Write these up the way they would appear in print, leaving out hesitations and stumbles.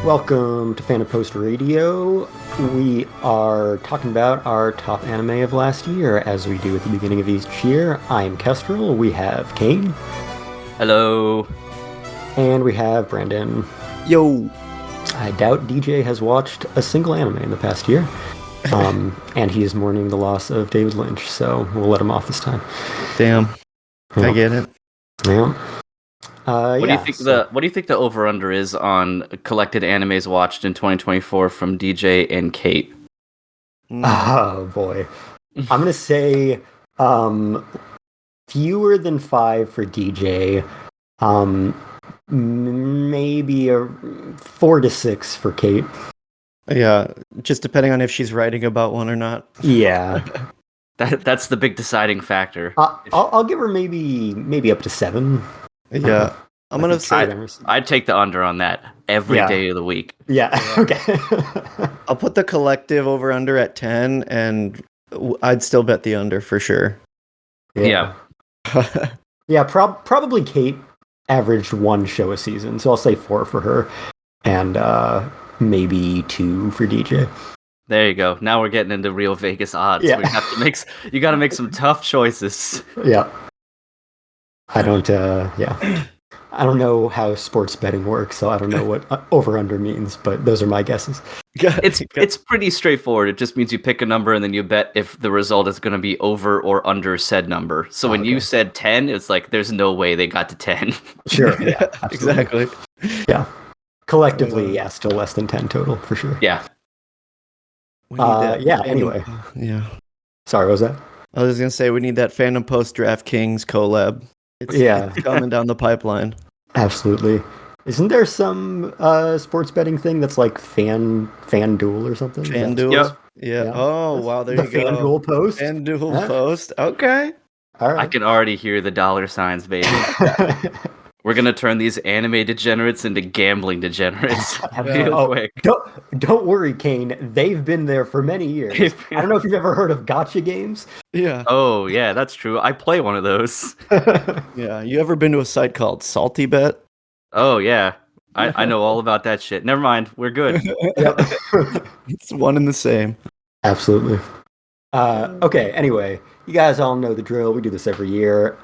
Welcome to Fandom Post Radio. We are talking about our top anime of last year, as we do at the beginning of each year. I am Kestrel. We have Cain. Hello. And we have Brandon. Yo. I doubt DJ has watched a single anime in the past year. And he is mourning the loss of David Lynch, so we'll let him off this time. Damn. I get it. Yeah. What do you think the over under is on collected animes watched in 2024 from DJ and Kate? Oh boy. I'm gonna say fewer than 5 for DJ. Maybe a 4 to 6 for Kate. Yeah, just depending on if she's writing about one or not. Yeah. That's the big deciding factor. I'll give her maybe up to 7. Yeah. I'm going to say... I'd take the under on that every day of the week. Yeah, okay. I'll put the collective over-under at 10, and I'd still bet the under for sure. Yeah. Yeah, probably Kate averaged 1 show a season, so I'll say 4 for her, and maybe 2 for DJ. There you go. Now we're getting into real Vegas odds. Yeah. We have to you got to make some tough choices. Yeah. I don't know how sports betting works, so I don't know what over-under means, but those are my guesses. It's pretty straightforward. It just means you pick a number and then you bet if the result is going to be over or under said number. So when you said 10, it's like there's no way they got to 10. Sure, yeah, exactly. Yeah. Collectively, yeah, still less than 10 total, for sure. Yeah. Anyway. Yeah. Sorry, what was that? I was going to say, we need that Fandom Post DraftKings collab. It's coming down the pipeline. Absolutely. Isn't there some sports betting thing that's like FanDuel or something? FanDuel? Yep. Yeah. Oh, wow, there you go. FanDuel Post? FanDuel Post. Okay. All right. I can already hear the dollar signs, baby. We're going to turn these anime degenerates into gambling degenerates. Real quick. Don't worry, Cain. They've been there for many years. I don't know if you've ever heard of gotcha games. Yeah. Oh, yeah, that's true. I play one of those. Yeah. You ever been to a site called Salty Bet? Oh, yeah. I know all about that shit. Never mind. We're good. Yep. It's one and the same. Absolutely. Okay, anyway. You guys all know the drill. We do this every year.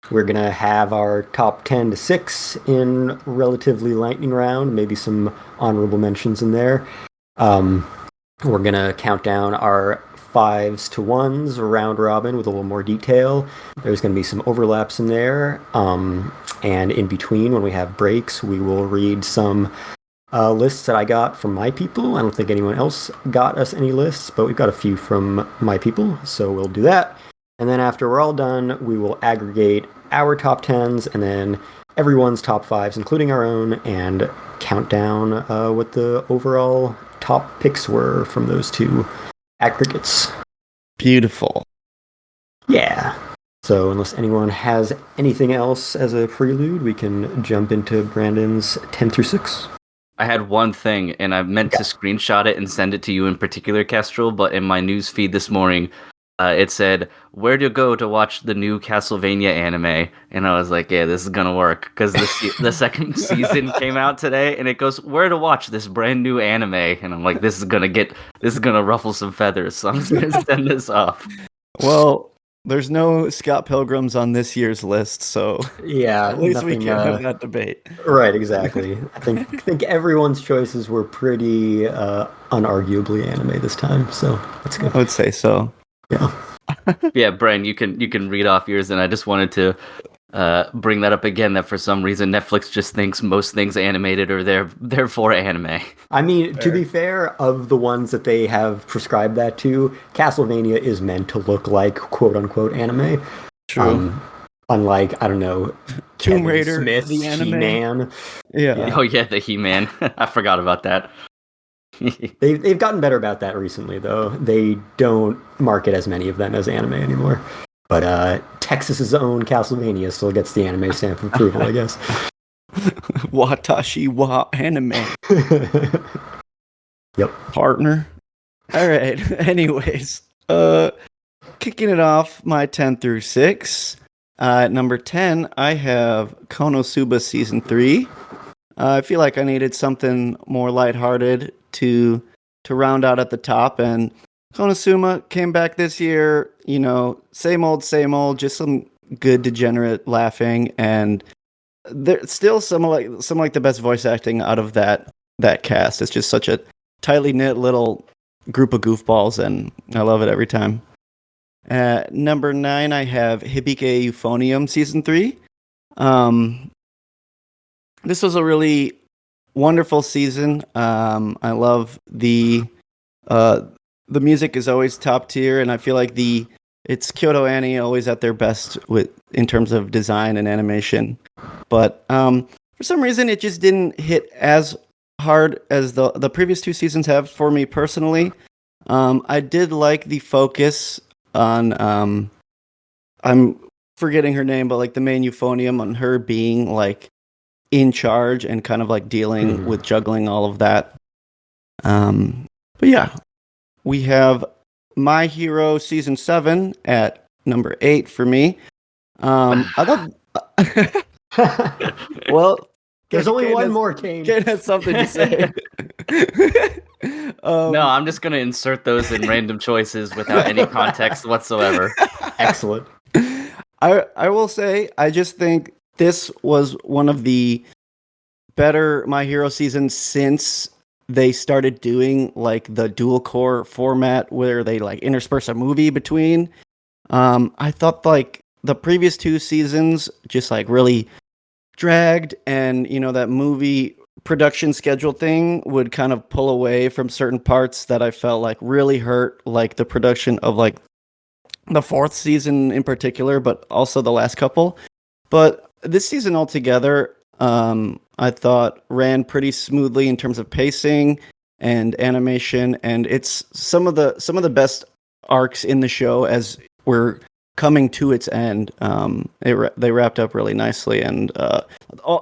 We're going to have our top 10 to 6 in relatively lightning round, maybe some honorable mentions in there. We're going to count down our 5s to 1s round robin with a little more detail. There's going to be some overlaps in there. And in between, when we have breaks, we will read some lists that I got from my people. I don't think anyone else got us any lists, but we've got a few from my people, so we'll do that. And then after we're all done, we will aggregate our top 10s and then everyone's top 5s, including our own, and count down what the overall top picks were from those 2 aggregates. Beautiful. Yeah. So unless anyone has anything else as a prelude, we can jump into Brandon's 10 through 6. I had one thing, and I meant to screenshot it and send it to you in particular, Kestrel, but in my news feed this morning, it said, where to go to watch the new Castlevania anime? And I was like, yeah, this is going to work. Because the second season came out today, and it goes, where to watch this brand new anime? And I'm like, this is going to ruffle some feathers. So I'm just going to send this off. Well, there's no Scott Pilgrims on this year's list, so yeah, at least we can have that debate. Right, exactly. I think everyone's choices were pretty unarguably anime this time, so that's good. I would say so. Yeah. Yeah, Brian, you can read off yours, and I just wanted to bring that up again, that for some reason Netflix just thinks most things animated are therefore anime. I mean, to be fair, of the ones that they have prescribed that to, Castlevania is meant to look like quote-unquote anime. True. Unlike, I don't know, Tomb Raider, Smith, the anime. He-Man. Yeah. Oh yeah, the He-Man. I forgot about that. They've gotten better about that recently, though. They don't market as many of them as anime anymore. But Texas's own Castlevania still gets the anime stamp of approval, I guess. Watashi wa anime. Yep. Partner. All right. Anyways, kicking it off, my 10 through 6. At number 10, I have Konosuba Season 3. I feel like I needed something more lighthearted to round out at the top, and Konosuma came back this year. You know, same old, just some good degenerate laughing, and there's still some like the best voice acting out of that cast. It's just such a tightly knit little group of goofballs, and I love it every time. Number 9, I have Hibike Euphonium season 3. This was a really wonderful season. I love the music is always top tier, and I feel like it's Kyoto Annie always at their best in terms of design and animation. But for some reason, it just didn't hit as hard as the previous 2 seasons have for me personally. I did like the focus on I'm forgetting her name, but like the main euphonium, on her being like in charge and kind of like dealing with juggling all of that. But yeah, we have My Hero season 7 at number 8 for me. I thought well, There's only Cain one has- more, Cain. Cain has something to say. No, I'm just gonna insert those in random choices without any context whatsoever. Excellent. I will say, I just think this was one of the better My Hero seasons since they started doing like the dual core format where they like intersperse a movie between. I thought like the previous 2 seasons just like really dragged, and you know, that movie production schedule thing would kind of pull away from certain parts that I felt like really hurt, like the production of like the 4th season in particular, but also the last couple. But this season altogether, I thought ran pretty smoothly in terms of pacing and animation, and it's some of the best arcs in the show as we're coming to its end. They wrapped up really nicely, and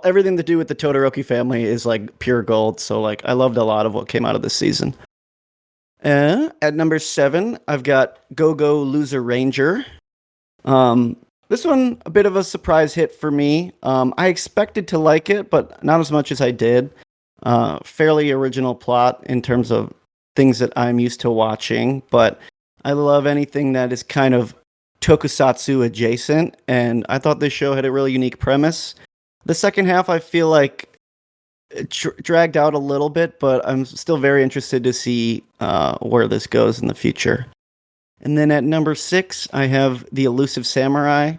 everything to do with the Todoroki family is like pure gold. So like I loved a lot of what came out of this season. At number 7, I've got Go Go Loser Ranger. This one, a bit of a surprise hit for me. I expected to like it, but not as much as I did. Fairly original plot in terms of things that I'm used to watching, but I love anything that is kind of tokusatsu adjacent, and I thought this show had a really unique premise. The second half, I feel like it dragged out a little bit, but I'm still very interested to see where this goes in the future. And then at number 6, I have The Elusive Samurai.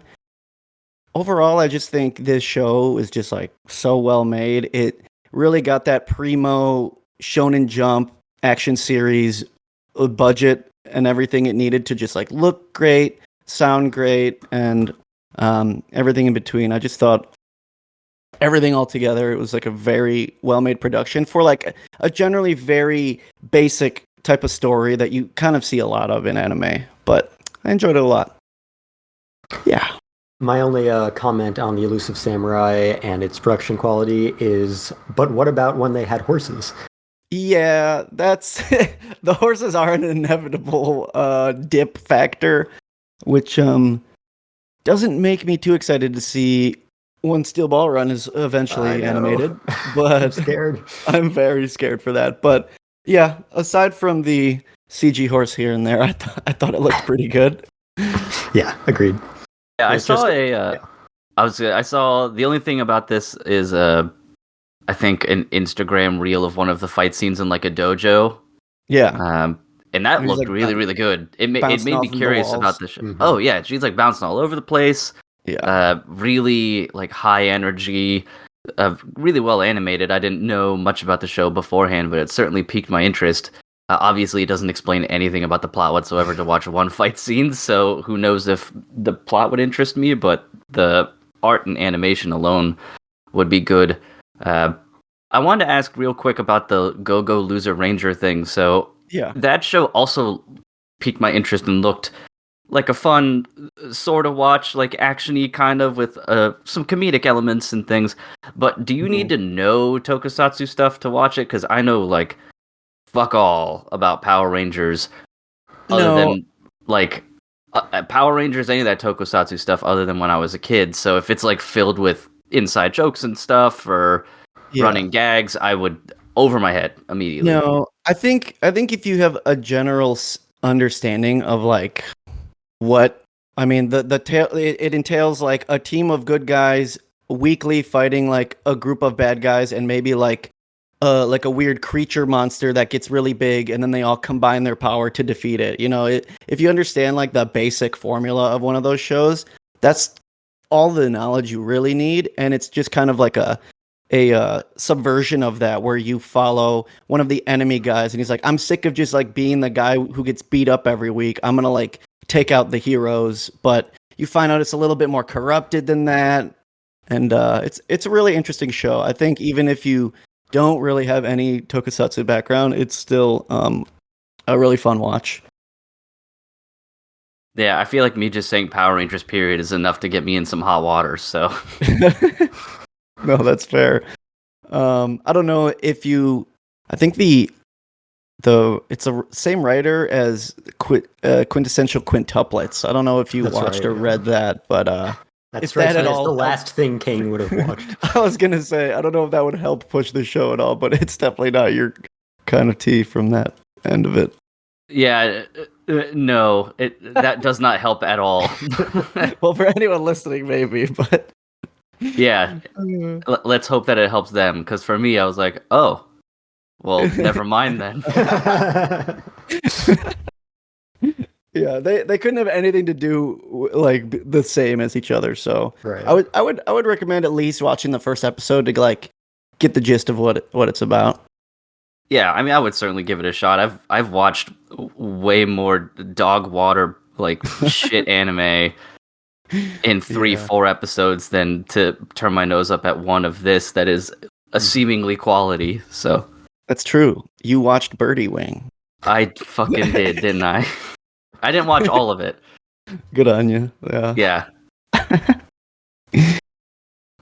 Overall, I just think this show is just like so well made. It really got that primo Shonen Jump action series budget and everything it needed to just like look great, sound great, and everything in between. I just thought everything all together, it was like a very well-made production for like a generally very basic type of story that you kind of see a lot of in anime, but I enjoyed it a lot. Yeah. My only comment on The Elusive Samurai and its production quality is, but what about when they had horses? Yeah, that's the horses are an inevitable dip factor, which doesn't make me too excited to see when Steel Ball Run is eventually animated. But I'm scared. I'm very scared for that. But yeah, aside from the CG horse here and there, I thought it looked pretty good. Yeah, agreed. Yeah, It's just- I saw the only thing about this is I think an Instagram reel of one of the fight scenes in like a dojo. Yeah. And that He's, looked like, really, really good. It made bouncing me off of the curious walls. about the show. Mhm. Oh yeah, she's like bouncing all over the place. Yeah. Really like high energy, really well animated. I didn't know much about the show beforehand, but it certainly piqued my interest. Obviously, it doesn't explain anything about the plot whatsoever to watch one fight scene, so who knows if the plot would interest me, but the art and animation alone would be good. I wanted to ask real quick about the Go Go Loser Ranger thing. So Yeah. that show also piqued my interest and looked like a fun sort of watch, like actiony kind of with some comedic elements and things. But do you need to know tokusatsu stuff to watch it? Because I know like fuck all about Power Rangers, other than like Power Rangers, any of that tokusatsu stuff, other than when I was a kid. So if it's like filled with inside jokes and stuff, or running gags, I would over my head immediately. No, I think if you have a general understanding of like what I mean, the tale it entails like a team of good guys weekly fighting like a group of bad guys, and maybe like a weird creature monster that gets really big, and then they all combine their power to defeat it. You know, if you understand like the basic formula of one of those shows, that's all the knowledge you really need, and it's just kind of like a subversion of that, where you follow one of the enemy guys, and he's like, I'm sick of just like being the guy who gets beat up every week. I'm gonna like take out the heroes, but you find out it's a little bit more corrupted than that, and it's a really interesting show. I think even if you don't really have any tokusatsu background, it's still a really fun watch. Yeah, I feel like me just saying Power Rangers period is enough to get me in some hot water. So No, that's fair. I don't know if you. I think it's the same writer as Quintessential Quintuplets. I don't know if you watched or read that, but that's that at it's all the last thing Cain would have watched. I was gonna say, I don't know if that would help push the show at all, but it's definitely not your kind of tea from that end of it. yeah, no, that does not help at all. Well, for anyone listening, maybe, but Yeah, let's hope that it helps them, because for me, I was like, oh, well, never mind then. Yeah, they couldn't have anything to do like the same as each other. So Right. I would recommend at least watching the first episode to like get the gist of what it's about. Yeah, I mean, I would certainly give it a shot. I've watched way more dog water like shit anime in 3-4 episodes than to turn my nose up at one of this that is a seemingly quality. So That's true. You watched Birdie Wing. I fucking did, didn't I? I didn't watch all of it. Good on you. Yeah. Yeah.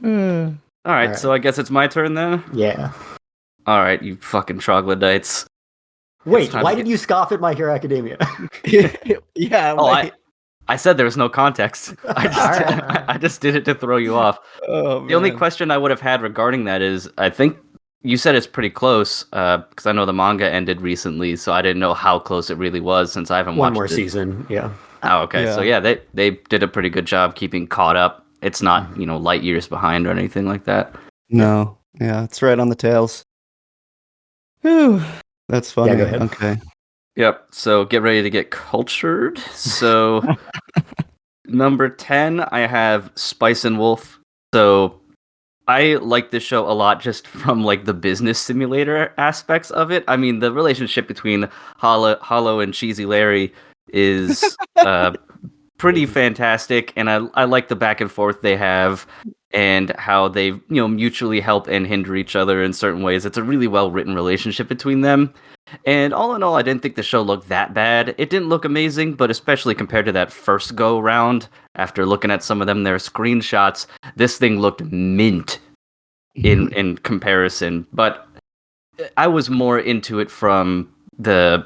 All right, so I guess it's my turn then. Yeah. All right, you fucking troglodytes. Wait, why did you scoff at My Hero Academia? Yeah. Oh, I said there was no context. I just did it to throw you off. Oh, the only question I would have had regarding that is, I think you said it's pretty close, because I know the manga ended recently, so I didn't know how close it really was since I haven't watched One more it. season, yeah. Oh, okay. Yeah. So yeah, they did a pretty good job keeping caught up. It's not, light years behind or anything like that. No. Yeah, it's right on the tails. Whew. That's funny. Yeah, go ahead. Okay. Yep. So get ready to get cultured. So number 10, I have Spice and Wolf. So I like this show a lot just from like the business simulator aspects of it. I mean, the relationship between Hollow and Cheesy Larry is pretty fantastic, and I like the back and forth they have and how they mutually help and hinder each other in certain ways. It's a really well written relationship between them. And all in all, I didn't think the show looked that bad. It didn't look amazing, but especially compared to that first go round, after looking at some of their screenshots, this thing looked mint in comparison. But I was more into it from the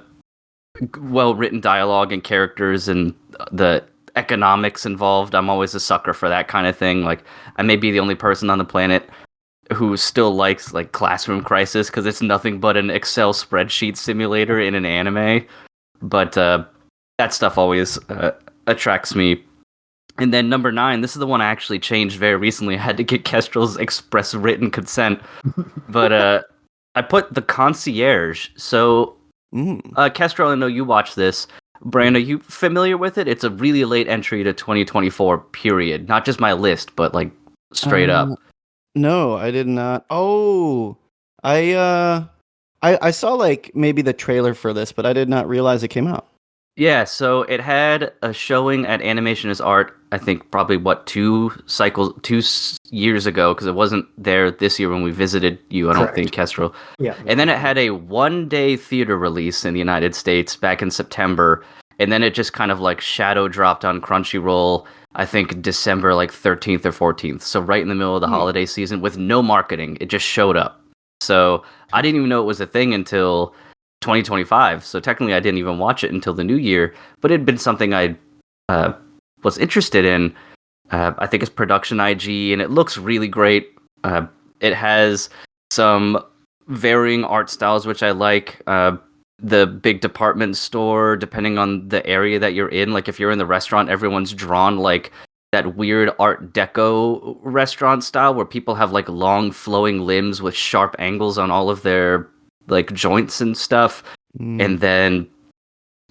well-written dialogue and characters and the economics involved. I'm always a sucker for that kind of thing. Like, I may be the only person on the planet who still likes like Classroom Crisis because it's nothing but an Excel spreadsheet simulator in an anime. But that stuff always attracts me. And then number 9, this is the one I actually changed very recently. I had to get Kestrel's express written consent. But I put The Concierge. So, Kestrel, I know you watched this. Brand, are you familiar with it? It's a really late entry to 2024, period. Not just my list, but like straight up. No, I did not. Oh, I saw like maybe the trailer for this, but I did not realize it came out. Yeah, so it had a showing at Animation is Art, I think probably 2 years ago, because it wasn't there this year when we visited you, I don't think, Kestrel. Yeah. And then it had a 1-day theater release in the United States back in September, and then it just kind of like shadow dropped on Crunchyroll, I think December like 13th or 14th. So right in the middle of the holiday season with no marketing. It just showed up. So I didn't even know it was a thing until 2025. So technically I didn't even watch it until the new year, but it had been something I was interested in. I think it's production IG, and it looks really great. It has some varying art styles, which I like. The big department store, depending on the area that you're in. Like if you're in the restaurant, everyone's drawn like that weird Art Deco restaurant style where people have like long flowing limbs with sharp angles on all of their like joints and stuff. And then,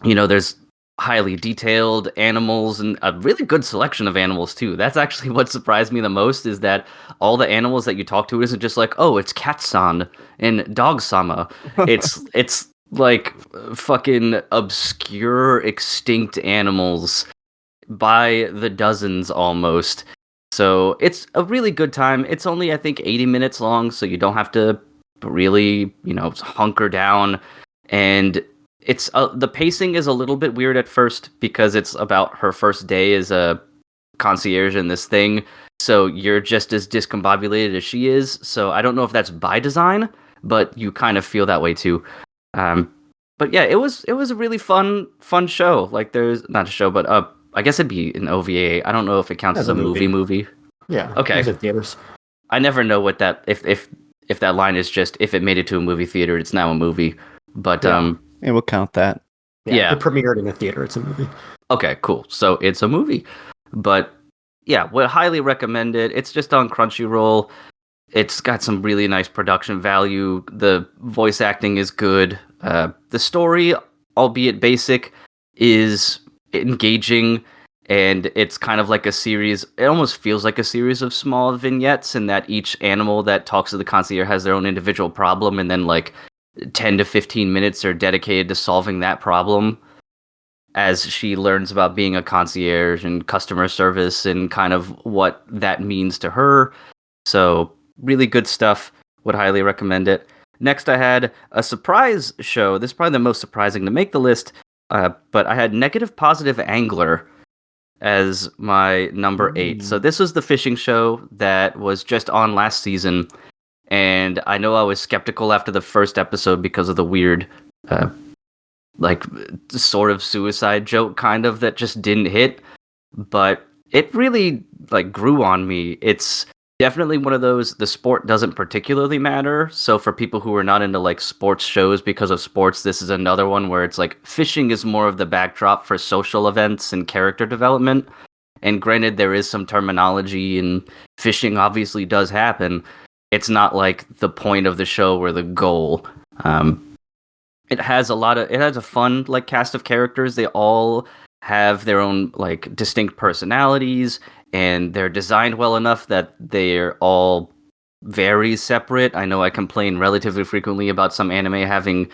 there's highly detailed animals and a really good selection of animals too. That's actually what surprised me the most, is that all the animals that you talk to isn't just like, oh, it's cat-san and dog-sama. It's like fucking obscure extinct animals by the dozens almost. So it's a really good time. It's only, I think, 80 minutes long, so you don't have to really, hunker down. And it's the pacing is a little bit weird at first because it's about her first day as a concierge in this thing. So you're just as discombobulated as she is. So I don't know if that's by design, but you kind of feel that way too. But yeah, it was a really fun show. Like there's not a show, but I guess it'd be an OVA. I don't know if it counts as a movie. Yeah. Okay. It was at theaters. I never know what that if that line is just if it made it to a movie theater, it's now a movie. But it will count that. Yeah. It premiered in a theater. It's a movie. Okay, cool. So it's a movie. But yeah, would highly recommend it. It's just on Crunchyroll. It's got some really nice production value. The voice acting is good. The story, albeit basic, is engaging, and it's kind of like a series. It almost feels like a series of small vignettes, in that each animal that talks to the concierge has their own individual problem, and then like 10 to 15 minutes are dedicated to solving that problem as she learns about being a concierge and customer service and kind of what that means to her. So really good stuff. Would highly recommend it. Next, I had a surprise show. This is probably the most surprising to make the list, but I had Negative Positive Angler as my number 8. So this was the fishing show that was just on last season, and I know I was skeptical after the first episode because of the weird, like, sort of suicide joke kind of that just didn't hit, but it really, like, grew on me. It's definitely one of those, the sport doesn't particularly matter. So for people who are not into like sports shows because of sports, this is another one where it's like fishing is more of the backdrop for social events and character development. And granted, there is some terminology and fishing obviously does happen. It's not like the point of the show or the goal. It has a fun like cast of characters. They all have their own like distinct personalities, and they're designed well enough that they're all very separate. I know I complain relatively frequently about some anime having,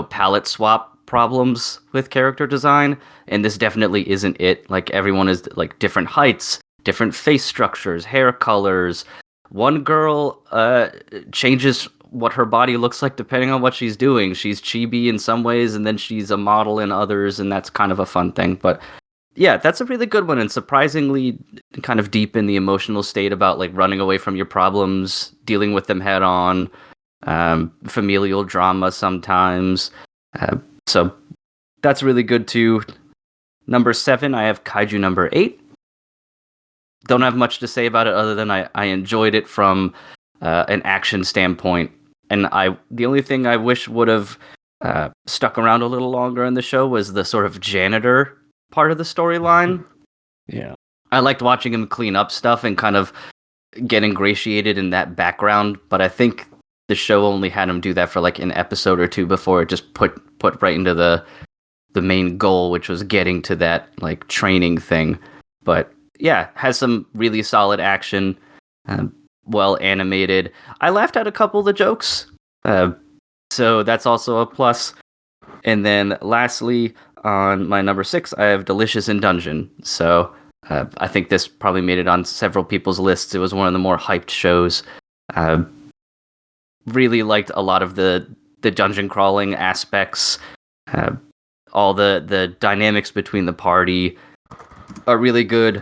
palette swap problems with character design, and this definitely isn't it. Like everyone is like different heights, different face structures, hair colors. One girl changes what her body looks like depending on what she's doing. She's chibi in some ways, and then she's a model in others, and that's kind of a fun thing. But yeah, that's a really good one, and surprisingly kind of deep in the emotional state about like running away from your problems, dealing with them head on, familial drama sometimes. So that's really good too. Number 7, I have Kaiju number 8. Don't have much to say about it other than I enjoyed it from an action standpoint. And the only thing I wish would have stuck around a little longer in the show was the sort of janitor part of the storyline. Yeah. I liked watching him clean up stuff and kind of get ingratiated in that background, but I think the show only had him do that for like an episode or two before it just put right into the main goal, which was getting to that like training thing. But yeah, has some really solid action, well animated. I laughed at a couple of the jokes, so that's also a plus. And then lastly, on my number 6, I have Delicious in Dungeon. So I think this probably made it on several people's lists. It was one of the more hyped shows. Really liked a lot of the dungeon crawling aspects. All the dynamics between the party are really good,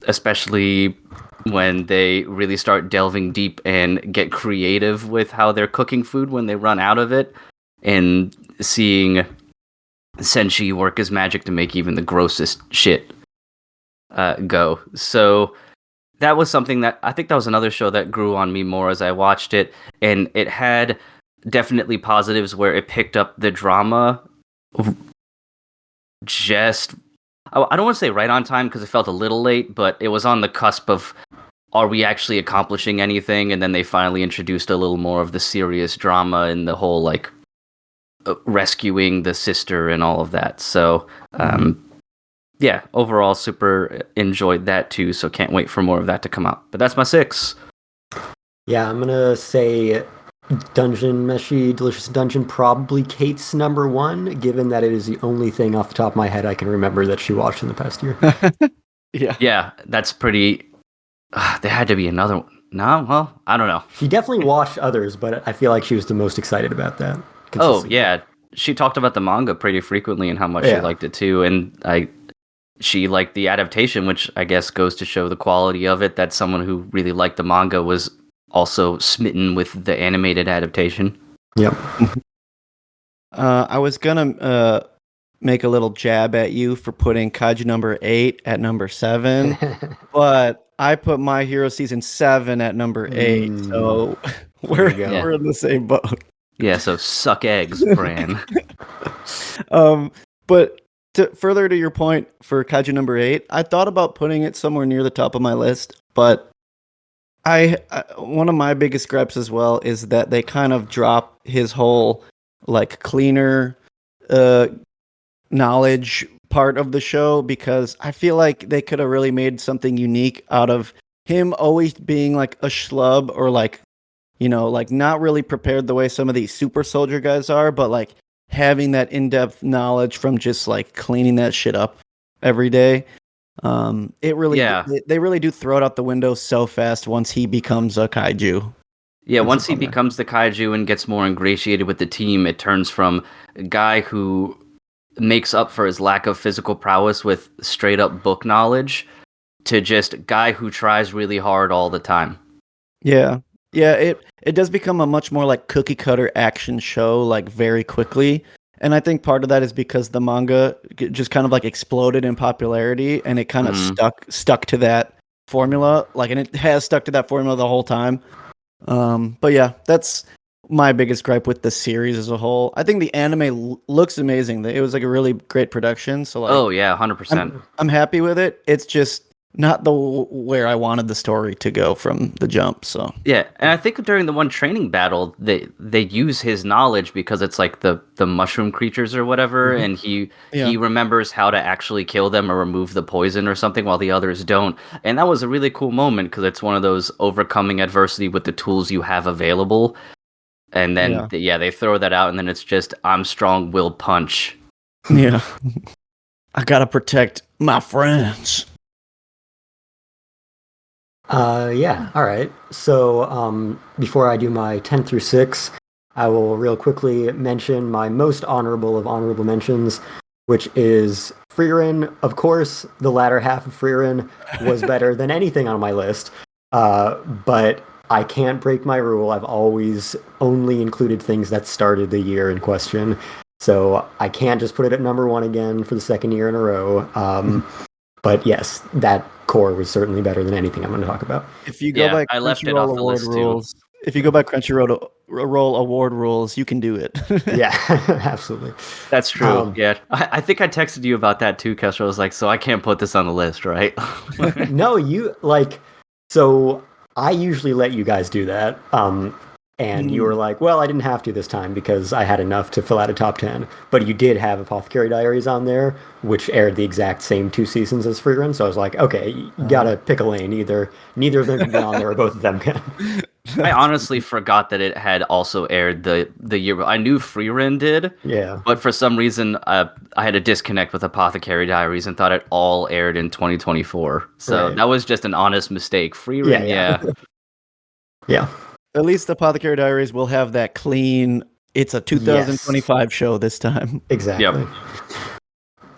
especially when they really start delving deep and get creative with how they're cooking food when they run out of it, and seeing Senshi work his magic to make even the grossest shit go. So that was something that I think that was another show that grew on me more as I watched it, and it had definitely positives where it picked up the drama just I don't want to say right on time because it felt a little late, but it was on the cusp of are we actually accomplishing anything? And then they finally introduced a little more of the serious drama and the whole like rescuing the sister and all of that. So yeah, overall super enjoyed that too. So can't wait for more of that to come out. But that's my 6. Yeah, I'm gonna say Dungeon Meshi Delicious Dungeon, probably Kate's number 1, given that it is the only thing off the top of my head I can remember that she watched in the past year. Yeah, that's pretty. There had to be another one. No, well, I don't know. She definitely watched others, but I feel like she was the most excited about that. Oh yeah, she talked about the manga pretty frequently and how much she liked it too, and she liked the adaptation, which I guess goes to show the quality of it. That someone who really liked the manga was also smitten with the animated adaptation. Yep. I was gonna make a little jab at you for putting Kaiju number 8 at number 7, but I put My Hero Season 7 at number 8, so we're in the same boat. Yeah, so suck eggs, Bran. But further to your point for Kaiju number 8, I thought about putting it somewhere near the top of my list, but I one of my biggest gripes as well is that they kind of drop his whole like cleaner knowledge part of the show, because I feel like they could have really made something unique out of him always being like a schlub, or like, you know, like not really prepared the way some of these super soldier guys are, but like having that in-depth knowledge from just like cleaning that shit up every day. It really, they really do throw it out the window so fast once he becomes a kaiju. Yeah, once he becomes the kaiju and gets more ingratiated with the team, it turns from a guy who makes up for his lack of physical prowess with straight up book knowledge to just a guy who tries really hard all the time. Yeah. Yeah, it does become a much more like cookie cutter action show like very quickly. And I think part of that is because the manga just kind of like exploded in popularity, and it kind of stuck to that formula, like, and it has stuck to that formula the whole time. But yeah, that's my biggest gripe with the series as a whole. I think the anime looks amazing. It was like a really great production. So like, oh yeah, 100%. I'm happy with it. It's just not where I wanted the story to go from the jump. So yeah, and I think during the one training battle, they use his knowledge because it's like the mushroom creatures or whatever, and he remembers how to actually kill them or remove the poison or something, while the others don't. And that was a really cool moment because it's one of those overcoming adversity with the tools you have available. And then they throw that out, and then it's just I'm strong, will punch. Yeah, I gotta protect my friends. Yeah, all right. So before I do my 10 through 6, I will real quickly mention my most honorable of honorable mentions, which is Frieren. Of course, the latter half of Frieren was better than anything on my list, but I can't break my rule. I've always only included things that started the year in question, so I can't just put it at number 1 again for the second year in a row. But yes, that core was certainly better than anything I'm going to talk about. If you go by Crunchyroll award rules, if you go by Crunchyroll award rules, you can do it. Yeah, absolutely. That's true. Yeah, I think I texted you about that too, Kestrel. I was like, so I can't put this on the list, right? No, you like. So I usually let you guys do that. And you were like, well, I didn't have to this time because I had enough to fill out a top 10. But you did have Apothecary Diaries on there, which aired the exact same 2 seasons as Freerun. So I was like, okay, you gotta pick a lane. Neither of them can be on there, or both of them can. I honestly forgot that it had also aired the year. I knew Freerun did. Yeah. But for some reason, I had a disconnect with Apothecary Diaries and thought it all aired in 2024. So that was just an honest mistake. Freerun, Yeah. At least Apothecary Diaries will have that clean, it's a 2025 show this time. Exactly. Yep.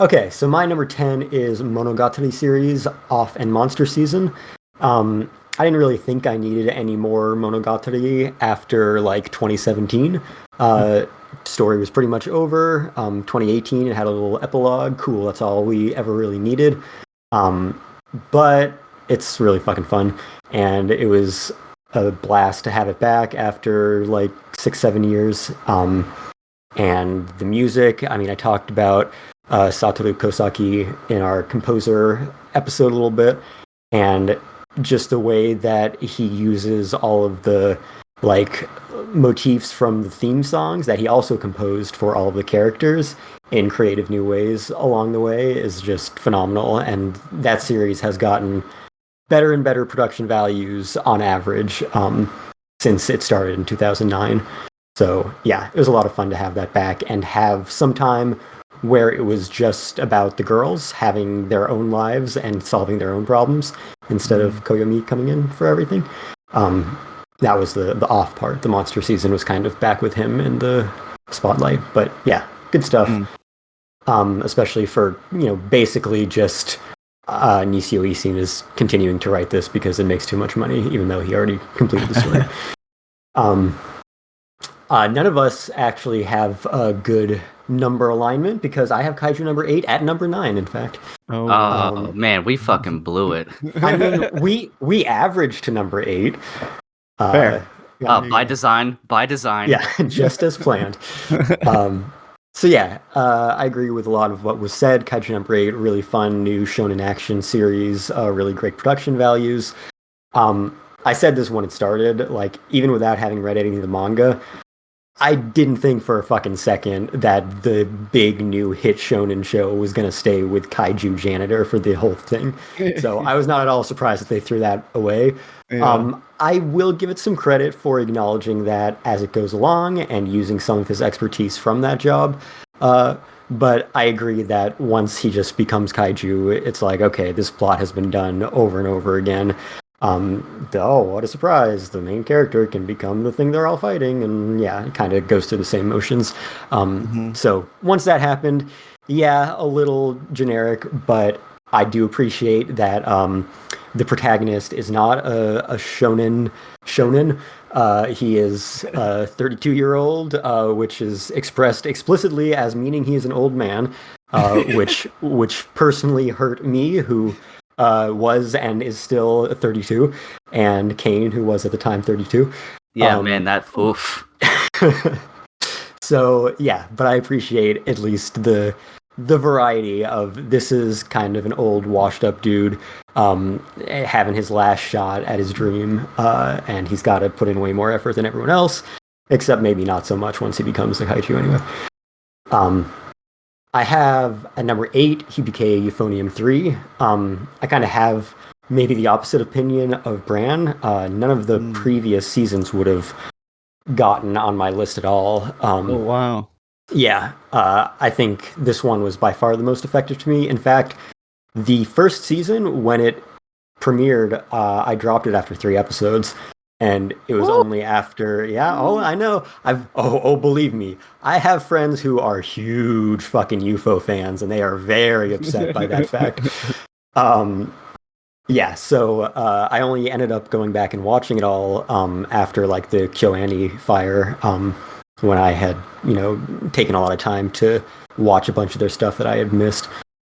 Okay, so my number 10 is Monogatari series, Off and Monster Season. I didn't really think I needed any more Monogatari after like 2017. Story was pretty much over. 2018, it had a little epilogue. Cool, that's all we ever really needed. But it's really fucking fun, and it was a blast to have it back after like 6-7 years. And the music, I mean, I talked about Satoru Kosaki in our composer episode a little bit, and just the way that he uses all of the like motifs from the theme songs that he also composed for all of the characters in creative new ways along the way is just phenomenal. And that series has gotten better and better production values on average since it started in 2009. So yeah, it was a lot of fun to have that back and have some time where it was just about the girls having their own lives and solving their own problems instead of Koyomi coming in for everything. That was the off part. The monster season was kind of back with him in the spotlight. But yeah, good stuff. Especially for, basically just Nisio Isin is continuing to write this because it makes too much money, even though he already completed the story. None of us actually have a good number alignment because I have Kaiju number 8 at number 9, in fact. Oh, man, we fucking blew it. I mean, we averaged to number 8. Fair. By design. Yeah, just as planned. So yeah, I agree with a lot of what was said. Kaiju number 8, really fun new shonen action series, really great production values. I said this when it started, like, even without having read any of the manga, I didn't think for a fucking second that the big new hit shonen show was going to stay with Kaiju Janitor for the whole thing. So I was not at all surprised that they threw that away. Yeah. I will give it some credit for acknowledging that as it goes along and using some of his expertise from that job. But I agree that once he just becomes Kaiju, it's like, okay, this plot has been done over and over again. Oh, what a surprise. The main character can become the thing they're all fighting. And yeah, it kind of goes through the same motions. So once that happened, yeah, a little generic, but I do appreciate that the protagonist is not a shonen. He is a 32-year-old, which is expressed explicitly as meaning he is an old man, which personally hurt me, who was and is still 32, and Cain, who was at the time 32. Yeah, man, that oof. So yeah, but I appreciate at least the variety of this is kind of an old washed up dude having his last shot at his dream, and he's got to put in way more effort than everyone else, except maybe not so much once he becomes the Kaiju anyway. I have at number 8 Hibike Euphonium 3. I kind of have maybe the opposite opinion of Bran. None of the previous seasons would have gotten on my list at all. Oh, wow. Yeah, I think this one was by far the most effective to me. In fact, the first season, when it premiered, I dropped it after 3 episodes. And it was only after, I know. Believe me, I have friends who are huge fucking UFO fans, and they are very upset by that fact. So I only ended up going back and watching it all after like the KyoAni fire, when I had, taken a lot of time to watch a bunch of their stuff that I had missed.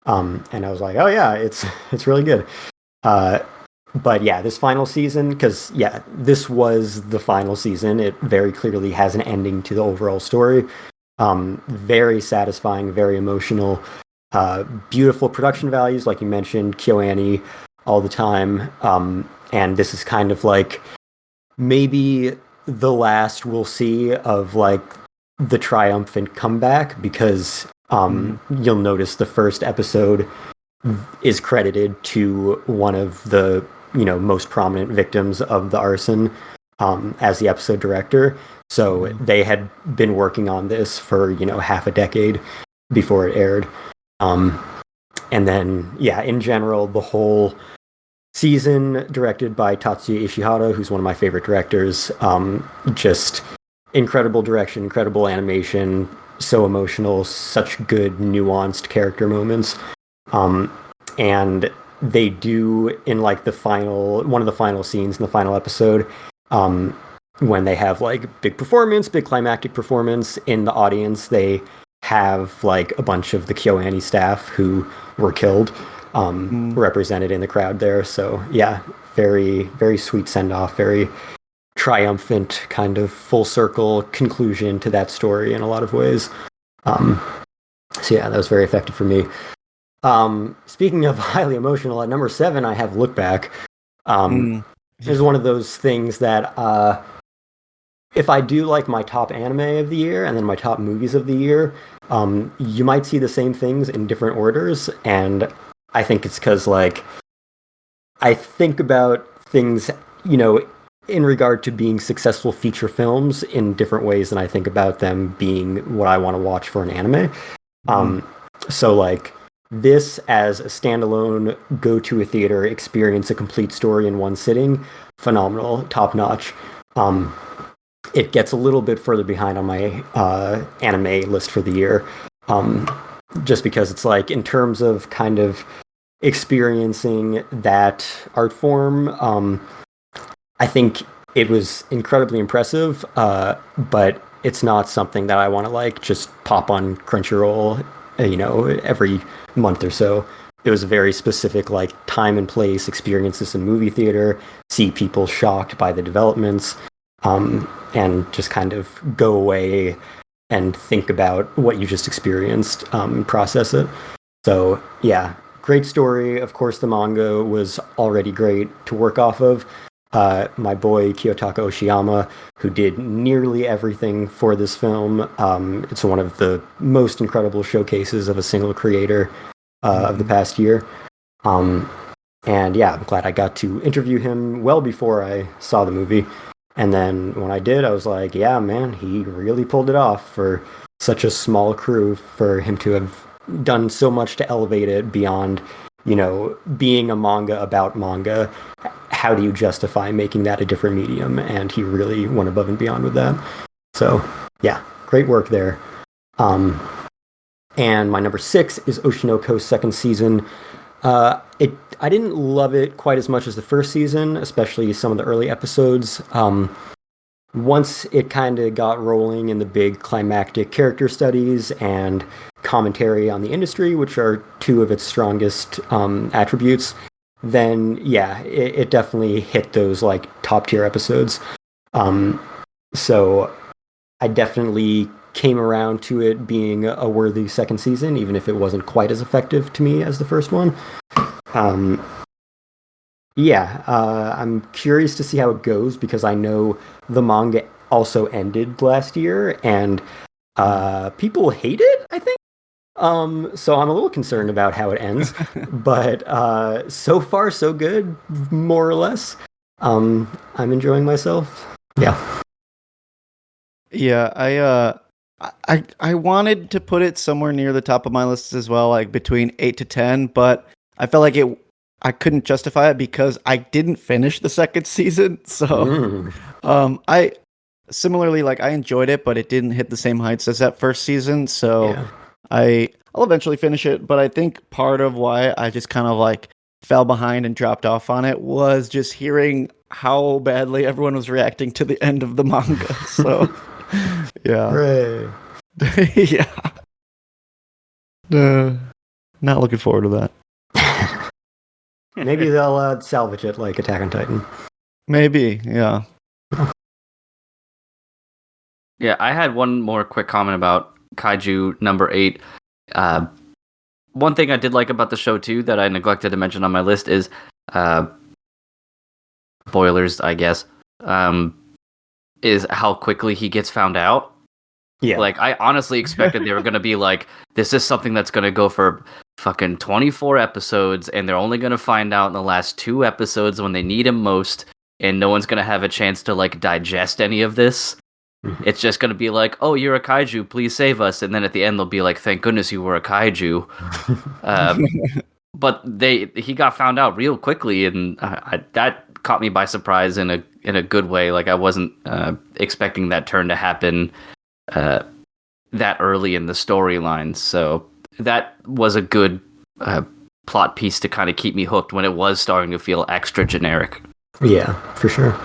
And I was like, oh yeah, it's really good. But yeah, this final season, because yeah, this was the final season. It very clearly has an ending to the overall story. Very satisfying, very emotional, beautiful production values, like you mentioned, KyoAni all the time. And this is kind of like maybe the last we'll see of like the triumphant comeback, because you'll notice the first episode is credited to one of the most prominent victims of the arson as the episode director. So they had been working on this for half a decade before it aired. And then in general, the whole season directed by Tatsuya Ishihara, who's one of my favorite directors. Just incredible direction, incredible animation, so emotional, such good nuanced character moments. And they do in like one of the final scenes in the final episode, when they have like big climactic performance in the audience, they have like a bunch of the KyoAni staff who were killed. represented in the crowd there. So yeah, very, very sweet send-off, very triumphant kind of full circle conclusion to that story in a lot of ways. So yeah, that was very effective for me. Speaking of highly emotional, at number 7, I have Look Back. It's one of those things that if I do like my top anime of the year and then my top movies of the year, you might see the same things in different orders. And I think it's because, like, I think about things, you know, in regard to being successful feature films in different ways than I think about them being what I want to watch for an anime. So, like, this as a standalone, go to a theater, experience a complete story in one sitting, phenomenal, top notch. It gets a little bit further behind on my anime list for the year, just because it's like, in terms of kind of experiencing that art form, I think it was incredibly impressive, but it's not something that I want to, like, just pop on Crunchyroll, you know, every month or so. It was a very specific, like, time and place, experience this in movie theater, see people shocked by the developments, and just kind of go away and think about what you just experienced, process it. So yeah, great story. Of course, the manga was already great to work off of. My boy Kiyotaka Oshiyama, who did nearly everything for this film. It's one of the most incredible showcases of a single creator of the past year. And yeah, I'm glad I got to interview him well before I saw the movie. And then when I did, I was like, yeah, man, he really pulled it off for such a small crew, for him to have done so much to elevate it beyond, you know, being a manga about manga. How do you justify making that a different medium? And he really went above and beyond with that. So yeah, great work there. And my number 6 is Oshinoko's second season. I didn't love it quite as much as the first season, especially some of the early episodes. Once it kind of got rolling in the big climactic character studies and commentary on the industry, which are 2 of its strongest attributes, then yeah, it definitely hit those, like, top tier episodes. So I definitely came around to it being a worthy second season, even if it wasn't quite as effective to me as the first one. I'm curious to see how it goes, because I know the manga also ended last year, and people hate it, I think. So I'm a little concerned about how it ends, but so far so good, more or less. I'm enjoying myself. Yeah. Yeah, I wanted to put it somewhere near the top of my list as well, like between 8 to 10, but I felt like I couldn't justify it because I didn't finish the second season. So I similarly, like, I enjoyed it, but it didn't hit the same heights as that first season. So yeah. I'll eventually finish it, but I think part of why I just kind of, like, fell behind and dropped off on it was just hearing how badly everyone was reacting to the end of the manga. So yeah. Hooray. Yeah. Not looking forward to that. Maybe they'll salvage it like Attack on Titan. Maybe, yeah. Yeah, I had one more quick comment about Kaiju number 8. One thing I did like about the show too that I neglected to mention on my list is spoilers, I guess, is how quickly he gets found out. Yeah. Like, I honestly expected they were going to be like, this is something that's going to go for fucking 24 episodes, and they're only going to find out in the last 2 episodes when they need him most, and no one's going to have a chance to, like, digest any of this. Mm-hmm. It's just going to be like, oh, you're a kaiju, please save us. And then at the end, they'll be like, thank goodness you were a kaiju. But he got found out real quickly, and that caught me by surprise in a good way. Like, I wasn't expecting that turn to happen that early in the storyline. So that was a good plot piece to kind of keep me hooked when it was starting to feel extra generic. Yeah, for sure.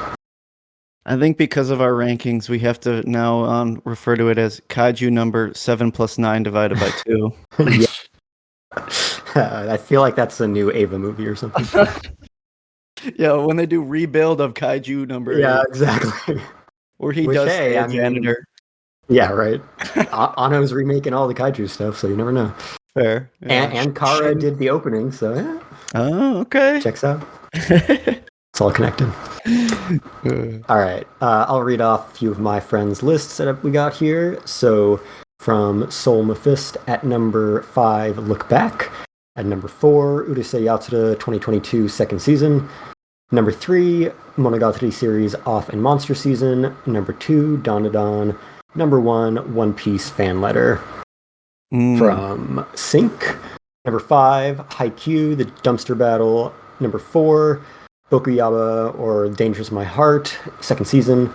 I think because of our rankings, we have to now refer to it as Kaiju number 7 + 9 divided by 2. I feel like that's a new Ava movie or something. Yeah, when they do rebuild of Kaiju number 8, exactly. where he Which, does hey, stay a I mean, janitor. Yeah, right. Ano's remaking all the kaiju stuff, so you never know. Fair. Yeah. And Kara did the opening, so yeah, Oh, okay. checks out. It's all connected. All right, I'll read off a few of my friends' lists that we got here. So from Soul Mephiст at number 5, Look Back. At number 4, Urusei Yatsura 2022 second season. Number 3, Monogatari series Off and Monster season. Number 2, Dandadan. Number 1, One Piece fan letter. From Sync. Number 5, Haikyuu, The Dumpster Battle. Number 4, Bokuyaba or Dangerous My Heart, second season.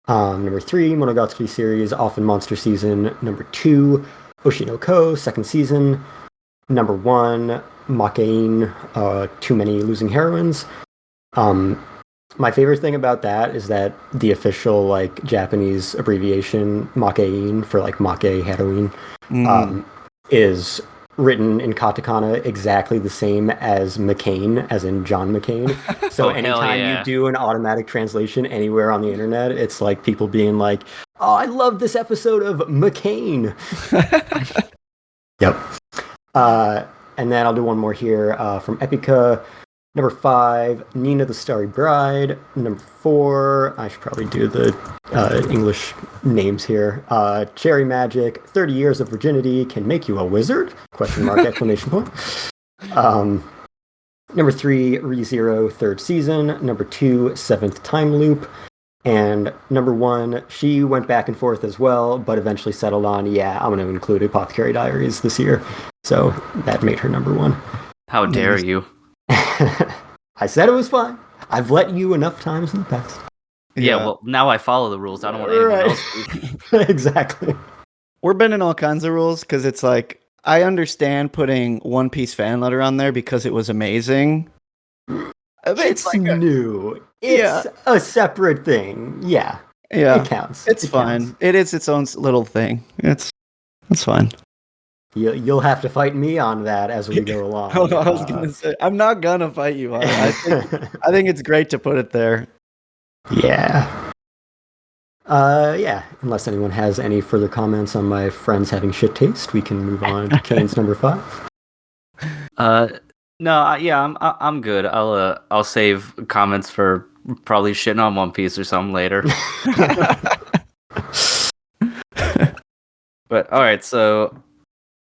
Number 3, Monogatari series Off and Monster season. Number 2, Oshinoko, second season. Number 1, Cain, Too Many Losing Heroines. My favorite thing about that is that the official like Japanese abbreviation Cain for like Make Heroine is written in katakana exactly the same as McCain, as in John McCain. So anytime you do an automatic translation anywhere on the internet, it's like people being like, "Oh, I love this episode of McCain." Yep. And then I'll do one more here from Epica. Number 5, Nina the Starry Bride. Number 4, I should probably do the English names here. Cherry Magic, 30 Years of Virginity Can Make You a Wizard? Question mark, exclamation point. Number 3, ReZero, third season. Number 2, Seventh Time Loop. And number 1, she went back and forth as well, but eventually settled on, I'm going to include Apothecary Diaries this year. So that made her number 1. How dare you? I said it was fine. I've let you enough times in the past. Yeah, well, now I follow the rules. I don't want anyone else to. Exactly. We're bending all kinds of rules because it's like, I understand putting One Piece fan letter on there because it was amazing. It's like new. It's a separate thing. Yeah. It counts. It's fine. Counts. It is its own little thing. It's fine. You'll have to fight me on that as we go along. I was gonna say, I'm not gonna fight you on it. I think it's great to put it there. Yeah. Unless anyone has any further comments on my friends having shit taste, we can move on to Cain's number 5. I'm good. I'll save comments for probably shitting on One Piece or something later. But all right, so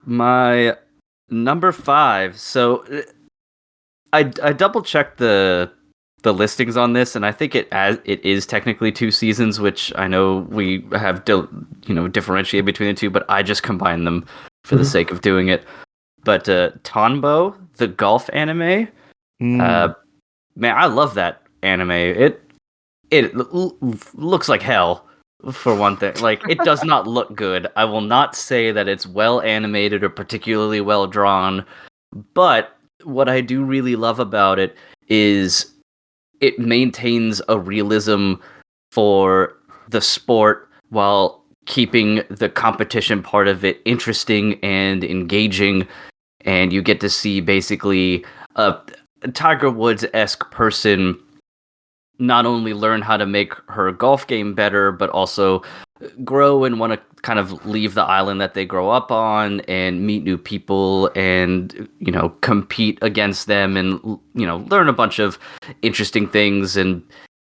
my number 5. So I double checked the listings on this, and I think it is technically 2 seasons, which I know we have differentiated between the two, but I just combined them for the sake of doing it. But Tonbo, the golf anime, man, I love that anime. It looks like hell. For one thing, like, it does not look good. I will not say that it's well animated or particularly well drawn, but what I do really love about it is it maintains a realism for the sport while keeping the competition part of it interesting and engaging, and you get to see basically a Tiger Woods-esque person not only learn how to make her golf game better, but also grow and want to kind of leave the island that they grow up on and meet new people and, compete against them and, learn a bunch of interesting things. And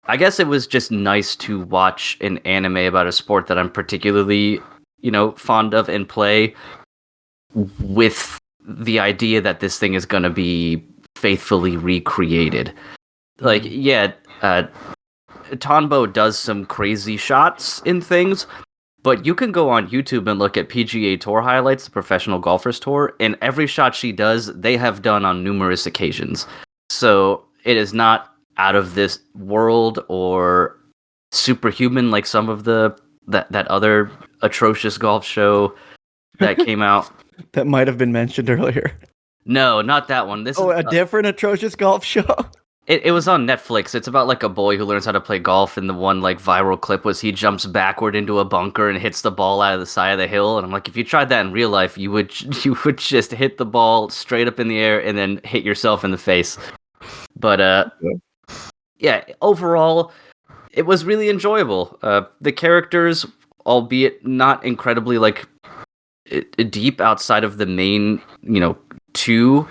I guess it was just nice to watch an anime about a sport that I'm particularly, fond of and play, with the idea that this thing is going to be faithfully recreated. Like, Tonbo does some crazy shots in things, but you can go on YouTube and look at PGA Tour highlights, the Professional Golfers Tour, and every shot she does, they have done on numerous occasions. So it is not out of this world or superhuman like some of that other atrocious golf show that came out. That might have been mentioned earlier. No, not that one. This is a different atrocious golf show? It was on Netflix. It's about like a boy who learns how to play golf, and the one like viral clip was he jumps backward into a bunker and hits the ball out of the side of the hill. And I'm like, if you tried that in real life, you would just hit the ball straight up in the air and then hit yourself in the face. But yeah, overall, it was really enjoyable. The characters, albeit not incredibly like deep outside of the main, two.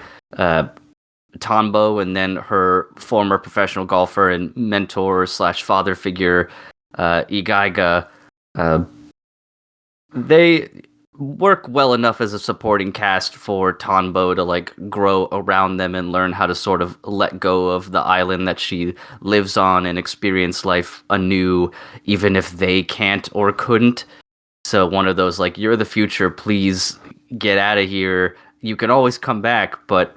Tombo and then her former professional golfer and mentor / father figure, Igaiga, they work well enough as a supporting cast for Tombo to like grow around them and learn how to sort of let go of the island that she lives on and experience life anew, even if they can't or couldn't. So one of those like, you're the future, please get out of here. You can always come back, but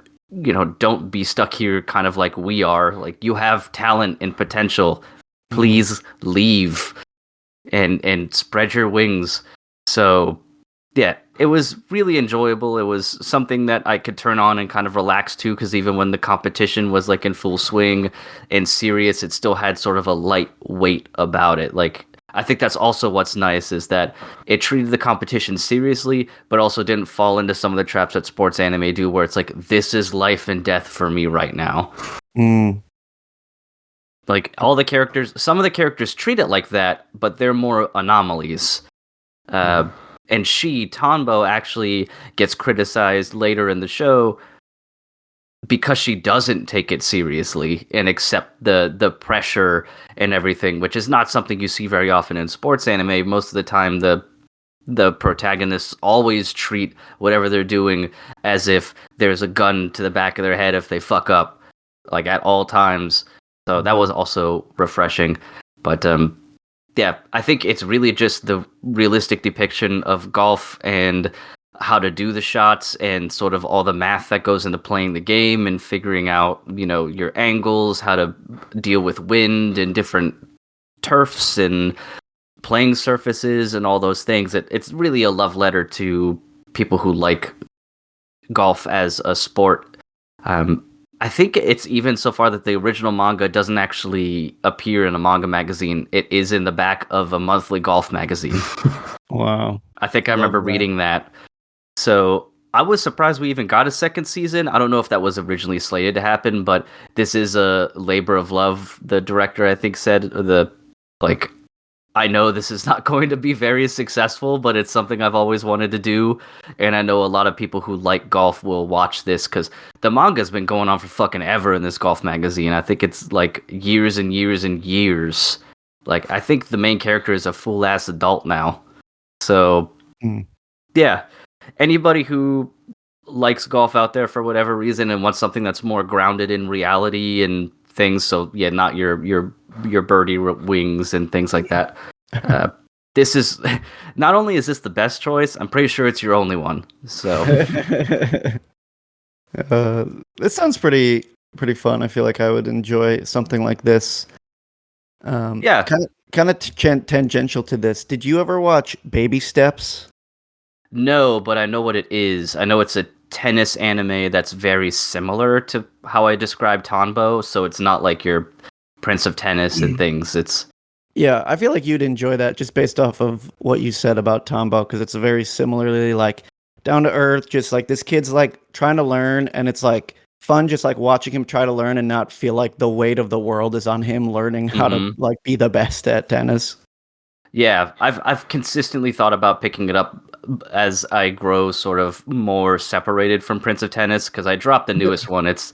don't be stuck here kind of like we are. Like, you have talent and potential. Please leave and spread your wings. So, yeah, it was really enjoyable. It was something that I could turn on and kind of relax to, because even when the competition was like in full swing and serious, it still had sort of a light weight about it. Like, I think that's also what's nice, is that it treated the competition seriously, but also didn't fall into some of the traps that sports anime do, where it's like, this is life and death for me right now. Like, some of the characters treat it like that, but they're more anomalies. And Tombo, actually gets criticized later in the show because she doesn't take it seriously and accept the pressure and everything, which is not something you see very often in sports anime. Most of the time, the protagonists always treat whatever they're doing as if there's a gun to the back of their head if they fuck up, like at all times. So that was also refreshing. But yeah, I think it's really just the realistic depiction of golf and how to do the shots and sort of all the math that goes into playing the game and figuring out, your angles, how to deal with wind and different turfs and playing surfaces and all those things. It's really a love letter to people who like golf as a sport. I think it's even so far that the original manga doesn't actually appear in a manga magazine. It is in the back of a monthly golf magazine. Wow. I think I remember reading that. So I was surprised we even got a second season. I don't know if that was originally slated to happen, but this is a labor of love, the director, I think, said. I know this is not going to be very successful, but it's something I've always wanted to do. And I know a lot of people who like golf will watch this, because the manga's been going on for fucking ever in this golf magazine. I think it's like years and years and years. Like, I think the main character is a full-ass adult now. So, yeah. Anybody who likes golf out there for whatever reason and wants something that's more grounded in reality and things, so yeah, not your birdie wings and things like that. This is not only is this the best choice, I'm pretty sure it's your only one. So this sounds pretty fun. I feel like I would enjoy something like this. Yeah, kind of tangential to this. Did you ever watch Baby Steps? No, but I know what it is. I know it's a tennis anime that's very similar to how I described Tombo, so it's not like your Prince of Tennis and things. Yeah, I feel like you'd enjoy that just based off of what you said about Tombo, because it's a very similarly like down to earth, just like this kid's like trying to learn, and it's like fun just like watching him try to learn and not feel like the weight of the world is on him learning how to like be the best at tennis. Yeah, I've consistently thought about picking it up as I grow sort of more separated from Prince of Tennis, because I dropped the newest one. It's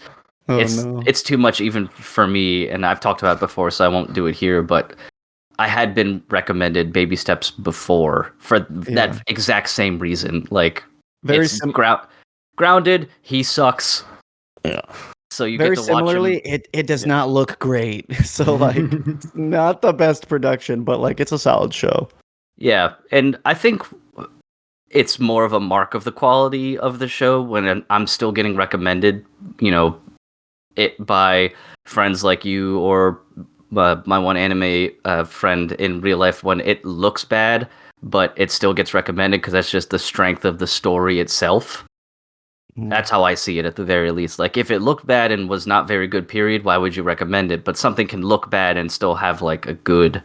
too much even for me, and I've talked about it before, so I won't do it here, but I had been recommended Baby Steps before for that exact same reason. Like, very grounded, he sucks. Yeah. So you very get to similarly, watch him. It does not look great. So like, it's not the best production, but like it's a solid show. Yeah, and I think it's more of a mark of the quality of the show when I'm still getting recommended, it by friends like you or my one anime friend in real life, when it looks bad, but it still gets recommended because that's just the strength of the story itself. That's how I see it at the very least. Like if it looked bad and was not very good, period, why would you recommend it? But something can look bad and still have like a good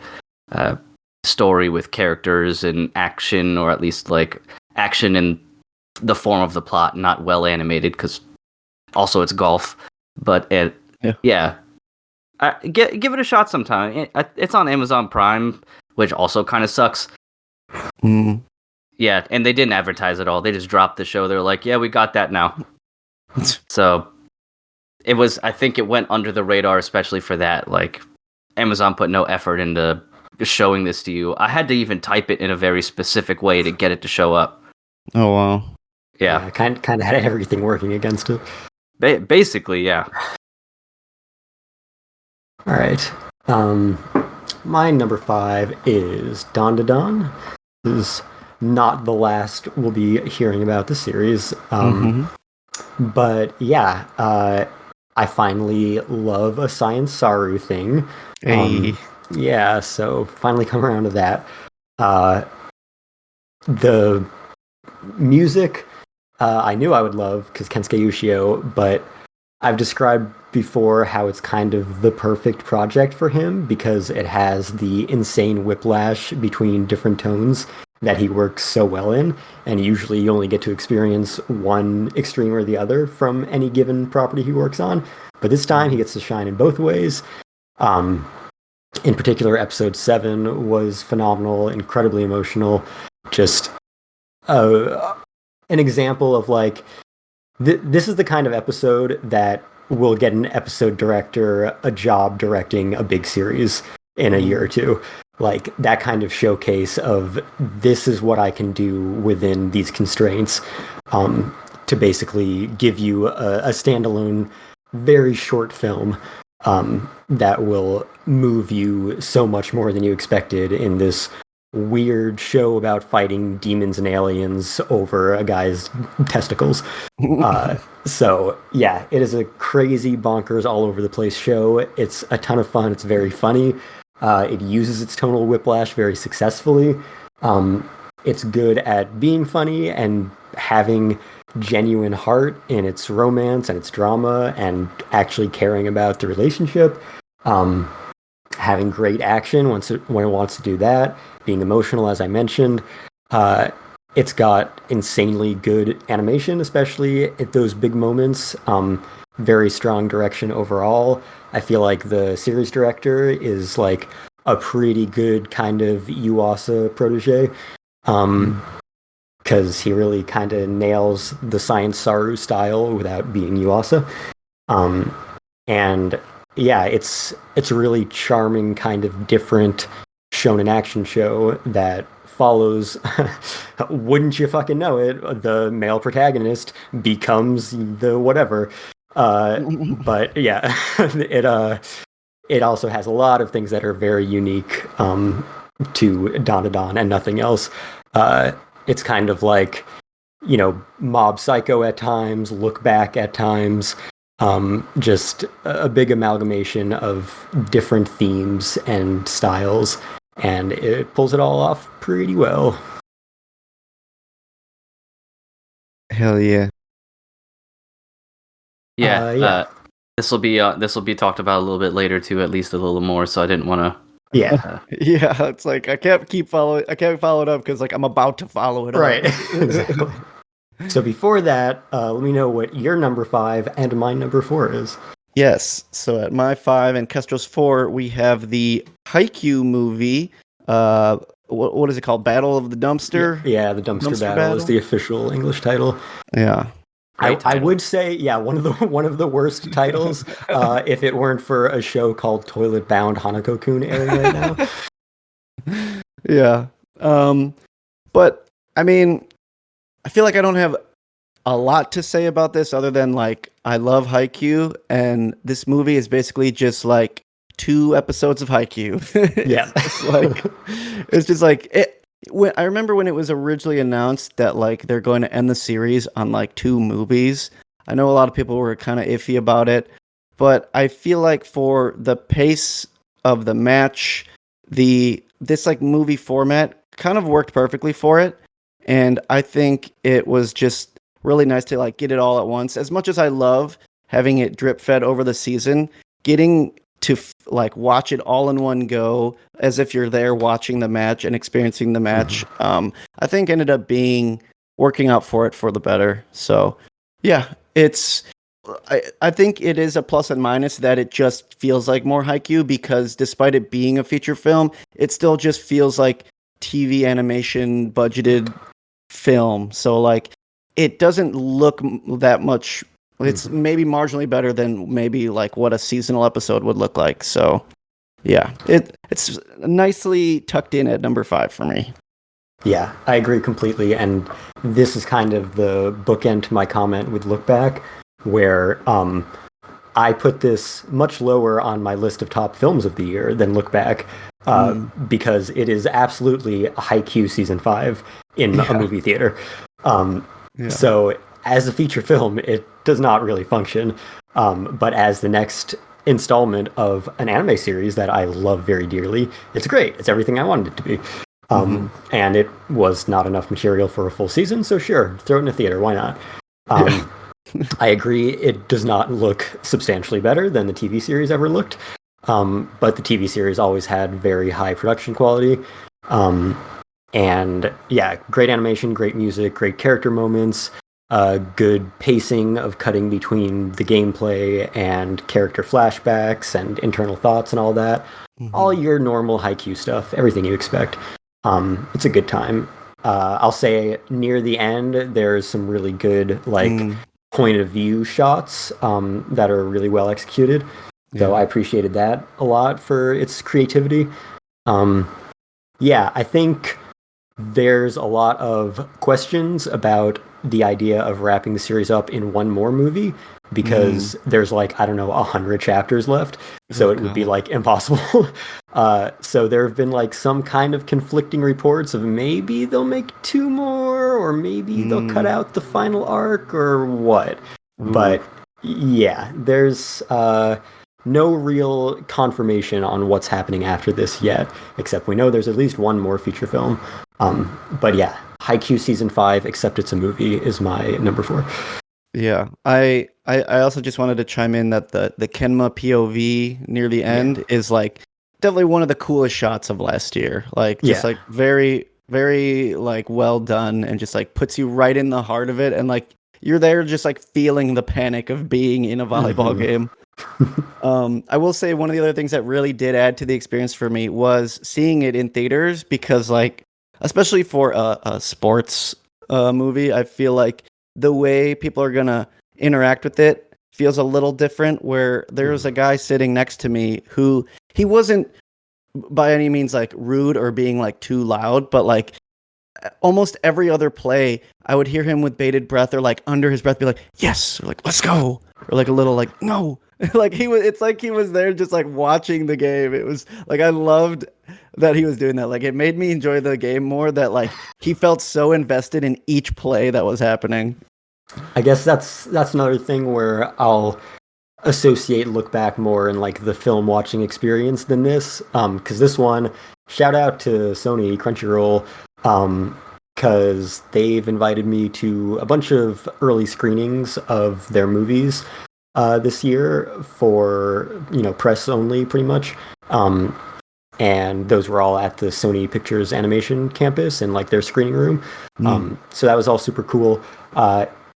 story with characters and action, or at least like action in the form of the plot, not well animated, because also it's golf. But yeah. Give it a shot sometime. It's on Amazon Prime, which also kind of sucks. Mm. Yeah, and they didn't advertise at all. They just dropped the show. They're like, yeah, we got that now. So it was, I think it went under the radar, especially for that. Like Amazon put no effort into showing this to you. I had to even type it in a very specific way to get it to show up. Oh, wow. Yeah. Kind of had everything working against it. Basically, yeah. All right. My number 5 is Don to Don. This is not the last we'll be hearing about the series. But yeah, I finally love a Science Saru thing. Hey. Yeah, so finally come around to that. The music I knew I would love because Kensuke Yoshio, but I've described before how it's kind of the perfect project for him because it has the insane whiplash between different tones that he works so well in, and usually you only get to experience one extreme or the other from any given property he works on, but this time he gets to shine in both ways. In particular, episode 7 was phenomenal, incredibly emotional, just an example of like this is the kind of episode that will get an episode director a job directing a big series in a year or two. Like that kind of showcase of this is what I can do within these constraints, to basically give you a standalone, very short film that will move you so much more than you expected in this weird show about fighting demons and aliens over a guy's testicles. So yeah, it is a crazy, bonkers, all over the place show. It's a ton of fun. It's very funny. It uses its tonal whiplash very successfully. It's good at being funny and having genuine heart in its romance and its drama and actually caring about the relationship. Having great action when it wants to do that. Being emotional, as I mentioned. It's got insanely good animation, especially at those big moments. Very strong direction overall. I feel like the series director is like a pretty good kind of Yuasa protege. Because he really kind of nails the Science Saru style without being Yuasa. And yeah, it's a really charming kind of different shonen action show that follows, wouldn't you fucking know it, the male protagonist becomes the whatever. But yeah, it also has a lot of things that are very unique to Don and nothing else. It's kind of like, Mob Psycho at times, Look Back at times, just a big amalgamation of different themes and styles, and it pulls it all off pretty well. Hell yeah. Yeah. This will be talked about a little bit later too, at least a little more. So I didn't want to. Yeah. Yeah, it's like I can't follow it up because like I'm about to follow it up. Right. Exactly. So before that, let me know what your number 5 and my number 4 is. Yes. So at my 5 and Kestrel's 4, we have the Haikyuu movie. What is it called? Battle of the Dumpster? Yeah, the Dumpster Battle is the official English title. Yeah. I would say, yeah, one of the worst titles, if it weren't for a show called Toilet Bound Hanako-kun airing right now. Yeah. But I mean, I feel like I don't have a lot to say about this other than like I love Haikyuu, and this movie is basically just like 2 episodes of Haikyuu. Yeah. It's just like it. I remember when it was originally announced that like they're going to end the series on like 2 movies. I know a lot of people were kind of iffy about it, but I feel like for the pace of the match, this like movie format kind of worked perfectly for it, and I think it was just really nice to like get it all at once. As much as I love having it drip fed over the season, getting to like watch it all in one go as if you're there watching the match and experiencing the match, I think ended up being working out for the better. So yeah, I think it is a plus and minus that it just feels like more Haikyuu, because despite it being a feature film, it still just feels like TV animation budgeted film. So like it doesn't look that much. It's maybe marginally better than maybe like what a seasonal episode would look like. So yeah, it's nicely tucked in at number 5 for me. Yeah, I agree completely. And this is kind of the bookend to my comment with Look Back, where I put this much lower on my list of top films of the year than Look Back, because it is absolutely a Haikyuu season 5 in a movie theater. So as a feature film, it does not really function. But as the next installment of an anime series that I love very dearly, it's great. It's everything I wanted it to be. And it was not enough material for a full season, so sure, throw it in a theater, why not? I agree, it does not look substantially better than the TV series ever looked, but the TV series always had very high production quality. And yeah, great animation, great music, great character moments, good pacing of cutting between the gameplay and character flashbacks and internal thoughts and all that. All your normal Haikyuu stuff, everything you expect. It's a good time. I'll say near the end, there's some really good point of view shots that are really well executed. So I appreciated that a lot for its creativity. I think there's a lot of questions about the idea of wrapping the series up in one more movie, because there's 100 chapters left, so it would be impossible. So there have been some kind of conflicting reports of maybe they'll make 2 more, or maybe they'll cut out the final arc, or what. But yeah, there's no real confirmation on what's happening after this yet, except we know there's at least one more feature film. But yeah, Haikyuu season 5, except it's a movie, is my number 4. Yeah, I also just wanted to chime in that the Kenma POV near the end is definitely one of the coolest shots of last year. Very, very well done, and just puts you right in the heart of it, and you're there just feeling the panic of being in a volleyball game. I will say one of the other things that really did add to the experience for me was seeing it in theaters, because especially for a sports movie, I feel like the way people are gonna interact with it feels a little different, where there was a guy sitting next to me who, he wasn't by any means rude or being too loud, but almost every other play I would hear him with bated breath, or under his breath be yes, or let's go, or a little no. He was there just watching the game. It was I loved that he was doing that. It made me enjoy the game more, that he felt so invested in each play that was happening. I guess that's another thing where I'll associate Look Back more in the film watching experience than this, because this one, shout out to Sony Crunchyroll, because they've invited me to a bunch of early screenings of their movies this year for press only, pretty much, and those were all at the Sony Pictures Animation campus in their screening room. So that was all super cool.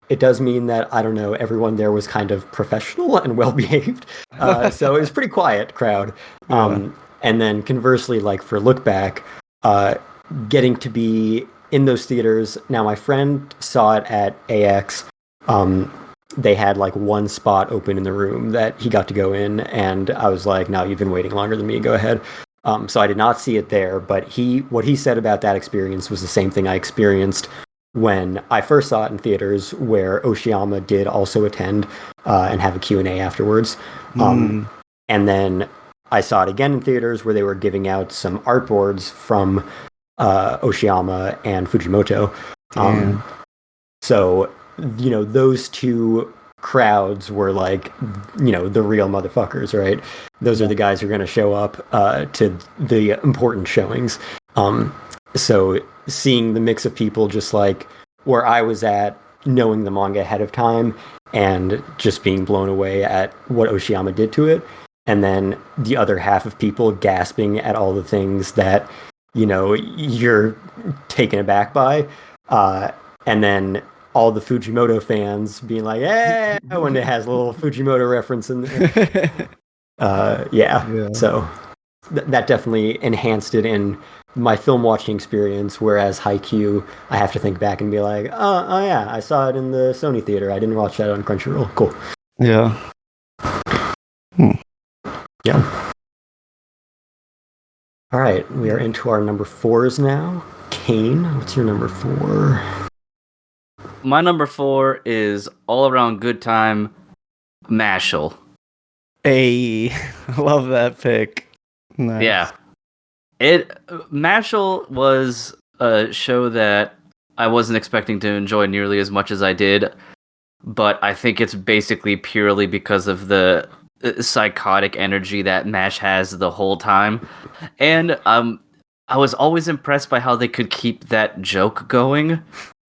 It does mean that, I don't know, everyone there was kind of professional and well-behaved. So it was a pretty quiet crowd. And then conversely, for Look Back, getting to be in those theaters. Now, my friend saw it at AX. They had one spot open in the room that he got to go in. And I was like, no, you've been waiting longer than me. Go ahead. So I did not see it there. But what he said about that experience was the same thing I experienced when I first saw it in theaters, where Oshiyama did also attend and have a Q&A afterwards. And then I saw it again in theaters, where they were giving out some artboards from Oshiyama and Fujimoto. So, those two crowds were the real motherfuckers, right? Those are the guys who are going to show up to the important showings. So seeing the mix of people just where I was at knowing the manga ahead of time and just being blown away at what Oshiyama did to it. And then the other half of people gasping at all the things that, you're taken aback by. And then all the Fujimoto fans being like, "Yeah," when it has a little Fujimoto reference in there. So that definitely enhanced it in my film watching experience. Whereas Haikyuu, I have to think back and be like, oh yeah, I saw it in the Sony theater. I didn't watch that on Crunchyroll. Cool. Yeah. Yeah. All right, we are into our number 4s now. Cain, what's your number 4? My number 4 is all around good time, Mashal. Hey, I love that pick. Nice. Yeah. Mashal was a show that I wasn't expecting to enjoy nearly as much as I did, but I think it's basically purely because of the psychotic energy that MASH has the whole time. And I was always impressed by how they could keep that joke going.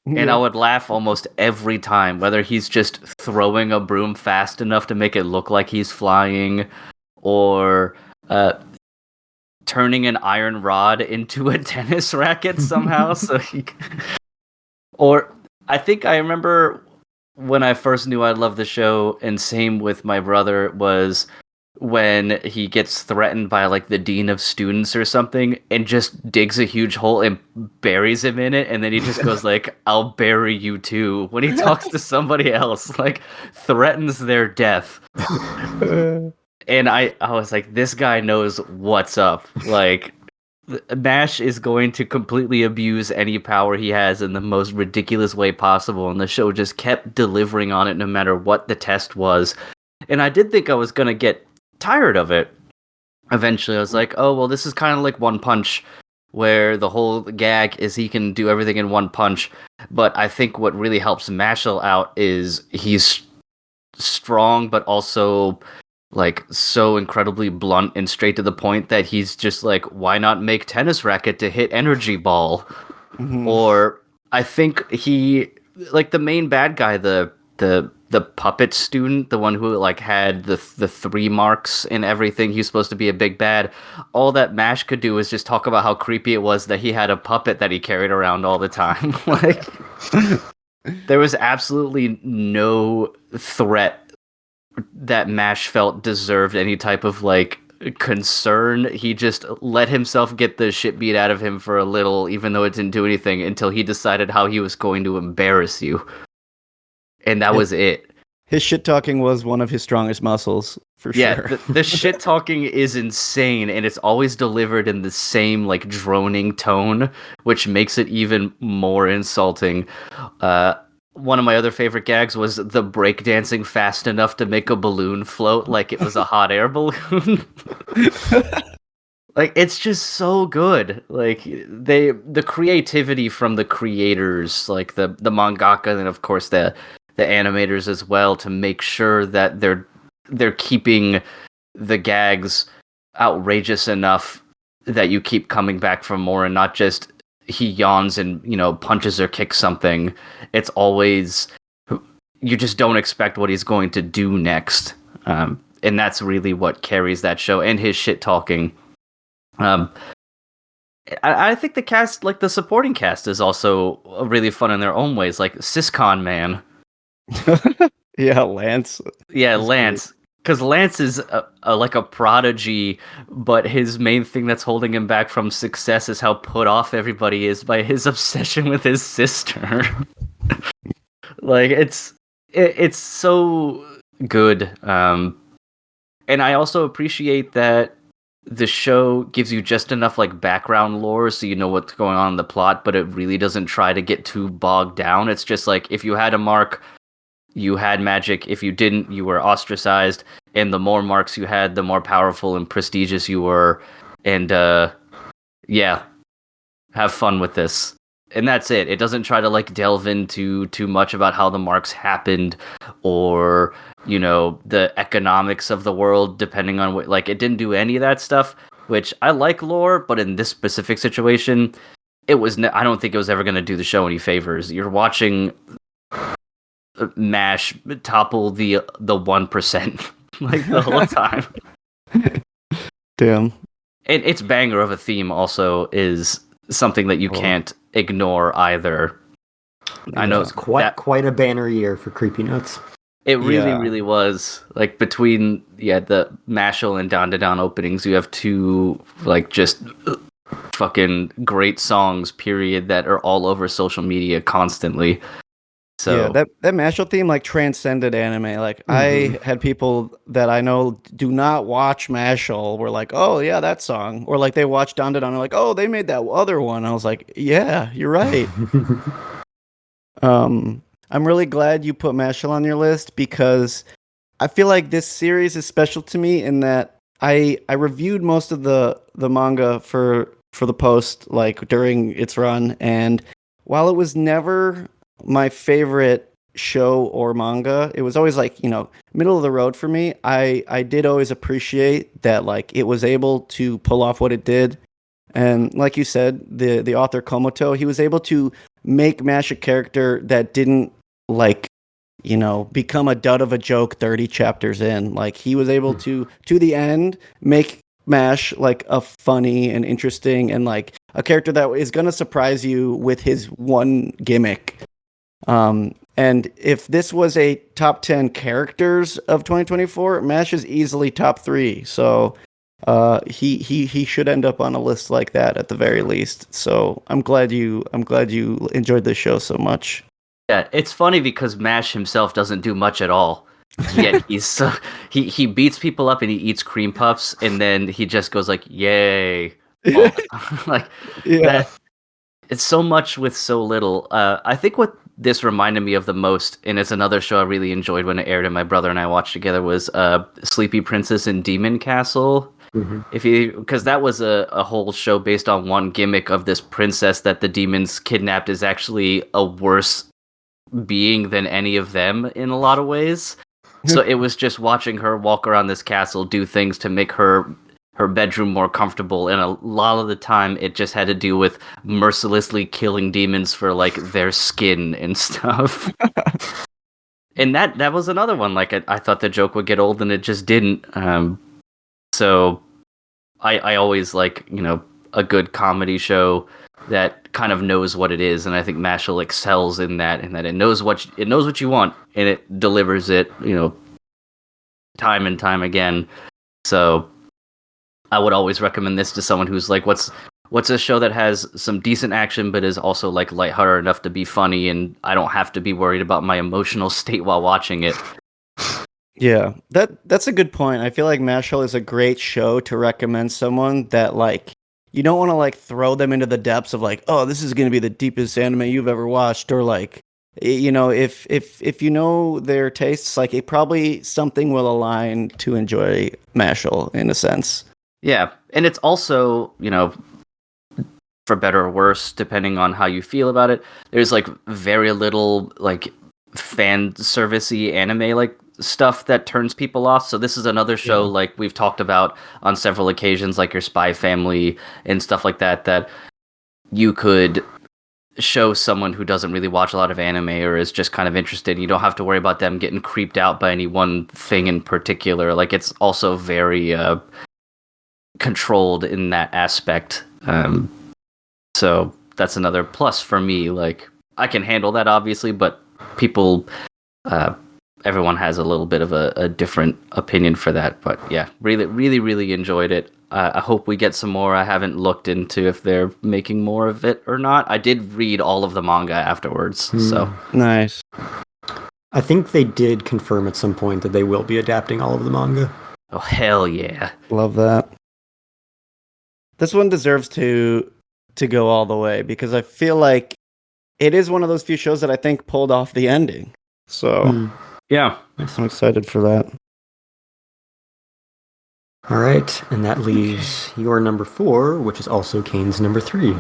And I would laugh almost every time, whether he's just throwing a broom fast enough to make it look like he's flying, or turning an iron rod into a tennis racket somehow. Or I think I remember when I first knew I loved the show, and same with my brother, was when he gets threatened by like the dean of students or something and just digs a huge hole and buries him in it, and then he just goes like, "I'll bury you too," when he talks to somebody else, like threatens their death. And I was like, this guy knows what's up. Like, MASH is going to completely abuse any power he has in the most ridiculous way possible, and the show just kept delivering on it no matter what the test was. And I did think I was going to get tired of it. Eventually, I was like, oh, well, this is kind of like One Punch, where the whole gag is he can do everything in one punch. But I think what really helps Mashal out is he's strong, but also like so incredibly blunt and straight to the point that he's just like, why not make tennis racket to hit energy ball? Mm-hmm. Or I think he, like the main bad guy, the puppet student, the one who like had the 3 marks and everything, he's supposed to be a big bad. All that MASH could do is just talk about how creepy it was that he had a puppet that he carried around all the time. Like, there was absolutely no threat that MASH felt deserved any type of like concern. He just let himself get the shit beat out of him for a little, even though it didn't do anything, until he decided how he was going to embarrass you. And that was it. His shit talking was one of his strongest muscles, for sure. Yeah, the shit talking is insane, and it's always delivered in the same like droning tone, which makes it even more insulting. One of my other favorite gags was the breakdancing fast enough to make a balloon float like it was a hot air balloon. Like, it's just so good. Like, the creativity from the creators, like the mangaka, and of course the animators as well, to make sure that they're keeping the gags outrageous enough that you keep coming back for more, and not just he yawns and, punches or kicks something. It's always, you just don't expect what he's going to do next. And that's really what carries that show, and his shit talking. I think the cast, like the supporting cast, is also really fun in their own ways. Like Siscon Man. Yeah, Lance. Yeah, Lance. Because Lance is like a prodigy, but his main thing that's holding him back from success is how put off everybody is by his obsession with his sister. Like, it's so good. And I also appreciate that the show gives you just enough like background lore so you know what's going on in the plot, but it really doesn't try to get too bogged down. It's just like, if you had a mark, you had magic. If you didn't, you were ostracized. And the more marks you had, the more powerful and prestigious you were. And yeah, have fun with this. And that's it. It doesn't try to like delve into too much about how the marks happened, or the economics of the world, depending on what. Like, it didn't do any of that stuff, which I like lore, but in this specific situation, it was. I don't think it was ever going to do the show any favors. You're watching MASH topple the 1% like the whole time. Damn. And its banger of a theme also is something that you can't ignore either. I know it's quite a banner year for Creepy Nuts. It really was. Like between the Mashal and Don to Don openings, you have two like just fucking great songs, period, that are all over social media constantly. So that Mashal theme like transcended anime. Like I had people that I know do not watch Mashal were like, oh yeah, that song. Or like they watched Don to Don and like, oh, they made that other one. I was like, yeah, you're right. I'm really glad you put Mashal on your list because I feel like this series is special to me in that I reviewed most of the manga for the post like during its run, and while it was never my favorite show or manga, it was always like, middle of the road for me. I did always appreciate that like it was able to pull off what it did. And like you said, the author Komoto, he was able to make MASH a character that didn't like, become a dud of a joke 30 chapters in. Like he was able to the end, make MASH like a funny and interesting and like a character that is going to surprise you with his one gimmick. And if this was a top 10 characters of 2024, MASH is easily top 3. So he should end up on a list like that at the very least. So I'm glad you enjoyed this show so much. Yeah, it's funny because MASH himself doesn't do much at all. Yet he's he beats people up and he eats cream puffs and then he just goes like, "Yay!" Like that. It's so much with so little. I think what this reminded me of the most, and it's another show I really enjoyed when it aired and my brother and I watched together, was Sleepy Princess and Demon Castle. Because that was a whole show based on one gimmick of this princess that the demons kidnapped is actually a worse being than any of them in a lot of ways. So it was just watching her walk around this castle, do things to make her bedroom more comfortable, and a lot of the time it just had to do with mercilessly killing demons for like their skin and stuff. And that was another one. Like I thought the joke would get old and it just didn't. So I always like, a good comedy show that kind of knows what it is, and I think Mashal excels in that it knows what you want and it delivers it, time and time again. So I would always recommend this to someone who's like, what's a show that has some decent action but is also like lighthearted enough to be funny and I don't have to be worried about my emotional state while watching it. Yeah, that's a good point. I feel like Mashal is a great show to recommend someone that like you don't want to like throw them into the depths of like, oh, this is going to be the deepest anime you've ever watched, or like, if you know their tastes, like it probably something will align to enjoy Mashal in a sense. Yeah, and it's also, for better or worse, depending on how you feel about it, there's like very little like fan servicey anime like stuff that turns people off. So this is another show like we've talked about on several occasions, like your Spy Family and stuff like that you could show someone who doesn't really watch a lot of anime or is just kind of interested. You don't have to worry about them getting creeped out by any one thing in particular. Like it's also very controlled in that aspect. So that's another plus for me. Like I can handle that obviously, but people everyone has a little bit of a different opinion for that. But yeah, really enjoyed it. I hope we get some more. I haven't looked into if they're making more of it or not. I did read all of the manga afterwards. So nice. I think they did confirm at some point that they will be adapting all of the manga. Oh hell yeah. Love that. This one deserves to go all the way because I feel like it is one of those few shows that I think pulled off the ending. So yeah, I'm excited for that. All right, and that leaves your number 4, which is also Cain's number 3.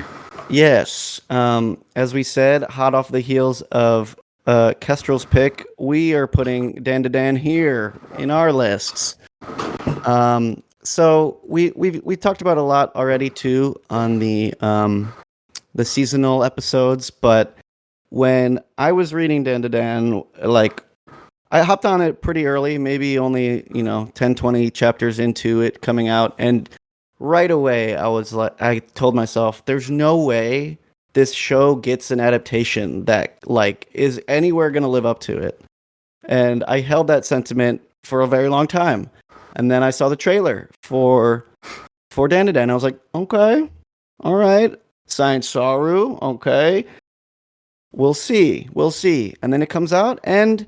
Yes. As we said, hot off the heels of Kestrel's pick, we are putting Dan to Dan here in our lists. So we talked about a lot already too on the seasonal episodes, but when I was reading Dan to Dan, like I hopped on it pretty early, maybe only, 10, 20 chapters into it coming out. And right away, I told myself, there's no way this show gets an adaptation that like is anywhere going to live up to it. And I held that sentiment for a very long time. And then I saw the trailer for Dan to Dan. I was like, okay, all right. Science Saru, okay. We'll see. And then it comes out, and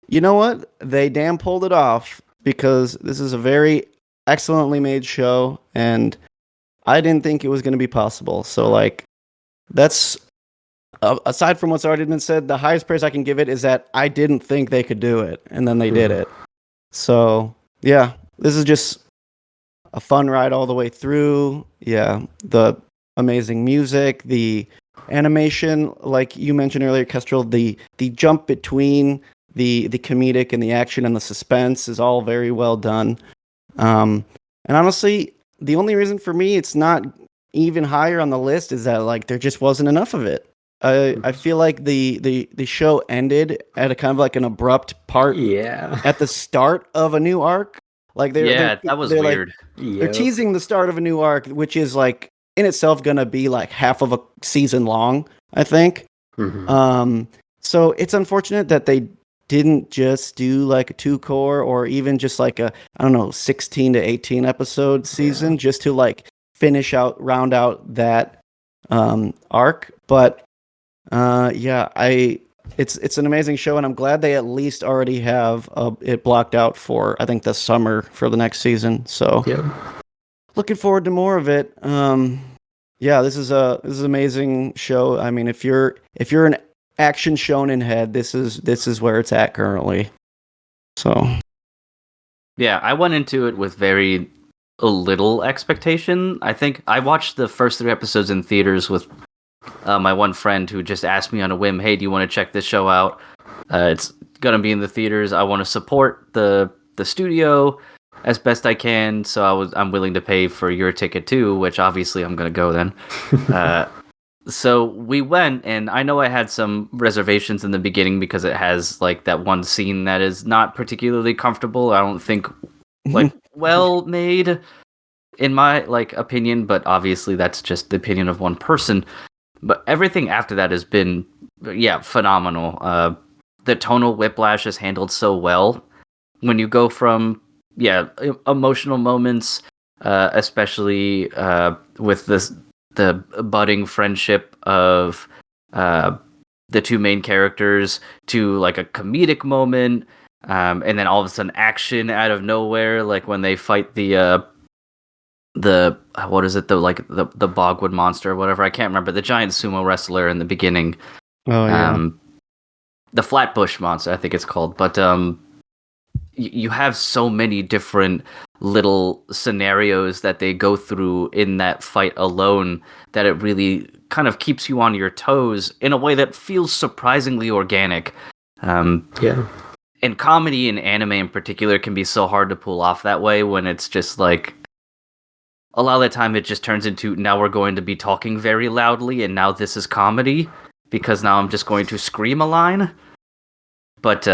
you know what? They damn pulled it off, because this is a very excellently made show, and I didn't think it was going to be possible. So, like, that's aside from what's already been said, the highest praise I can give it is that I didn't think they could do it, and then they did it. So, yeah, this is just a fun ride all the way through. Yeah, the amazing music, the animation, like you mentioned earlier, Kestrel, the jump between the comedic and the action and the suspense is all very well done. And honestly, the only reason for me it's not even higher on the list is that like there just wasn't enough of it. I feel like the show ended at a kind of like an abrupt part at the start of a new arc. Like that was weird. Like, they're teasing the start of a new arc, which is like in itself gonna be like half of a season long, I think. So it's unfortunate that they didn't just do like a 2-core or even just like a, I don't know, 16 to 18 episode season just to like round out that arc. But it's an amazing show, and I'm glad they at least already have it blocked out for, I think, the summer for the next season. So looking forward to more of it. This is an amazing show. I mean, if you're an action shonen head, this is where it's at currently. So yeah, I went into it with very little expectation. I think I watched the first 3 episodes in theaters with my one friend who just asked me on a whim, "Hey, do you want to check this show out? It's gonna be in the theaters. I want to support the studio as best I can, so I'm willing to pay for your ticket too," which obviously I'm gonna go then. So we went, and I know I had some reservations in the beginning because it has like that one scene that is not particularly comfortable. I don't think like well made in my like opinion, but obviously that's just the opinion of one person. But everything after that has been phenomenal. The tonal whiplash is handled so well when you go from emotional moments, especially with the budding friendship of the 2 main characters, to like a comedic moment, and then all of a sudden action out of nowhere, like when they fight the what is it, the bogwood monster or whatever, I can't remember, the giant sumo wrestler in the beginning. The flatbush monster, I think it's called. But you have so many different little scenarios that they go through in that fight alone that it really kind of keeps you on your toes in a way that feels surprisingly organic. And comedy and anime in particular can be so hard to pull off that way, when it's just like a lot of the time it just turns into, now we're going to be talking very loudly and now this is comedy because now I'm just going to scream a line. But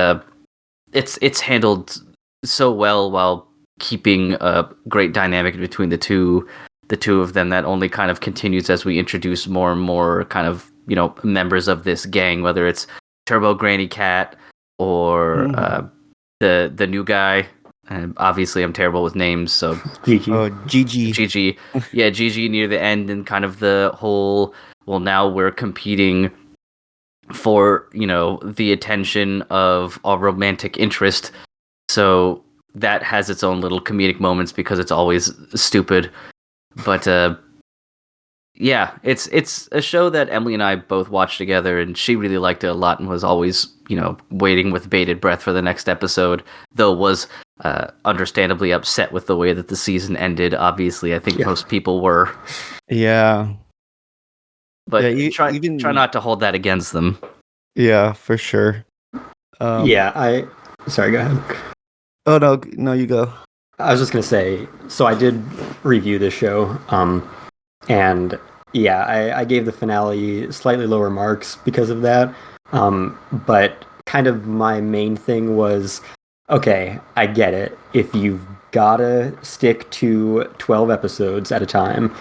it's handled so well while keeping a great dynamic between the two of them that only kind of continues as we introduce more and more kind of, members of this gang, whether it's Turbo Granny Cat or the new guy. And obviously I'm terrible with names, so Gigi. Yeah, Gigi near the end, and kind of the whole, well, now we're competing for, the attention of our romantic interest. So that has its own little comedic moments because it's always stupid. But it's a show that Emily and I both watched together, and she really liked it a lot and was always, waiting with bated breath for the next episode, though was understandably upset with the way that the season ended. Obviously, I think most people were. Yeah. But try not to hold that against them. Yeah, for sure. Sorry, go ahead. Oh, no, you go. I was just going to say, so I did review this show, and I gave the finale slightly lower marks because of that. But kind of my main thing was, okay, I get it. If you've gotta stick to 12 episodes at a time,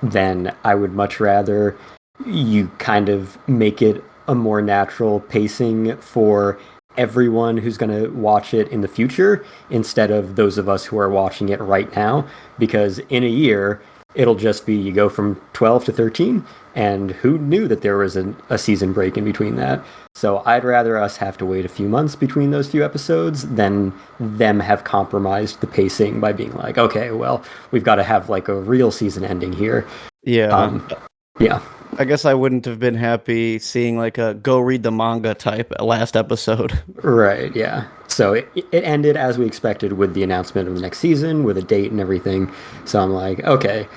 then I would much rather you kind of make it a more natural pacing for everyone who's going to watch it in the future instead of those of us who are watching it right now. Because in a year, it'll just be you go from 12 to 13, and who knew that there was a season break in between that? So I'd rather us have to wait a few months between those few episodes than them have compromised the pacing by being like, okay, well, we've got to have like a real season ending here. Yeah. Yeah. I guess I wouldn't have been happy seeing like a go read the manga type last episode. Right, yeah. So it ended as we expected with the announcement of the next season, with a date and everything. So I'm like, okay,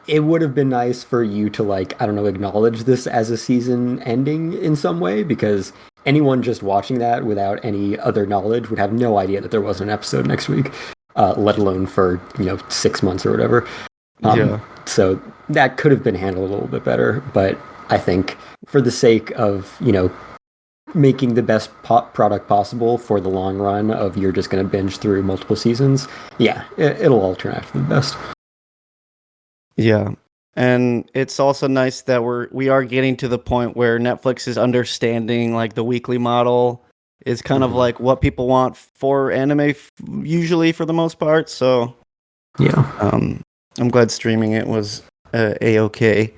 it would have been nice for you to, like, I don't know, acknowledge this as a season ending in some way, because anyone just watching that without any other knowledge would have no idea that there wasn't an episode next week, let alone for, 6 months or whatever. Yeah. So that could have been handled a little bit better, but I think for the sake of, making the best product possible for the long run of you're just going to binge through multiple seasons, yeah, it'll all turn out for the best. Yeah. And it's also nice that we are getting to the point where Netflix is understanding like the weekly model is kind of like what people want for anime usually for the most part. So yeah, I'm glad streaming it was a-okay.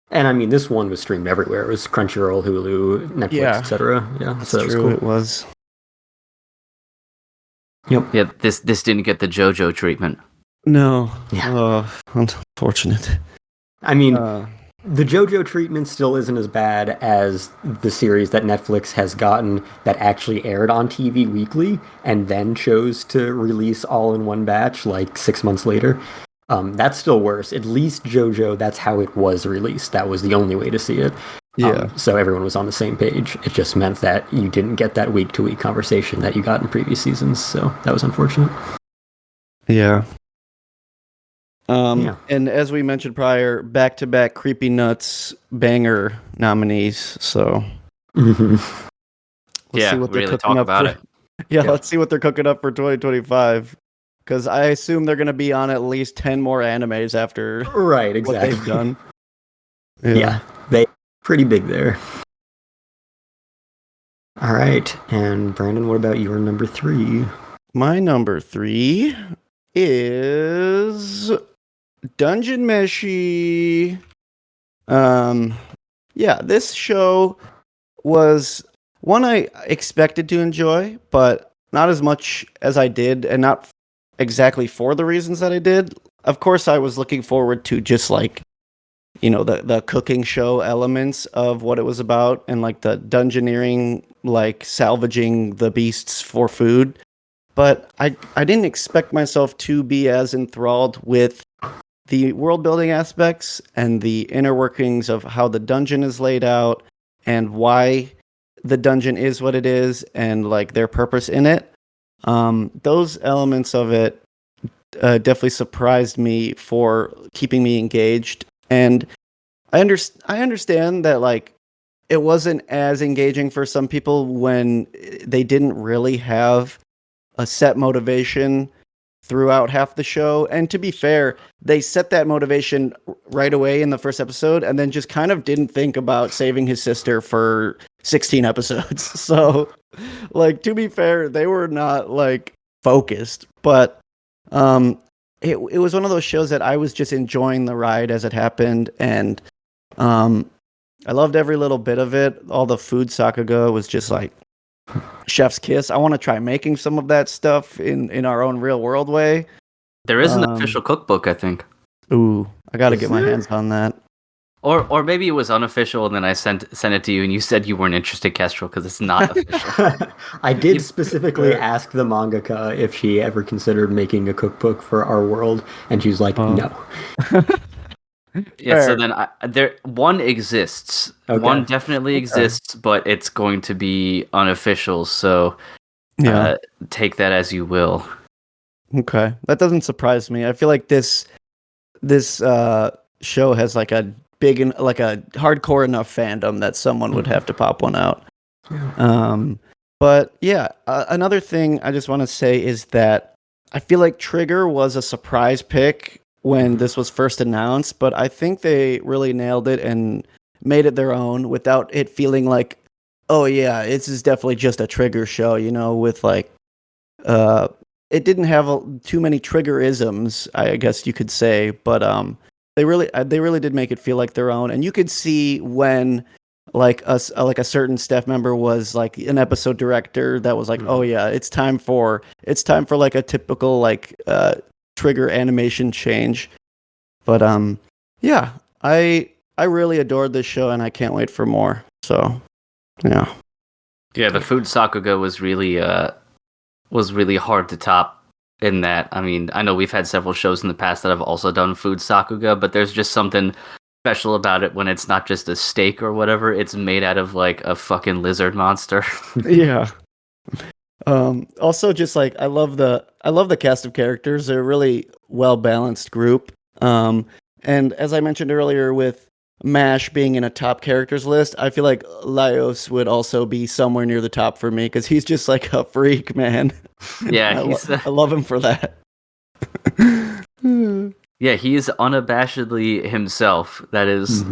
And I mean, this one was streamed everywhere. It was Crunchyroll, Hulu, Netflix, etc. Yeah, That's so that was true. cool. It was. Yep. Yeah, this didn't get the JoJo treatment. No. Yeah. Unfortunate. I mean, the JoJo treatment still isn't as bad as the series that Netflix has gotten that actually aired on TV weekly and then chose to release all in one batch like 6 months later. That's still worse. At least JoJo, that's how it was released. That was the only way to see it. Yeah. So everyone was on the same page. It just meant that you didn't get that week-to-week conversation that you got in previous seasons. So that was unfortunate. Yeah. Yeah. And as we mentioned prior, back-to-back Creepy Nuts banger nominees. So Mm-hmm. let's see what they're really cooking talk up about for, it. Yeah, Yeah. let's see what they're cooking up for 2025. Because I assume they're going to be on at least 10 more animes after Right, what exactly. they've done. Yeah, they pretty big there. All right, and Brandon, what about your number 3? My number 3 is Dungeon Meshi. Yeah, this show was one I expected to enjoy, but not as much as I did, and not exactly for the reasons that I did. Of course, I was looking forward to just like, the cooking show elements of what it was about, and like the dungeoneering, like salvaging the beasts for food. But I didn't expect myself to be as enthralled with the world building aspects and the inner workings of how the dungeon is laid out and why the dungeon is what it is and like their purpose in it. Those elements of it definitely surprised me for keeping me engaged. And I understand that like it wasn't as engaging for some people when they didn't really have a set motivation throughout half the show. And to be fair, they set that motivation right away in the first episode and then just kind of didn't think about saving his sister for 16 episodes. So, like, to be fair, they were not like focused, but it was one of those shows that I was just enjoying the ride as it happened, and I loved every little bit of it. All the food Sakuga was just like chef's kiss. I want to try making some of that stuff in our own real world way. There is an official cookbook, I think. Ooh, I got to Is get my there? hands on that. Or maybe it was unofficial, and then I sent it to you, and you said you weren't interested, Kestrel, because it's not official. I did specifically ask the mangaka if she ever considered making a cookbook for our world, and she's like, no. Yeah, so Fair. then one exists. Okay. One definitely exists, but it's going to be unofficial, so Yeah. take that as you will. Okay, that doesn't surprise me. I feel like this show has like a big and like a hardcore enough fandom that someone would have to pop one out. But yeah, another thing I just want to say is that I feel like Trigger was a surprise pick when this was first announced, but I think they really nailed it and made it their own without it feeling like, oh yeah, this is definitely just a Trigger show, with like, it didn't have too many Triggerisms, I guess you could say, but they really did make it feel like their own, and you could see when like a certain staff member was like an episode director that was like, oh yeah, it's time for like a typical like Trigger animation change. But yeah, I really adored this show and I can't wait for more. So yeah. Yeah, the Food Sakuga was really hard to top in that. I mean, I know we've had several shows in the past that have also done Food Sakuga, but there's just something special about it when it's not just a steak or whatever, it's made out of like a fucking lizard monster. Yeah. Also just like I love the cast of characters. They're a really well balanced group. And as I mentioned earlier with MASH being in a top characters list, I feel like Laios would also be somewhere near the top for me because he's just like a freak, man. Yeah, I love him for that. Yeah, he is unabashedly himself. That is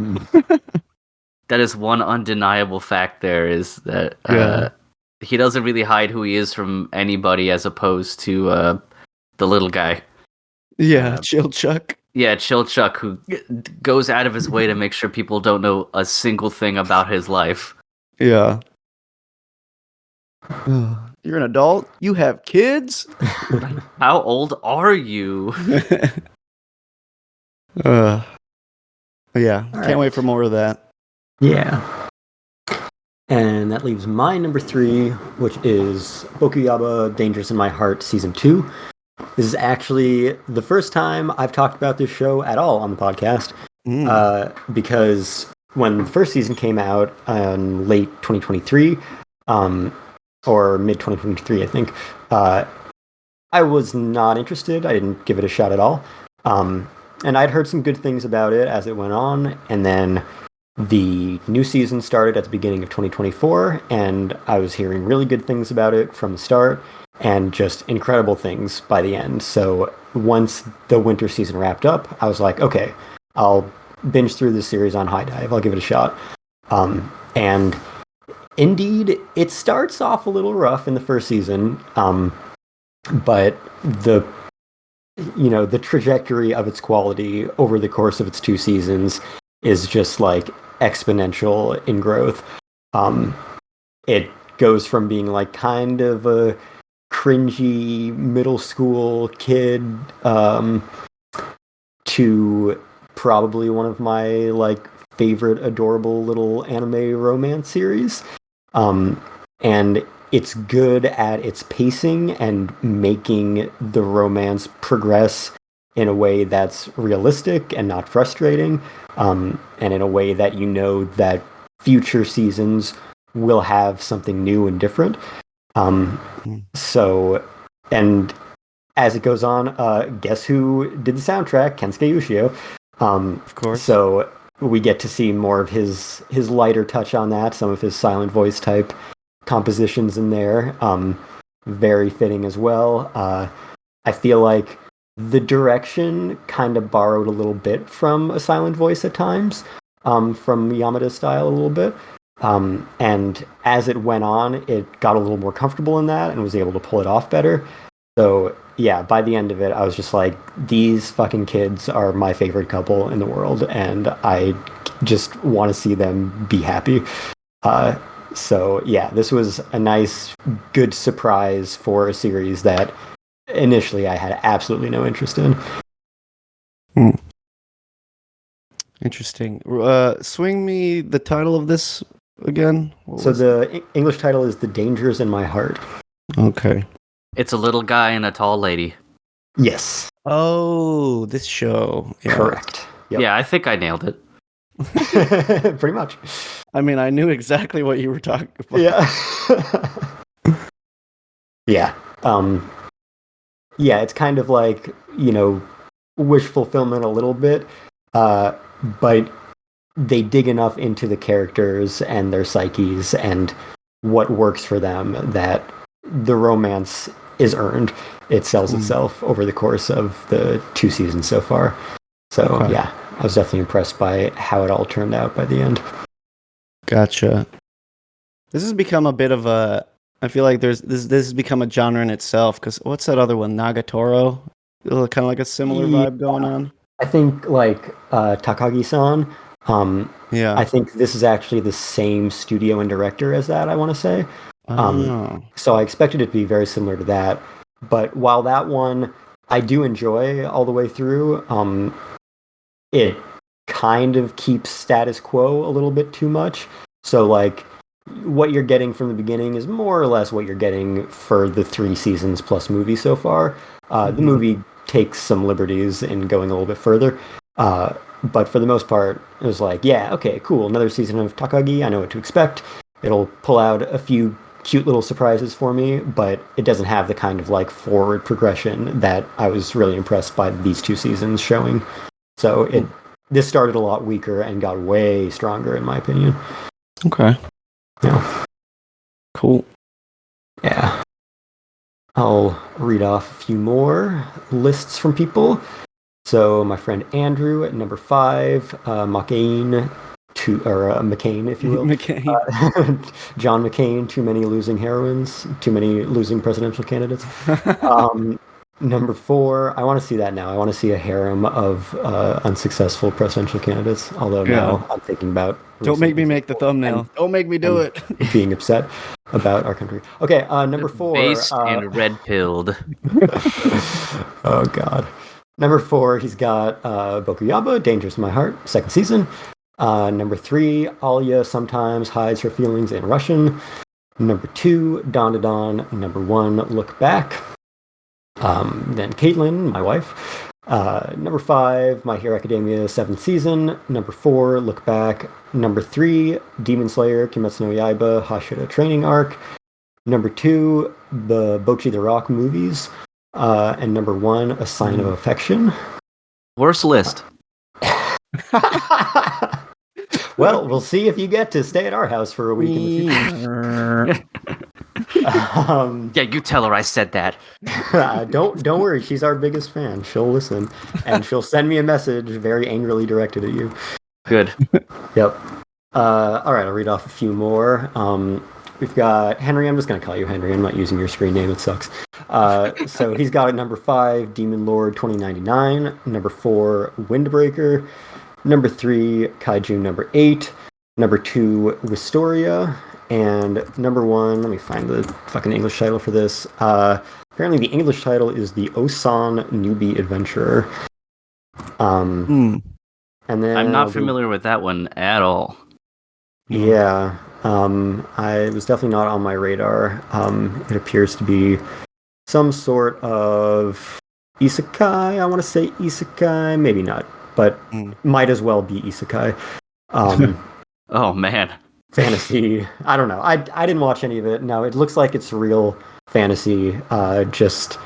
that is one undeniable fact there is that he doesn't really hide who he is from anybody as opposed to the little guy. Yeah, Chill Chuck. Yeah, Chill Chuck, who goes out of his way to make sure people don't know a single thing about his life. Yeah. You're an adult? You have kids? How old are you? Yeah, All can't wait for more of that. Yeah. And that leaves my number 3, which is Okuyaba Dangerous in My Heart Season 2. This is actually the first time I've talked about this show at all on the podcast, because when the first season came out in late 2023, or mid-2023, I think, I was not interested. I didn't give it a shot at all. And I'd heard some good things about it as it went on, and then the new season started at the beginning of 2024, and I was hearing really good things about it from the start, and just incredible things by the end. So once the winter season wrapped up, I was like, okay, I'll binge through this series on High Dive. I'll give it a shot. And indeed, it starts off a little rough in the first season, but the trajectory of its quality over the course of its 2 seasons is just like exponential in growth. It goes from being like kind of a cringy middle school kid to probably one of my like favorite adorable little anime romance series. And it's good at its pacing and making the romance progress in a way that's realistic and not frustrating, and in a way that that future seasons will have something new and different. So, and as it goes on, guess who did the soundtrack? Kensuke Ushio. Of course. So we get to see more of his lighter touch on that, some of his silent voice type compositions in there. Very fitting as well. I feel like the direction kind of borrowed a little bit from a silent voice at times, from Yamada's style a little bit. And as it went on, it got a little more comfortable in that and was able to pull it off better. So yeah, by the end of it, I was just like, these fucking kids are my favorite couple in the world, and I just want to see them be happy. So yeah, this was a nice, good surprise for a series that initially I had absolutely no interest in. Interesting. Swing me the title of this again. So the English title is The Dangers in My Heart. Okay. It's a little guy and a tall lady. Yes. Oh, this show. Yeah. Correct. Yep. Yeah, I think I nailed it. Pretty much. I mean, I knew exactly what you were talking about. Yeah. Yeah. Yeah, it's kind of like, wish fulfillment a little bit, but they dig enough into the characters and their psyches and what works for them that the romance is earned. It sells itself over the course of the 2 seasons so far. So yeah, I was definitely impressed by how it all turned out by the end. Gotcha. This has become a bit of a. I feel like this has become a genre in itself. Because what's that other one, Nagatoro? Kind of like a similar vibe going on. I think like Takagi-san. I think this is actually the same studio and director as that. I want to say. So I expected it to be very similar to that. But while that one I do enjoy all the way through, it kind of keeps status quo a little bit too much. So like what you're getting from the beginning is more or less what you're getting for the 3 seasons plus movie so far. The movie takes some liberties in going a little bit further. But for the most part, it was like, yeah, okay, cool. Another season of Takagi. I know what to expect. It'll pull out a few cute little surprises for me, but it doesn't have the kind of like forward progression that I was really impressed by these 2 seasons showing. So this started a lot weaker and got way stronger in my opinion. Okay. Yeah. Cool. Yeah. I'll read off a few more lists from people. So my friend Andrew at number 5, McCain, McCain, if you will. McCain. John McCain, too many losing heroines, too many losing presidential candidates. Number 4, I want to see that now. I want to see a harem of unsuccessful presidential candidates. Although now I'm thinking about... Don't make me make the thumbnail. Don't make me do it. Being upset about our country. Okay, number 4. Based and red-pilled. Oh, God. Number 4, he's got Bokuyaba, Dangerous in My Heart, 2nd season. Number 3, Alya sometimes hides her feelings in Russian. Number 2, Dawn to Dawn. Number 1, Look Back. Then Caitlin, my wife. Number 5, My Hero Academia, 7th season. Number 4, Look Back. Number 3, Demon Slayer, Kimetsu no Yaiba, Hashira Training Arc. Number 2, the Bocchi the Rock movies. And number 1, A Sign of Affection. Worst list. Well, we'll see if you get to stay at our house for a week in the future. Yeah, you tell her I said that. Don't worry, she's our biggest fan. She'll listen, and she'll send me a message very angrily directed at you. Good. Yep. All right, I'll read off a few more. We've got Henry. I'm just going to call you Henry. I'm not using your screen name. It sucks. So he's got at number 5, Demon Lord 2099. Number 4, Windbreaker. Number 3, Kaiju number 8. Number 2, Wistoria. And number 1, let me find the fucking English title for this. Apparently the English title is The Osan Newbie Adventurer. And then I'm not familiar with that one at all. Yeah. I was definitely not on my radar. It appears to be some sort of isekai. I want to say isekai, maybe not, but might as well be isekai. Oh man, fantasy. I don't know. I didn't watch any of it. No, it looks like it's real fantasy. Just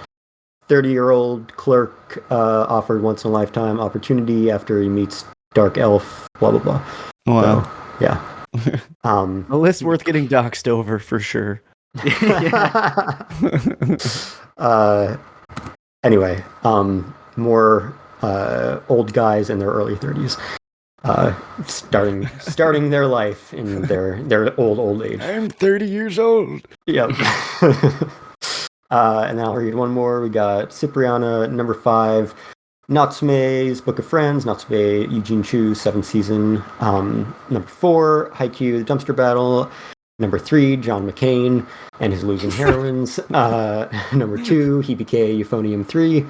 30-year-old clerk offered once in a lifetime opportunity after he meets dark elf. Blah blah blah. Wow. So, yeah. A list worth getting doxed over for sure. Anyway, more old guys in their early 30s, starting their life in their old age. I'm 30 years old. Yep. And then I'll read one more. We got Cipriana, number 5. Natsume's Book of Friends, Natsume Eugene Chu, 7th season. Number 4, Haikyuu, The Dumpster Battle. Number 3, John McCain and his losing heroines. Number 2, Hibike Euphonium 3.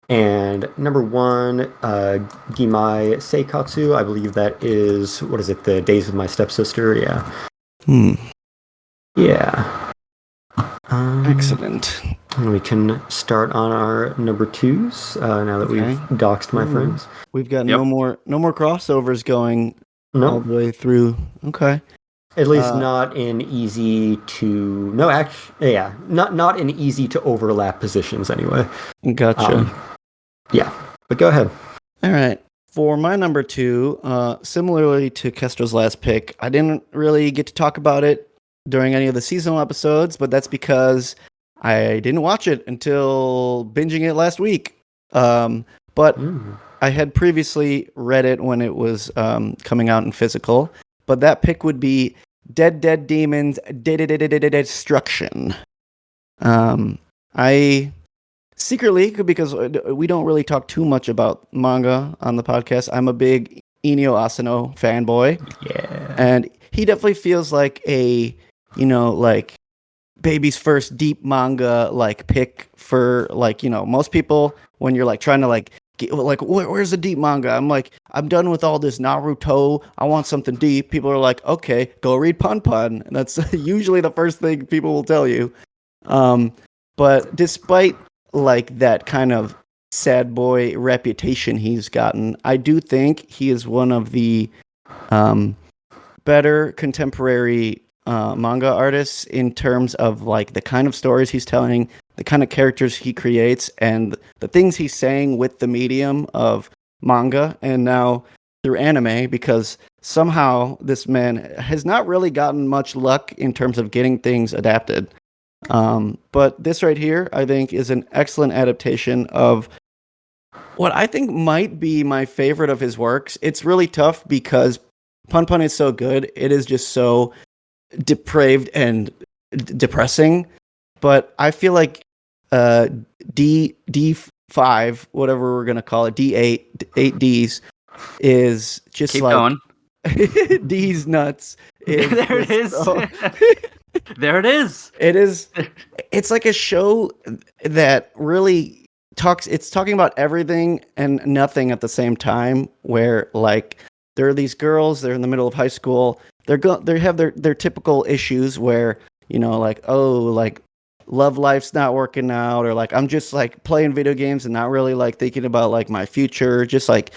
And number 1, Gimai Seikatsu. I believe that is, what is it, The Days of My Stepsister? Yeah. Yeah. Excellent. And we can start on our number 2s now that we've doxed my friends. We've got no more crossovers going all the way through. Okay. At least not in easy to not in easy to overlap positions anyway. Gotcha. Yeah, but go ahead. All right. For my number 2, similarly to Kestrel's last pick, I didn't really get to talk about it during any of the seasonal episodes, but that's because I didn't watch it until binging it last week. But I had previously read it when it was coming out in physical, but that pick would be Dead Demons Destruction. I secretly, because we don't really talk too much about manga on the podcast, I'm a big Inio Asano fanboy. Yeah. And he definitely feels like a, like baby's first deep manga like pick for like, most people when you're like trying to like get, like where's the deep manga? I'm like, I'm done with all this Naruto. I want something deep. People are like, okay, go read Pun Pun. And that's usually the first thing people will tell you. But despite like that kind of sad boy reputation he's gotten, I do think he is one of the better contemporary manga artists in terms of like the kind of stories he's telling, the kind of characters he creates, and the things he's saying with the medium of manga and now through anime, because somehow this man has not really gotten much luck in terms of getting things adapted. But this right here, I think, is an excellent adaptation of what I think might be my favorite of his works. It's really tough because Pun Pun is so good. It is just so depraved and depressing. But I feel like D5, whatever we're gonna call it, D8, 8Ds, is just Keep like going. D's nuts. There it is. There it is. It is. It's like a show that really it's talking about everything and nothing at the same time, where like there are these girls, they're in the middle of high school, they have their typical issues where, like, oh, like love life's not working out, or like I'm just like playing video games and not really like thinking about like my future, just like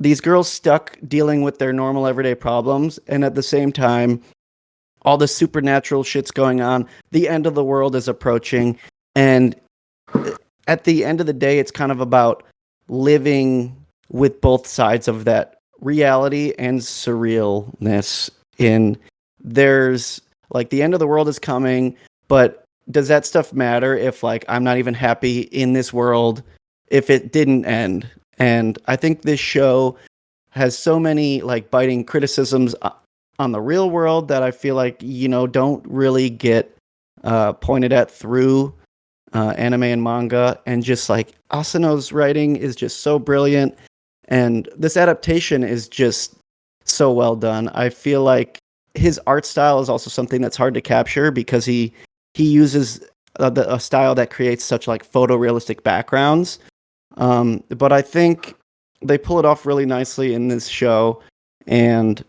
these girls stuck dealing with their normal everyday problems, and at the same time all the supernatural shit's going on. The end of the world is approaching. And at the end of the day, it's kind of about living with both sides of that reality and surrealness. There's like the end of the world is coming, but does that stuff matter if like I'm not even happy in this world if it didn't end? And I think this show has so many like biting criticisms on the real world that I feel like, don't really get pointed at through anime and manga. And just like Asano's writing is just so brilliant. And this adaptation is just so well done. I feel like his art style is also something that's hard to capture because he uses a style that creates such like photorealistic backgrounds. But I think they pull it off really nicely in this show. And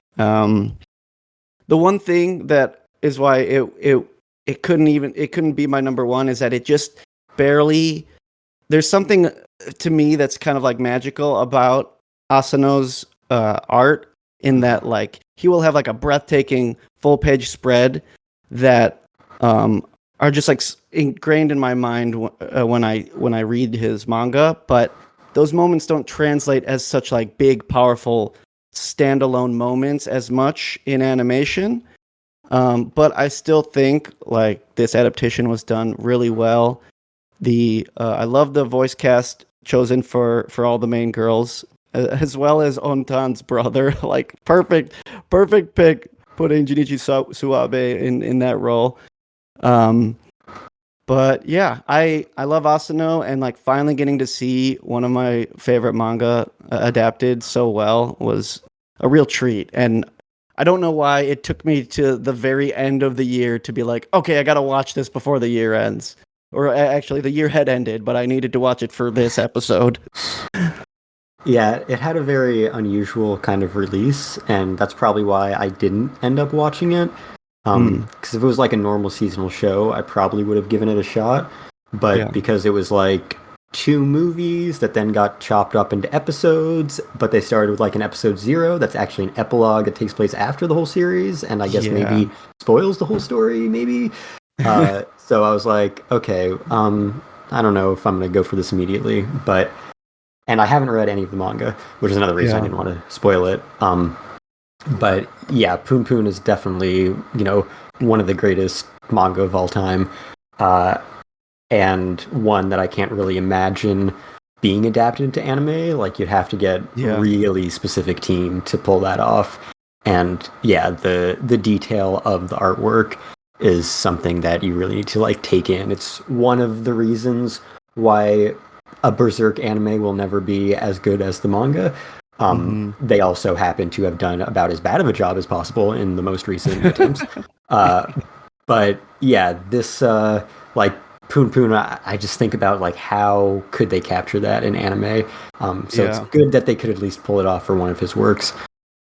the one thing that is why it couldn't be my number one is that it just barely, there's something to me that's kind of like magical about Asano's art, in that like he will have like a breathtaking full page spread that are just like ingrained in my mind when I read his manga, but those moments don't translate as such like big, powerful standalone moments as much in animation. But I still think like this adaptation was done really well. I love the voice cast chosen for all the main girls, as well as Ontan's brother. Like perfect pick, putting Junichi Suabe in that role. But yeah, I love Asano, and like finally getting to see one of my favorite manga adapted so well was a real treat. And I don't know why it took me to the very end of the year to be like, okay, I gotta watch this before the year ends. Or actually, the year had ended, but I needed to watch it for this episode. Yeah, it had a very unusual kind of release, and that's probably why I didn't end up watching it. Because if it was like a normal seasonal show, I probably would have given it a shot. But because it was like 2 movies that then got chopped up into episodes, but they started with like an episode 0 that's actually an epilogue that takes place after the whole series, and I guess maybe spoils the whole story, maybe. So I was like, okay, I don't know if I'm going to go for this immediately. But and I haven't read any of the manga, which is another reason I didn't want to spoil it. But yeah, Poon Poon is definitely, one of the greatest manga of all time, and one that I can't really imagine being adapted into anime. Like, you'd have to get a really specific team to pull that off. And yeah, the detail of the artwork is something that you really need to like take in. It's one of the reasons why a Berserk anime will never be as good as the manga. They also happen to have done about as bad of a job as possible in the most recent attempts. But yeah, this like Poon Poon, I just think about like how could they capture that in anime. So it's good that they could at least pull it off for one of his works.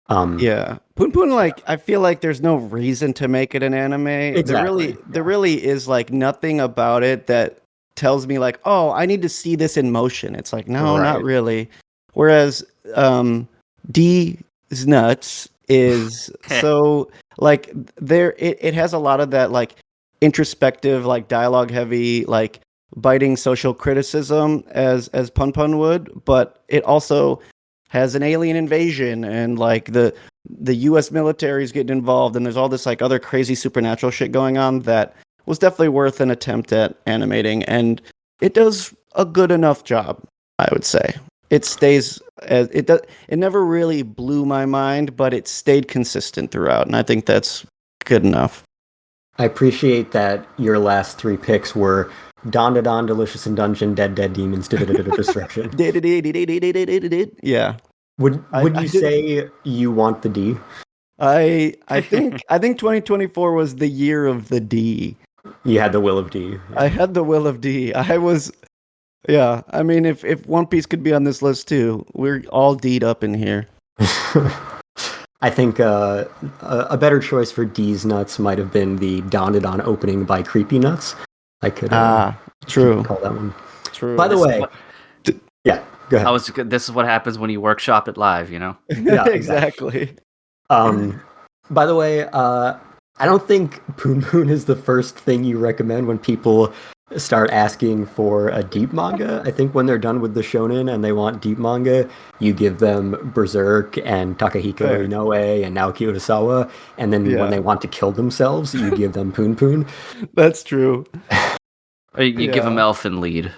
Poon Poon, like, I feel like there's no reason to make it an anime. Exactly. There really is like nothing about it that tells me like, oh, I need to see this in motion. It's like, no, not really. Whereas D's Nuts is so like it has a lot of that like introspective, like dialogue heavy, like biting social criticism as Pun Pun would, but it also has an alien invasion and like the US military is getting involved and there's all this like other crazy supernatural shit going on that was definitely worth an attempt at animating, and it does a good enough job, I would say. It stays as it does. It never really blew my mind, but it stayed consistent throughout, and I think that's good enough. I appreciate that your last three picks were Don Da Don, Delicious in Dungeon, Dead Dead Demons, Destruction. Yeah. Would you say you want the D? I think 2024 was the year of the D. You had the will of D. Yeah. I had the will of D. I was. Yeah, I mean, if One Piece could be on this list too, we're all D'd up in here. I think a better choice for D's Nuts might have been the Don Da Don opening by Creepy Nuts. I could true. Call that one. True. By the way, yeah, go ahead. This is what happens when you workshop it live, you know? Yeah, exactly. By the way, I don't think Poon Poon is the first thing you recommend when people start asking for a deep manga. I think when they're done with the shonen and they want deep manga, you give them Berserk and Takahiko Inoue and Naoki Urasawa, and then when they want to kill themselves, you give them Poon Poon. That's true. Or you give them Elfen Lied.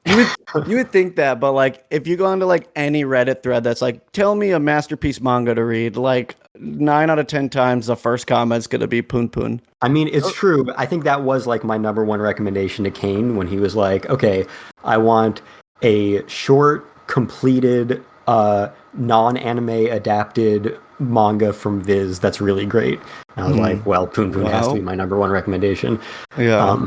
You would think that, but like if you go onto like any Reddit thread that's like, tell me a masterpiece manga to read, like 9 out of 10 times the first comment's gonna be Poon Poon. I mean, it's true. I think that was like my number one recommendation to Cain when he was like, okay, I want a short, completed, non-anime adapted manga from Viz that's really great. And I was like, well, Poon Poon has to be my number one recommendation. Yeah.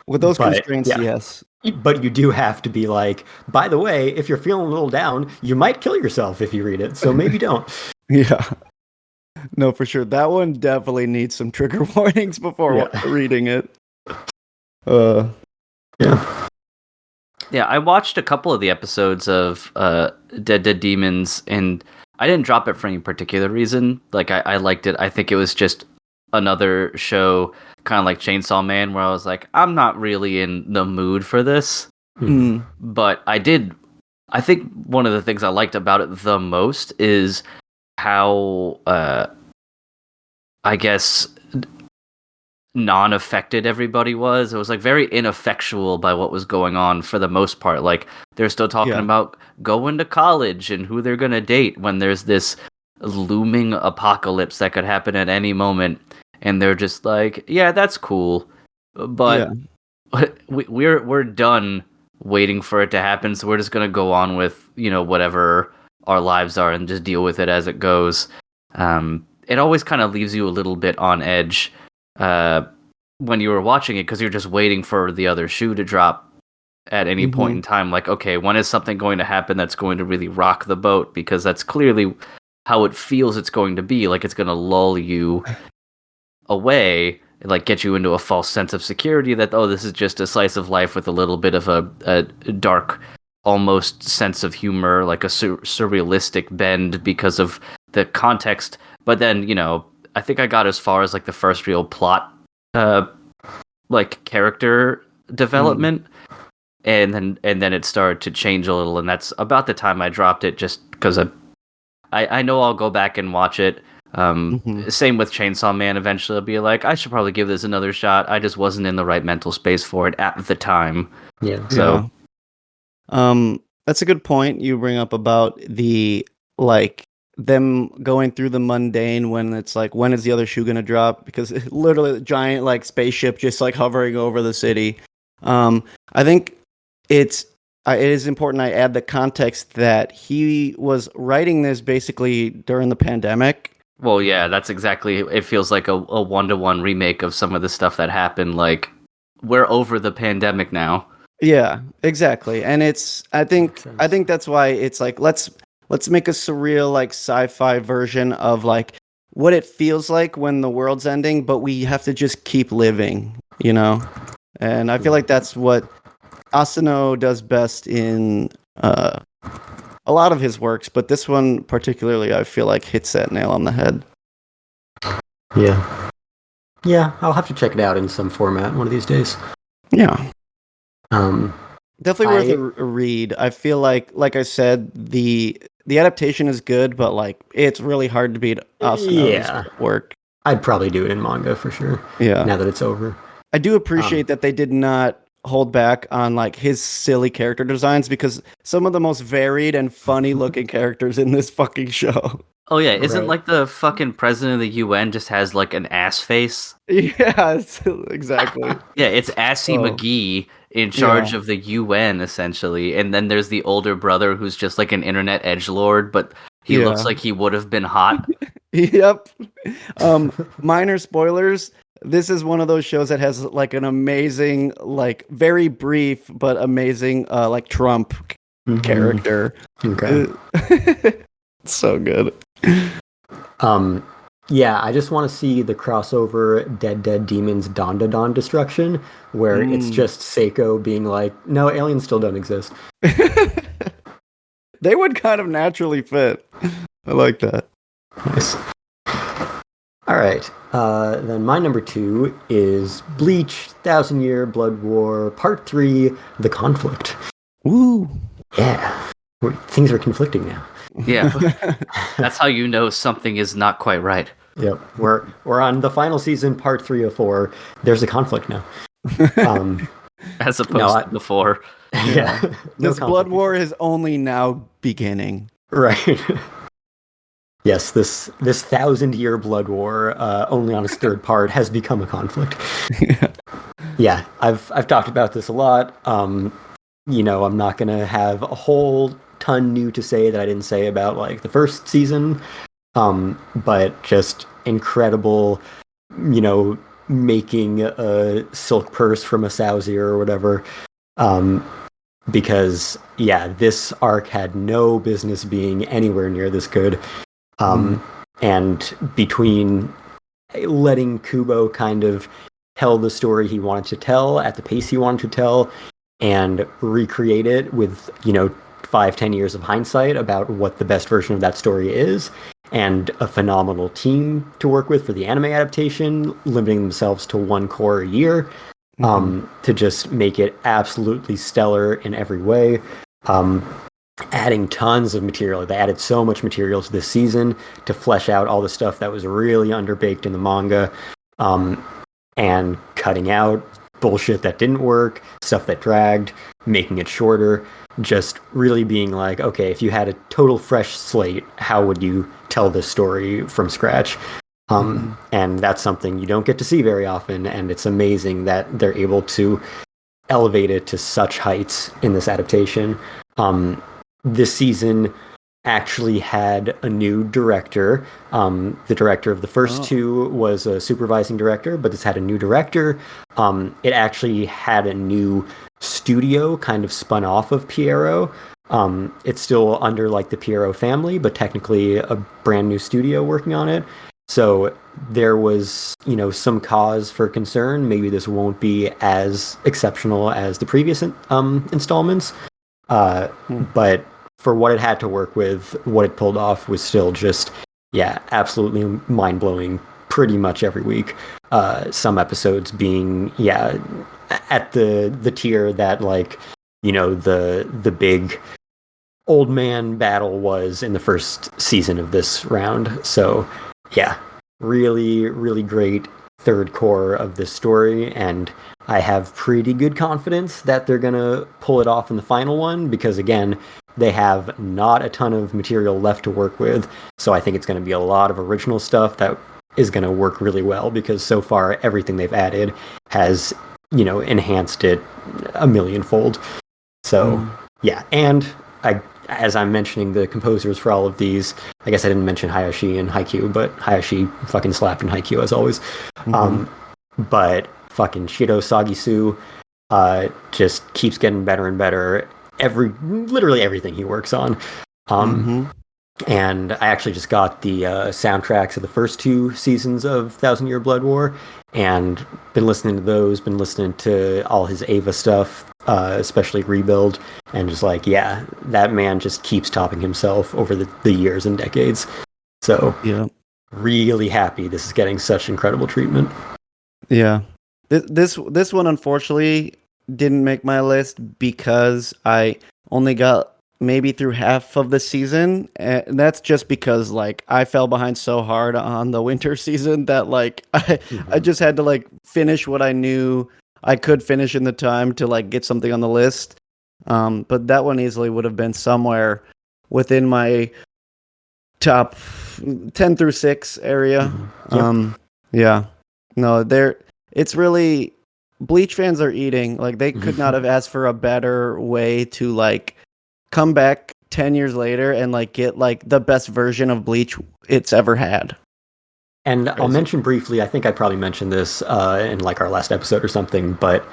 With those constraints, yes. But you do have to be like, by the way, if you're feeling a little down, you might kill yourself if you read it, so maybe don't. Yeah. No, for sure. That one definitely needs some trigger warnings before reading it. Yeah, I watched a couple of the episodes of Dead Dead Demons, and I didn't drop it for any particular reason. Like, I liked it. I think it was just another show, kind of like Chainsaw Man, where I was like, I'm not really in the mood for this. Mm. But I think one of the things I liked about it the most is how, I guess, non-affected everybody was. It was like very ineffectual by what was going on for the most part. Like, they're still talking about going to college and who they're going to date when there's this looming apocalypse that could happen at any moment. And they're just like, yeah, that's cool, but we're done waiting for it to happen. So we're just gonna go on with whatever our lives are and just deal with it as it goes. It always kind of leaves you a little bit on edge when you were watching it because you're just waiting for the other shoe to drop at any point in time. Like, okay, when is something going to happen that's going to really rock the boat? Because that's clearly how it feels it's going to be. Like, it's going to lull you away, like get you into a false sense of security that, oh, this is just a slice of life with a little bit of a dark, almost sense of humor, like a surrealistic bend because of the context. But then, I think I got as far as like the first real plot, like character development. and then it started to change a little, and that's about the time I dropped it, just because I know I'll go back and watch it. Same with Chainsaw Man. Eventually, I'll be like, I should probably give this another shot. I just wasn't in the right mental space for it at the time. Yeah. So, that's a good point you bring up about the like them going through the mundane when it's like, when is the other shoe gonna drop? Because literally a giant like spaceship just like hovering over the city. I think it is important I add the context that he was writing this basically during the pandemic. well, yeah, that's exactly. It feels like a one-to-one remake of some of the stuff that happened. Like, we're over the pandemic now. Yeah, exactly. And I think that's why it's like let's make a surreal like sci-fi version of like what it feels like when the world's ending, but we have to just keep living, you know? And I feel like that's what Asano does best in a lot of his works, but this one particularly I feel like hits that nail on the head. Yeah. Yeah, I'll have to check it out in some format one of these days. Yeah. Definitely I- worth a read. I feel like I said, the adaptation is good, but like it's really hard to beat Asano's work. I'd probably do it in manga for sure. Yeah. Now that it's over. I do appreciate that they did not hold back on like his silly character designs, because some of the most varied and funny looking characters in this fucking show. Oh yeah, isn't Right. like the fucking president of the UN just has like an ass face? Yeah, exactly. Yeah, it's Assy Oh. McGee in charge Yeah. of the UN essentially, and then there's the older brother who's just like an internet edgelord, but he looks Yeah. like he would have been hot. Yep. Minor spoilers. This is one of those shows that has like an amazing, like very brief but amazing, like Trump character. Okay. It's so good. Yeah, I just want to see the crossover Dead Demons Dawn to Dawn destruction, where it's just Seiko being like, no, aliens still don't exist. They would kind of naturally fit. I like that. Nice. All right. Then my number 2 is Bleach, 1,000-Year Blood War, Part 3, The Conflict. Woo. Yeah. Things are conflicting now. Yeah. That's how you know something is not quite right. Yep. We're on the final season, Part 3 of 4. There's a conflict now. As opposed to before. Yeah. No This blood conflict. war is only now beginning. Right. Yes, this 1,000-year blood war, only on its third part, has become a conflict. Yeah, I've talked about this a lot. You know, I'm not gonna have a whole ton new to say that I didn't say about like the first season. But just incredible, you know, making a silk purse from a sow's ear or whatever. Because yeah, this arc had no business being anywhere near this good. And between letting Kubo kind of tell the story he wanted to tell at the pace he wanted to tell, and recreate it with, you know, 5-10 years of hindsight about what the best version of that story is, and a phenomenal team to work with for the anime adaptation, limiting themselves to one core a year, to just make it absolutely stellar in every way. Adding tons of material. They added so much material to this season to flesh out all the stuff that was really underbaked in the manga, and cutting out bullshit that didn't work, stuff that dragged, making it shorter, just really being like, okay, if you had a total fresh slate, how would you tell this story from scratch? And that's something you don't get to see very often, and it's amazing that they're able to elevate it to such heights in this adaptation. This season actually had a new director. The director of the first two was a supervising director, but this had a new director. It actually had a new studio kind of spun off of Pierrot. It's still under like the Pierrot family, but technically a brand new studio working on it. So there was, you know, some cause for concern. Maybe this won't be as exceptional as the previous installments. But for what it had to work with, what it pulled off was still just, yeah, absolutely mind-blowing pretty much every week. Some episodes being, yeah, at the tier that, like, the big old man battle was in the first season of this round. So yeah, really, really great third core of this story, and I have pretty good confidence that they're gonna pull it off in the final one, because again, they have not a ton of material left to work with. So I think it's going to be a lot of original stuff that is going to work really well, because so far everything they've added has, enhanced it a millionfold. So yeah, and as I'm mentioning the composers for all of these, I guess I didn't mention Hayashi and Haikyuu, but Hayashi fucking slapped in Haikyuu as always. But fucking Shiro Sagisu just keeps getting better and better. Literally everything he works on. And I actually just got the soundtracks of the first 2 seasons of Thousand Year Blood War, and been listening to those, been listening to all his Ava stuff, especially Rebuild, and just like, yeah, that man just keeps topping himself over the years and decades. So yeah, really happy this is getting such incredible treatment. Yeah. This one unfortunately didn't make my list because I only got maybe through half of the season, and that's just because like I fell behind so hard on the winter season that like I just had to like finish what I knew I could finish in the time to like get something on the list. But that one easily would have been somewhere within my top 10 through 6 area. Yeah. No, it's really, Bleach fans are eating. Like, they could not have asked for a better way to like come back 10 years later and like get like the best version of Bleach it's ever had. And I'll mention briefly, I think I probably mentioned this in like our last episode or something, but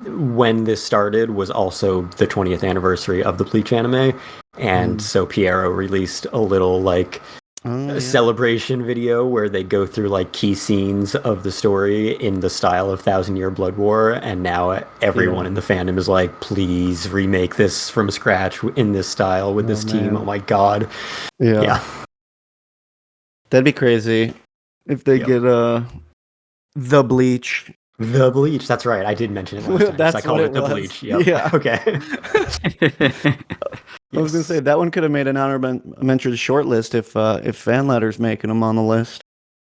when this started was also the 20th anniversary of the Bleach anime, and so Pierrot released a little like celebration video where they go through like key scenes of the story in the style of Thousand Year Blood War, and now everyone in the fandom is like, please remake this from scratch in this style with this team. Oh my god. Yeah. That'd be crazy if they get the Bleach. The Bleach, that's right. I did mention it last time. That's I called it the was. Bleach. Yep. Yeah. Okay. I was gonna say that one could have made an honorable mention shortlist if Fanletter's making them on the list.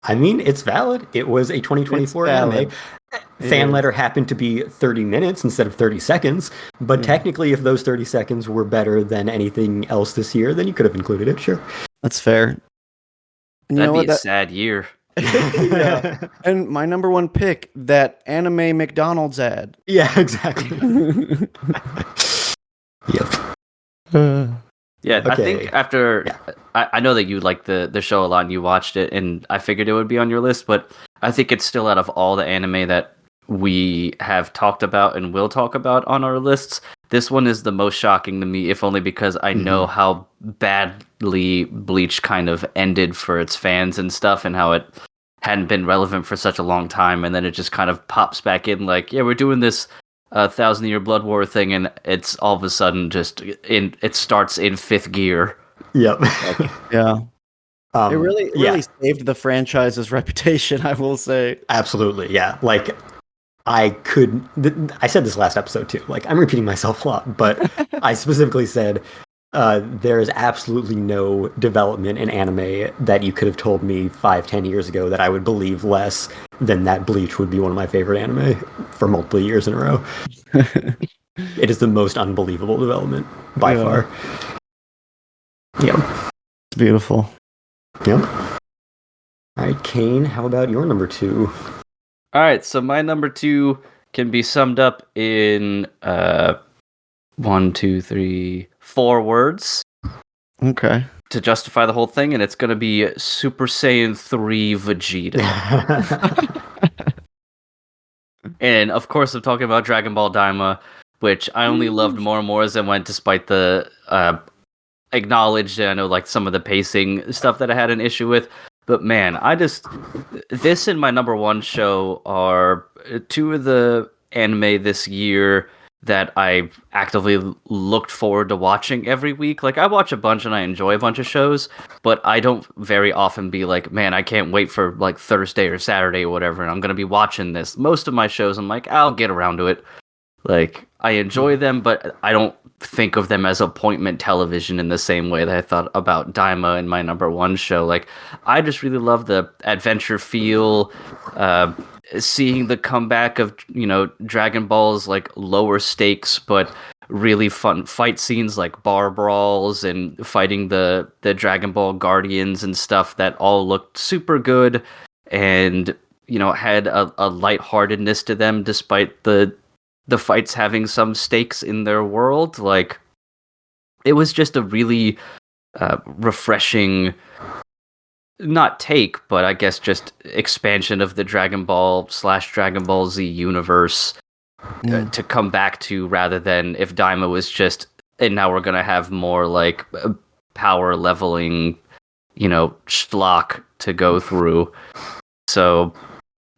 I mean, it's valid. It was a 2024 anime. Fanletter happened to be 30 minutes instead of 30 seconds, but technically, if those 30 seconds were better than anything else this year, then you could have included it. Sure. That's fair. And That'd be a sad year. Yeah. And my number one pick, that anime McDonald's ad. Yeah, exactly. Yep. Yeah, Okay. I think after I know that you like the show a lot and you watched it, and I figured it would be on your list, but I think it's still, out of all the anime that we have talked about and will talk about on our lists, this one is the most shocking to me, if only because I know how badly Bleach kind of ended for its fans and stuff, and how it hadn't been relevant for such a long time, and then it just kind of pops back in like, yeah, we're doing this Thousand Year Blood War thing, and it's all of a sudden just it starts in 5th gear. Yep. Yeah. It really saved the franchise's reputation, I will say. Absolutely, yeah. Like, I said this last episode too, like, I'm repeating myself a lot, but I specifically said there is absolutely no development in anime that you could have told me 5-10 years ago that I would believe less than that Bleach would be one of my favorite anime for multiple years in a row. It is the most unbelievable development by far. Yep. It's beautiful. Yep. All right, Cain, how about your number 2? All right, so my number 2 can be summed up in 1, 2, 3, 4 words. Okay. To justify the whole thing, and it's going to be Super Saiyan 3 Vegeta. And of course, I'm talking about Dragon Ball Daima, which I only loved more and more as it went, despite the acknowledged, I know, like, some of the pacing stuff that I had an issue with. But man, this and my number 1 show are 2 of the anime this year that I actively looked forward to watching every week. Like, I watch a bunch and I enjoy a bunch of shows, but I don't very often be like, man, I can't wait for like Thursday or Saturday or whatever, and I'm going to be watching this. Most of my shows, I'm like, I'll get around to it. Like, I enjoy them, but I don't think of them as appointment television in the same way that I thought about Daima in my number one show. Like, I just really love the adventure feel, uh, seeing the comeback of Dragon Ball's like lower stakes but really fun fight scenes like bar brawls and fighting the Dragon Ball Guardians and stuff that all looked super good and had a lightheartedness to them despite the fights having some stakes in their world. Like, it was just a really refreshing, not take, but I guess just expansion of the Dragon Ball / Dragon Ball Z universe to come back to, rather than if Daima was just, and now we're going to have more like power leveling, schlock to go through. So,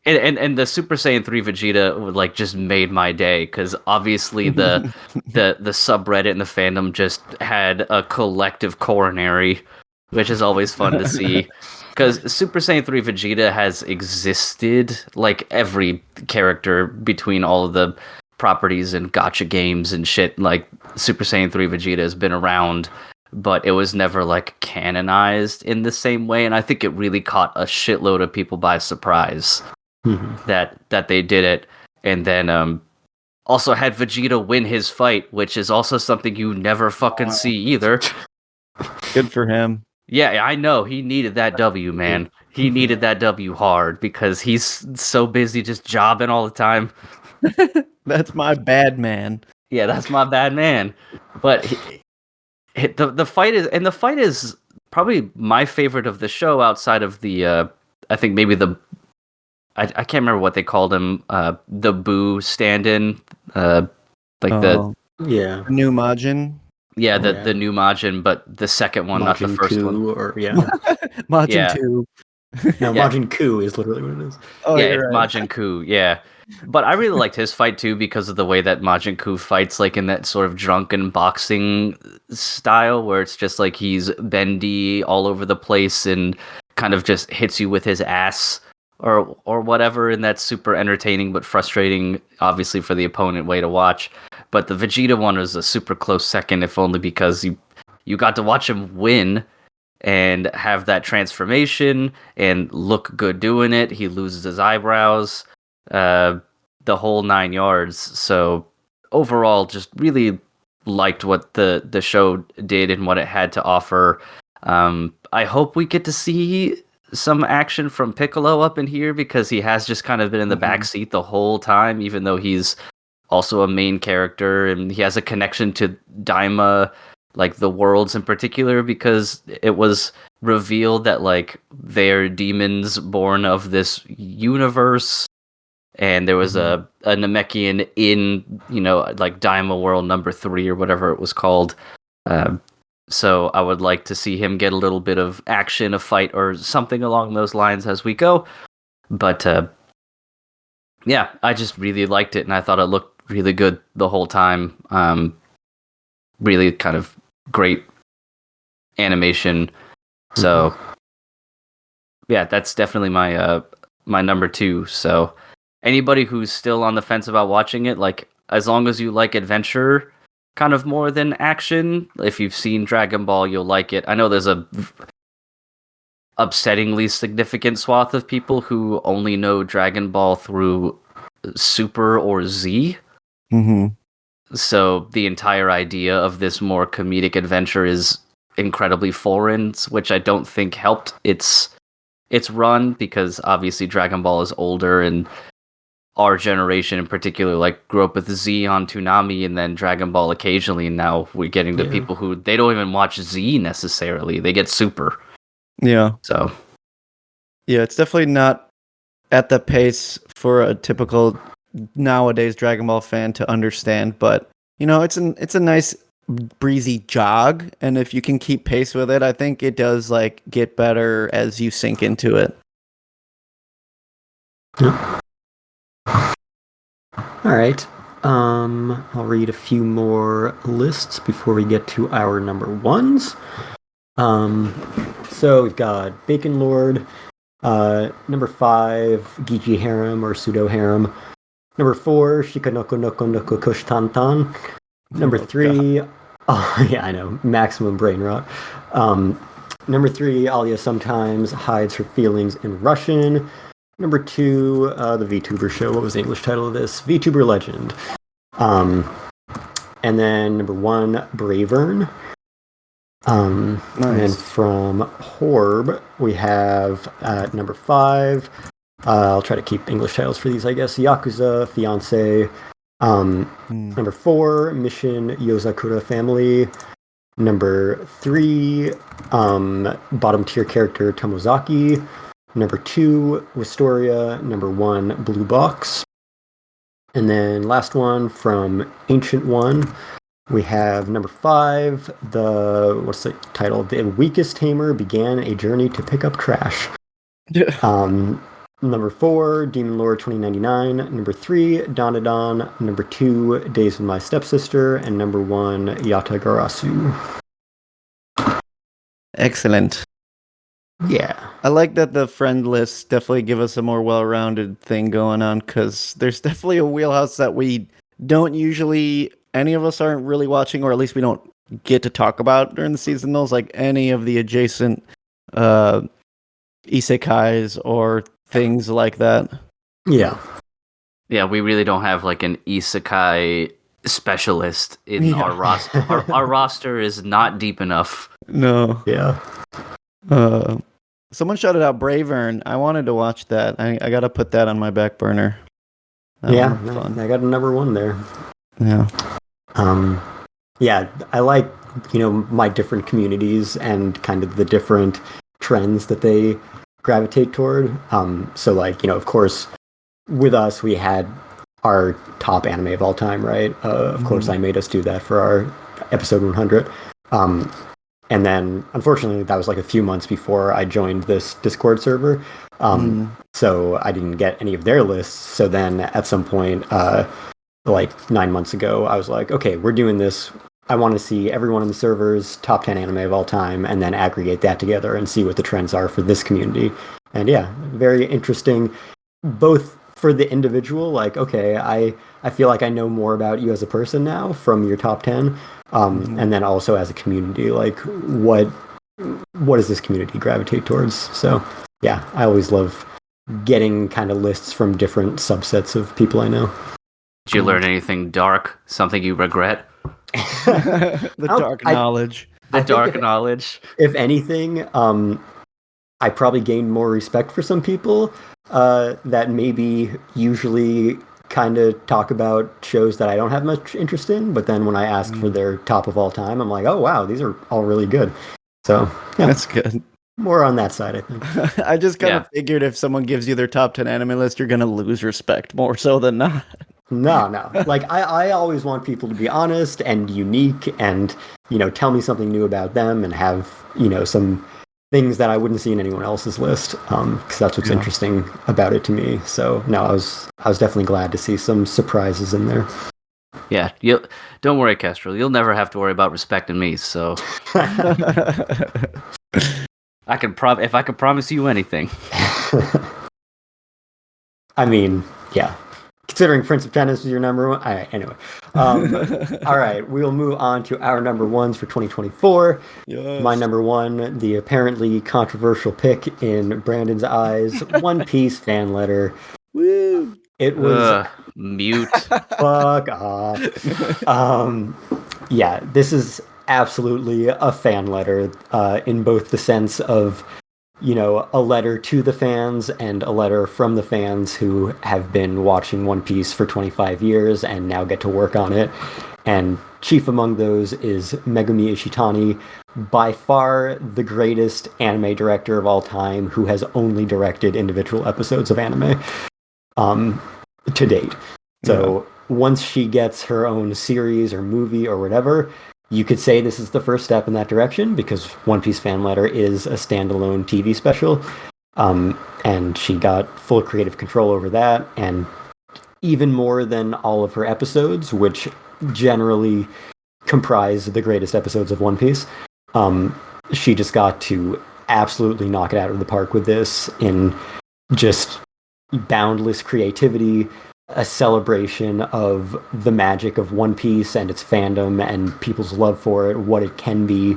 and the Super Saiyan 3 Vegeta like just made my day, because obviously the subreddit and the fandom just had a collective coronary, which is always fun to see. Because Super Saiyan 3 Vegeta has existed, like every character between all of the properties and gacha games and shit, like Super Saiyan 3 Vegeta has been around, but it was never like canonized in the same way, and I think it really caught a shitload of people by surprise that they did it. And then also had Vegeta win his fight, which is also something you never fucking see either. Good for him. Yeah, I know. He needed that W, man. He needed that W hard because he's so busy just jobbing all the time. That's my bad man. Yeah, that's my bad man. But the fight is probably my favorite of the show outside of the I think maybe I can't remember what they called him, the Boo stand-in, the new Majin. Yeah, the new Majin, but the second one, Majin not the first Ku, one. Or Majin 2. No, Yeah. Majin Ku is literally what it is. Oh, yeah, you're it's right. Majin Ku, yeah. But I really liked his fight too because of the way that Majin Ku fights, like in that sort of drunken boxing style, where it's just like he's bendy all over the place and kind of just hits you with his ass or whatever, and that's super entertaining but frustrating, obviously, for the opponent way to watch. But the Vegeta one was a super close second, if only because you got to watch him win and have that transformation and look good doing it. He loses his eyebrows, the whole 9 yards. So overall, just really liked what the show did and what it had to offer. I hope we get to see some action from Piccolo up in here, because he has just kind of been in the backseat the whole time, even though he's also a main character and he has a connection to Daima, like the worlds in particular, because it was revealed that like they're demons born of this universe, and there was a Namekian in like Daima World number 3 or whatever it was called. So I would like to see him get a little bit of action, a fight, or something along those lines as we go. But yeah, I just really liked it, and I thought it looked really good the whole time. Really kind of great animation. So yeah, that's definitely my my number 2. So anybody who's still on the fence about watching it, like, as long as you like adventure kind of more than action, if you've seen Dragon Ball, you'll like it. I know there's a upsettingly significant swath of people who only know Dragon Ball through Super or Z. So the entire idea of this more comedic adventure is incredibly foreign, which I don't think helped its run, because obviously Dragon Ball is older, and our generation in particular like grew up with Z on Toonami and then Dragon Ball occasionally, and now we're getting to people who they don't even watch Z necessarily. They get Super. Yeah. So yeah, it's definitely not at the pace for a typical nowadays Dragon Ball fan to understand, but it's a nice breezy jog, and if you can keep pace with it, I think it does like get better as you sink into it. All right. I'll read a few more lists before we get to our number 1s. So we've got Bacon Lord, number 5, Geeky Harem or Pseudo Harem, Number 4, Shikanoko Noko Noko Kushtantan. Number 3, oh yeah, I know, maximum brain rot. Number 3, Alia sometimes hides her feelings in Russian. Number 2, the VTuber show. What was the English title of this? VTuber Legend. And then number 1, Bravern. Nice. And then from Horb, we have number 5. I'll try to keep English titles for these, I guess. Yakuza, Fiance. Number 4, Mission Yozakura Family. Number 3, bottom tier character Tomozaki. Number 2, Wistoria. Number 1, Blue Box. And then last one from Ancient One, we have number 5, what's the title? The Weakest Tamer began a journey to pick up trash. Number 4, Demon Lord 2099. Number 3, Danadon. Number 2, Days with My Stepsister. And number 1, Yatagarasu. Excellent. Yeah. I like that the friend lists definitely give us a more well-rounded thing going on, because there's definitely a wheelhouse that we don't usually, any of us aren't really watching, or at least we don't get to talk about during the seasonals, like any of the adjacent isekais or things like that. Yeah. Yeah, we really don't have like an isekai specialist in our roster. Our roster is not deep enough. No. Yeah. Someone shouted out Bravern. I wanted to watch that. I gotta put that on my back burner. Yeah, I got a number 1 there. Yeah. Yeah, I like, my different communities and kind of the different trends that they gravitate toward. So like, of course, with us, we had our top anime of all time, right? Of course, I made us do that for our episode 100. And then, unfortunately, that was like a few months before I joined this Discord server. So I didn't get any of their lists. So then at some point, like 9 months ago, I was like, okay, we're doing this. I want to see everyone in the server's top 10 anime of all time and then aggregate that together and see what the trends are for this community. And yeah, very interesting, both for the individual, like, okay, I feel like I know more about you as a person now from your top 10. And then also as a community, like what does this community gravitate towards? So yeah, I always love getting kind of lists from different subsets of people I know. Did you learn anything dark? Something you regret? The dark knowledge. The dark knowledge. If anything, I probably gained more respect for some people that maybe usually kind of talk about shows that I don't have much interest in, but then when I ask for their top of all time, I'm like, oh wow, these are all really good. So yeah, that's good. More on that side, I think. I just kind of figured if someone gives you their top 10 anime list, you're gonna lose respect more so than not. No. Like I always want people to be honest and unique and, tell me something new about them and have, some things that I wouldn't see in anyone else's list, because that's what's interesting about it to me. So no, I was definitely glad to see some surprises in there. Yeah, don't worry, Kestrel. You'll never have to worry about respecting me. So I can if I could promise you anything. I mean, yeah. Considering Prince of Tennis is your number 1. Anyway. All right, we'll move on to our number 1s for 2024. Yes. My number 1, the apparently controversial pick in Brandon's eyes, One Piece fan letter. Woo! It was... mute. Fuck off. Yeah, this is absolutely a fan letter in both the sense of, a letter to the fans and a letter from the fans who have been watching One Piece for 25 years and now get to work on it. And chief among those is Megumi Ishitani, by far the greatest anime director of all time, who has only directed individual episodes of anime to date. So once she gets her own series or movie or whatever, you could say this is the first step in that direction, because One Piece Fan Letter is a standalone TV special. And she got full creative control over that, and even more than all of her episodes, which generally comprise the greatest episodes of One Piece. She just got to absolutely knock it out of the park with this in just boundless creativity, a celebration of the magic of One Piece and its fandom and people's love for it, what it can be,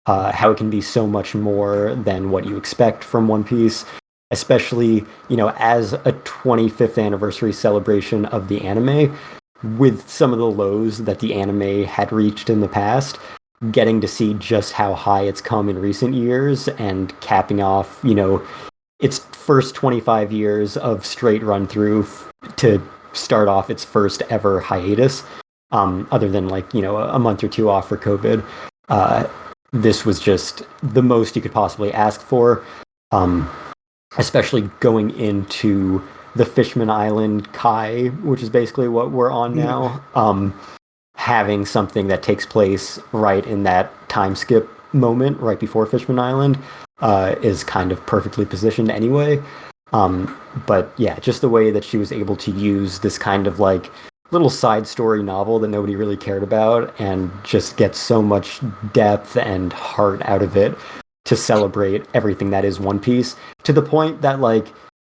how it can be so much more than what you expect from One Piece, especially, as a 25th anniversary celebration of the anime, with some of the lows that the anime had reached in the past, getting to see just how high it's come in recent years and capping off, its first 25 years of straight run through to start off its first ever hiatus, other than a month or two off for COVID. This was just the most you could possibly ask for, especially going into the Fishman Island Kai, which is basically what we're on now. Having something that takes place right in that time skip moment right before Fishman Island is kind of perfectly positioned anyway. But yeah, just the way that she was able to use this kind of little side story novel that nobody really cared about and just get so much depth and heart out of it to celebrate everything that is One Piece, to the point that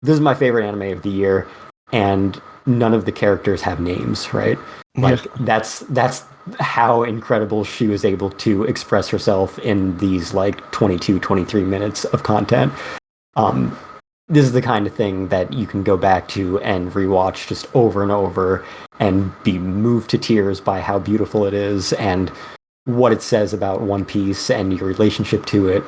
this is my favorite anime of the year and none of the characters have names, right? That's how incredible she was able to express herself in these 22, 23 minutes of content. This is the kind of thing that you can go back to and rewatch just over and over and be moved to tears by how beautiful it is and what it says about One Piece and your relationship to it,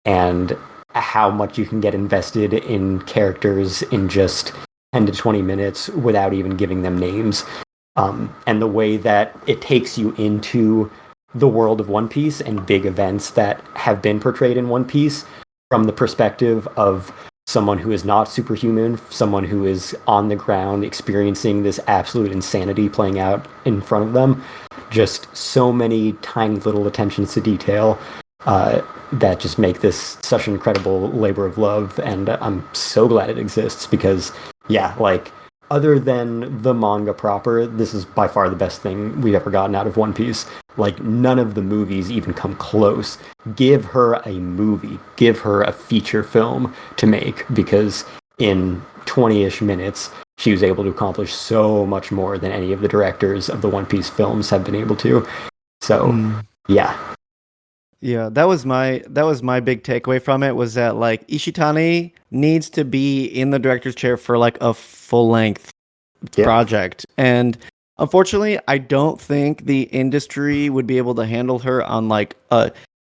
and how much you can get invested in characters in just 10 to 20 minutes without even giving them names. And the way that it takes you into the world of One Piece and big events that have been portrayed in One Piece from the perspective of someone who is not superhuman, someone who is on the ground experiencing this absolute insanity playing out in front of them. Just so many tiny little attentions to detail that just make this such an incredible labor of love. And I'm so glad it exists because, other than the manga proper, this is by far the best thing we've ever gotten out of One Piece. None of the movies even come close. Give her a movie. Give her a feature film to make, because in 20-ish minutes, she was able to accomplish so much more than any of the directors of the One Piece films have been able to. So, yeah. Yeah, that was my big takeaway from it, was that Ishitani needs to be in the director's chair for a full length project. And unfortunately, I don't think the industry would be able to handle her on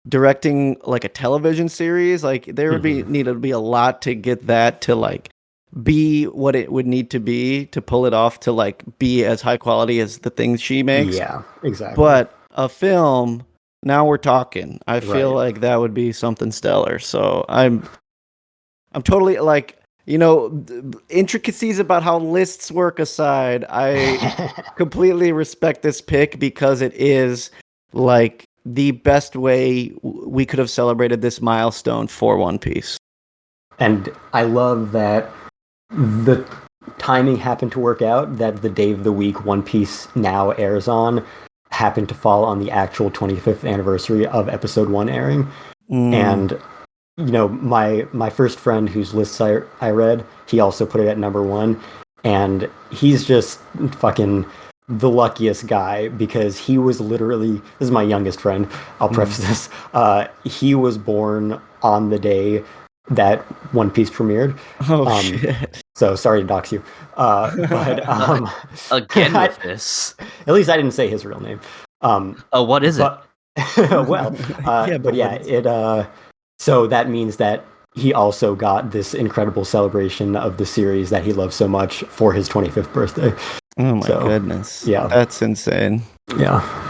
directing a television series. There would need to be a lot to get that to be what it would need to be to pull it off, to be as high quality as the things she makes. Yeah, exactly. But a film, now we're talking. I feel like that would be something stellar. So I'm totally intricacies about how lists work aside, I completely respect this pick because it is the best way we could have celebrated this milestone for One Piece. And I love that the timing happened to work out, that the day of the week One Piece now airs on happened to fall on the actual 25th anniversary of episode 1 airing. And my first friend whose lists I read, he also put it at number 1, and he's just fucking the luckiest guy, because he was literally, this is my youngest friend, I'll preface this, he was born on the day that One Piece premiered. Shit. So sorry to dox you. But again with this. At least I didn't say his real name. What is it? Well, so that means that he also got this incredible celebration of the series that he loves so much for his 25th birthday. Oh my goodness. Yeah. That's insane. Yeah.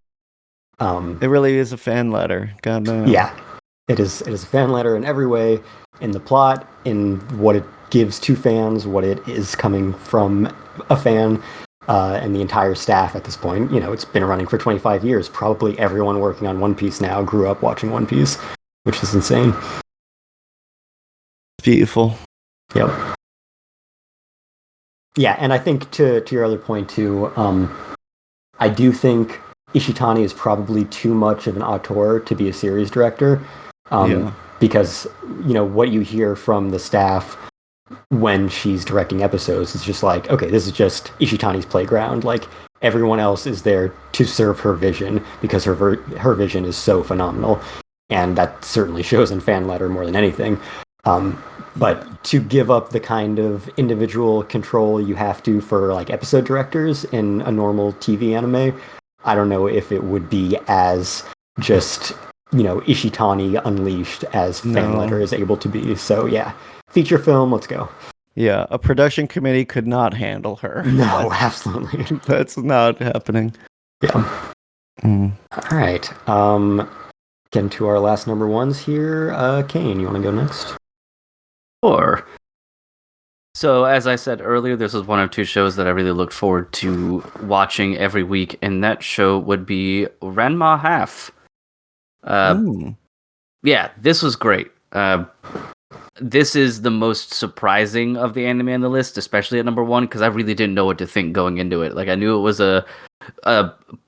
It really is a fan letter. God damn. Yeah. It is a fan letter in every way, in the plot, in what it gives to fans, what it is coming from a fan, and the entire staff at this point. It's been running for 25 years. Probably everyone working on One Piece now grew up watching One Piece, which is insane. Beautiful. Yep. Yeah, and I think to your other point too, I do think Ishitani is probably too much of an auteur to be a series director. Because what you hear from the staff when she's directing episodes, it's just like, okay, this is just Ishitani's playground. Like, everyone else is there to serve her vision because her vision is so phenomenal, and that certainly shows in fan letter more than anything. But to give up the kind of individual control you have to for like episode directors in a normal TV anime, I don't know if it would be as just, Ishitani unleashed as fan letter is able to be. So yeah, feature film, let's go. Yeah, a production committee could not handle her. No, absolutely. That's not happening. Yeah. All right. Getting to our last number ones here. Cain, you want to go next? Sure. So, as I said earlier, this was one of two shows that I really looked forward to watching every week, and that show would be Ranma Half. Yeah, this was great. This is the most surprising of the anime on the list, especially at number one, because I really didn't know what to think going into it. Like, I knew it was a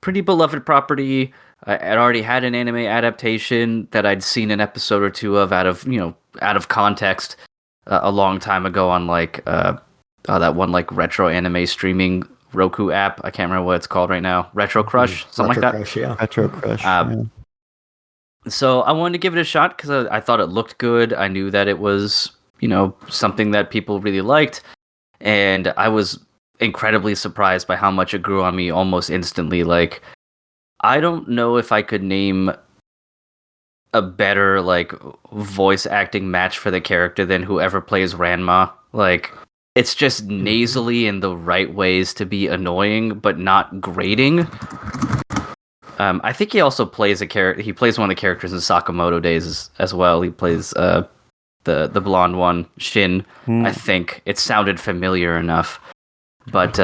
pretty beloved property. I'd already had an anime adaptation that I'd seen an episode or two of out of context a long time ago on that one like retro anime streaming Roku app. I can't remember what it's called right now. Retro Crush, something Retro like that. Crush, yeah. Retro Crush. So I wanted to give it a shot because I thought it looked good. I knew that it was, something that people really liked. And I was incredibly surprised by how much it grew on me almost instantly. Like, I don't know if I could name a better, like, voice acting match for the character than whoever plays Ranma. Like, it's just nasally in the right ways to be annoying, but not grating. I think he also plays a character. He plays one of the characters in Sakamoto Days as well. He plays the blonde one, Shin. I think it sounded familiar enough, but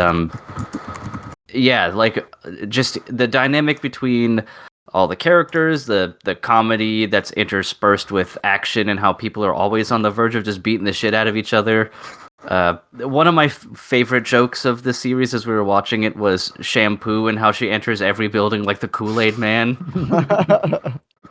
yeah, like just the dynamic between all the characters, the comedy that's interspersed with action, and how people are always on the verge of just beating the shit out of each other. One of my favorite jokes of the series as we were watching it was Shampoo and how she enters every building like the Kool-Aid Man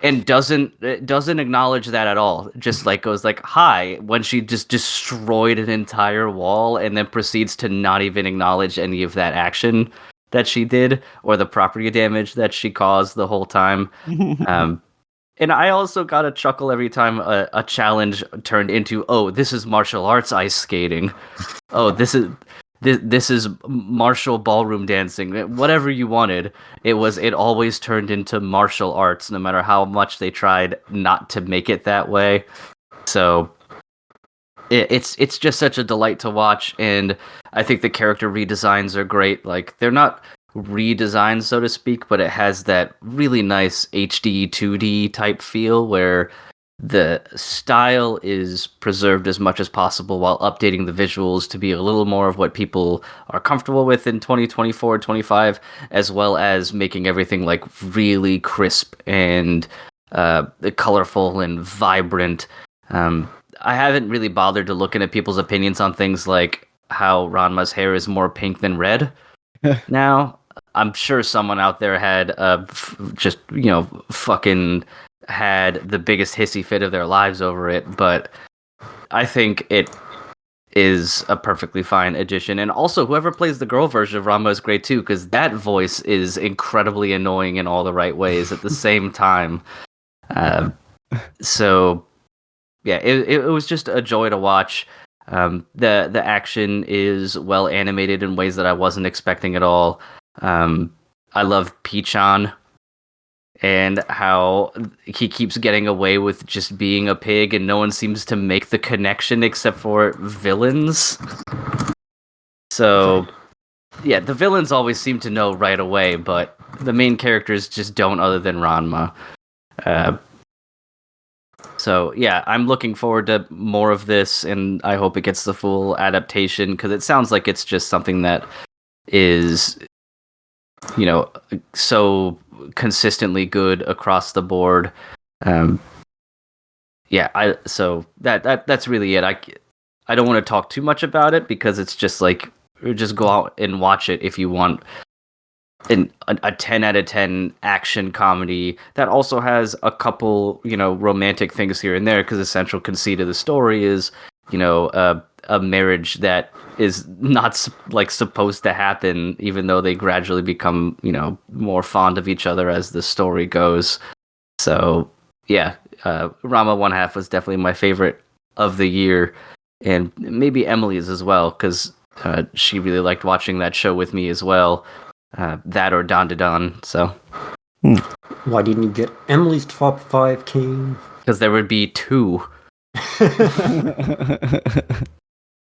and doesn't acknowledge that at all. Just like goes like hi when she just destroyed an entire wall and then proceeds to not even acknowledge any of that action that she did or the property damage that she caused the whole time. And I also got a chuckle every time a challenge turned into, oh, this is martial arts ice skating. Oh, this is martial ballroom dancing. Whatever you wanted, it always turned into martial arts, no matter how much they tried not to make it that way. So it's just such a delight to watch, and I think the character redesigns are great. Like, they're not redesigned, so to speak, but it has that really nice HD 2D type feel where the style is preserved as much as possible while updating the visuals to be a little more of what people are comfortable with in 2024, 25, as well as making everything like really crisp and colorful and vibrant. I haven't really bothered to look into people's opinions on things like how Ranma's hair is more pink than red. Now, I'm sure someone out there had fucking had the biggest hissy fit of their lives over it, but I think it is a perfectly fine addition. And also, whoever plays the girl version of Ranma is great too, because that voice is incredibly annoying in all the right ways at the same time. So, yeah, it was just a joy to watch. The action is well animated in ways that I wasn't expecting at all. I love Pichan and how he keeps getting away with just being a pig and no one seems to make the connection except for villains. So, yeah, the villains always seem to know right away, but the main characters just don't, other than Ranma. So, yeah, I'm looking forward to more of this, and I hope it gets the full adaptation, because it sounds like it's just something that is, so consistently good across the board. So that's really it. I don't want to talk too much about it, because it's just like, just go out and watch it if you want a 10 out of 10 action comedy that also has a couple, romantic things here and there, because the central conceit of the story is, a marriage that is not like supposed to happen, even though they gradually become, more fond of each other as the story goes. So yeah, Rama One Half was definitely my favorite of the year, and maybe Emily's as well, because she really liked watching that show with me as well. That or Don to Don. So why didn't you get Emily's top 5, Cain? because there would be 2.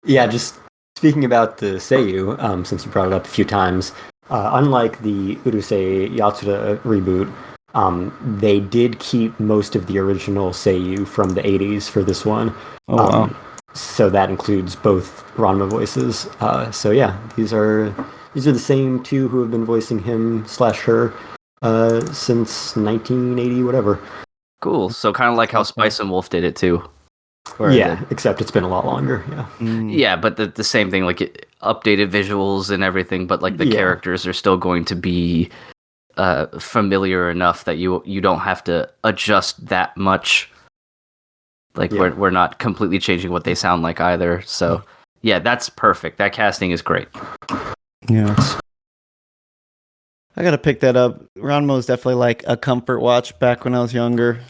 Yeah, just speaking about the Seiyu, since you brought it up a few times, unlike the Urusei Yatsura reboot, they did keep most of the original Seiyu from the 80s for this one. Oh, wow. So that includes both Ranma voices. So yeah, these are the same 2 who have been voicing him / her since 1980, whatever. Cool. So kind of like how Spice and Wolf did it too. Yeah, except it's been a lot longer. Yeah. Yeah, but the same thing, like updated visuals and everything, but like the characters are still going to be familiar enough that you don't have to adjust that much. Like we're not completely changing what they sound like either. So yeah, that's perfect. That casting is great. Yeah. I gotta pick that up. Ranma was definitely like a comfort watch back when I was younger.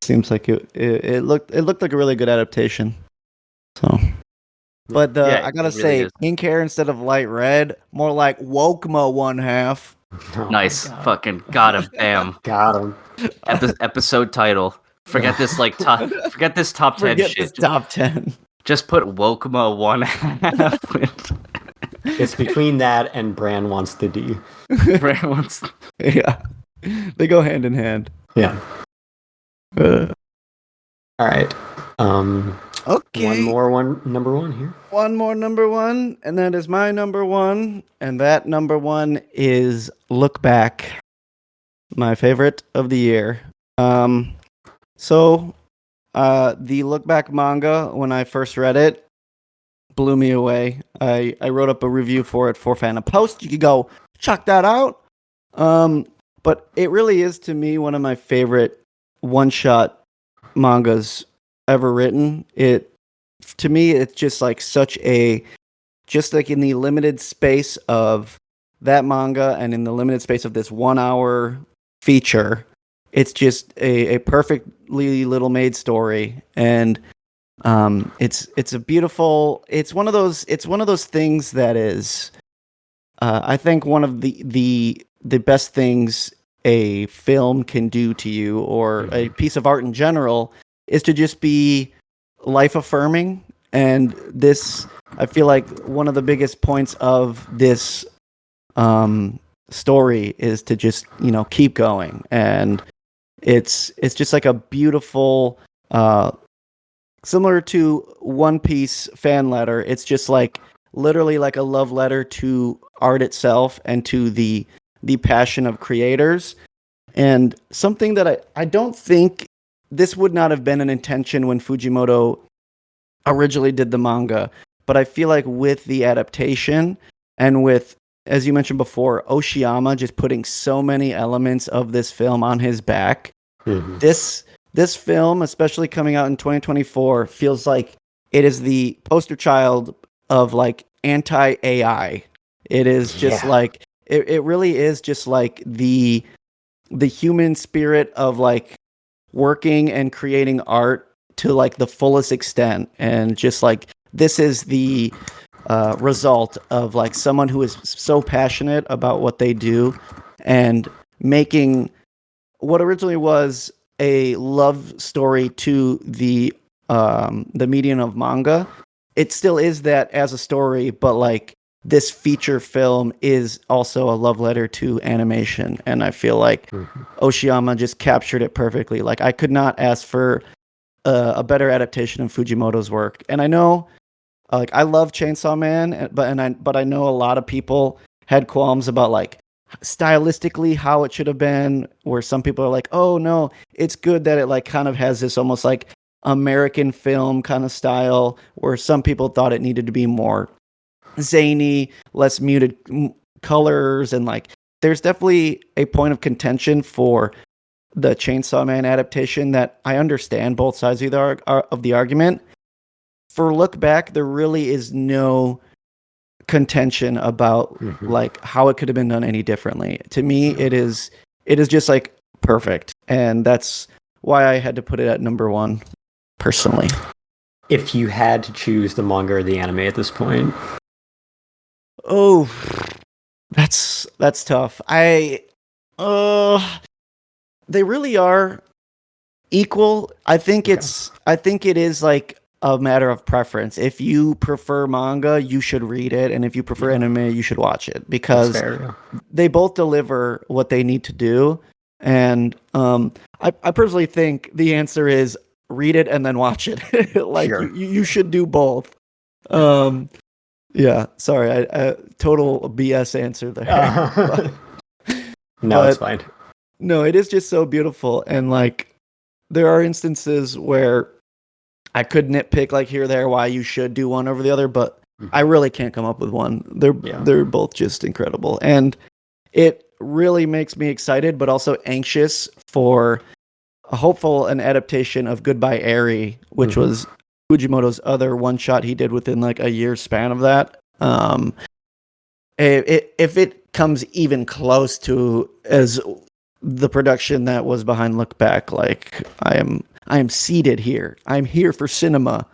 Seems like it looked like a really good adaptation. So, but I gotta say, pink hair instead of light red, more like Wokema One Half. Oh nice, fucking got him, bam, got him. Episode title. Forget this forget this top 10 Forget shit. This top 10. Just put Wokema One Half. It's between that and Bran Wants the D. Bran wants. Yeah, they go hand in hand. Yeah. All right. Okay. Number one here. One more number one, and that is my number one, and that number one is Look Back, my favorite of the year. So the Look Back manga, when I first read it, blew me away. I wrote up a review for it for Fandom Post. You could go check that out. But it really is, to me, one of my favorite one-shot mangas ever written. To me, it's just like just like in the limited space of that manga and in the limited space of this 1 hour feature, it's just a perfectly little made story. And it's a beautiful, it's one of those things that is, I think one of the best things a film can do to you, or a piece of art in general, is to just be life affirming. And this, I feel like one of the biggest points of this story is to just, keep going. And it's just like a beautiful, similar to One Piece fan letter. It's just like literally like a love letter to art itself and to the passion of creators. And something that I don't think, this would not have been an intention when Fujimoto originally did the manga, but I feel like with the adaptation and with, as you mentioned before, Oshiyama just putting so many elements of this film on his back, this film, especially coming out in 2024, feels like it is the poster child of like anti-AI. It is just like, it really is just like the human spirit of like working and creating art to like the fullest extent. And just like, this is the result of like someone who is so passionate about what they do and making what originally was a love story to the medium of manga. It still is that as a story, but like this feature film is also a love letter to animation. And I feel like Oshiyama just captured it perfectly. Like, I could not ask for a better adaptation of Fujimoto's work. And I know, like, I love Chainsaw Man, but I know a lot of people had qualms about like stylistically how it should have been, where some people are like, oh no, it's good that it like kind of has this almost like American film kind of style, where some people thought it needed to be more zany, less muted colors. And like, there's definitely a point of contention for the Chainsaw Man adaptation that I understand both sides of the argument. for look back, there really is no contention about like how it could have been done any differently. To me, it is just like perfect, and that's why I had to put it at number 1 personally. If you had to choose the manga or the anime at this point, that's tough. They really are equal. I think it is like a matter of preference. If you prefer manga, you should read it, and if you prefer anime, you should watch it, because they both deliver what they need to do. And I personally think the answer is read it and then watch it. Like you should do both. Yeah, sorry, I total BS answer there. No, it's fine. No, it is just so beautiful, and like there are instances where I could nitpick like here or there why you should do one over the other, but I really can't come up with one. They're both just incredible, and it really makes me excited, but also anxious for a hopeful an adaptation of Goodbye Eri, which was Fujimoto's other one shot he did within like a year span of that. If it comes even close to as the production that was behind Look Back, like I am seated here. I'm here for cinema.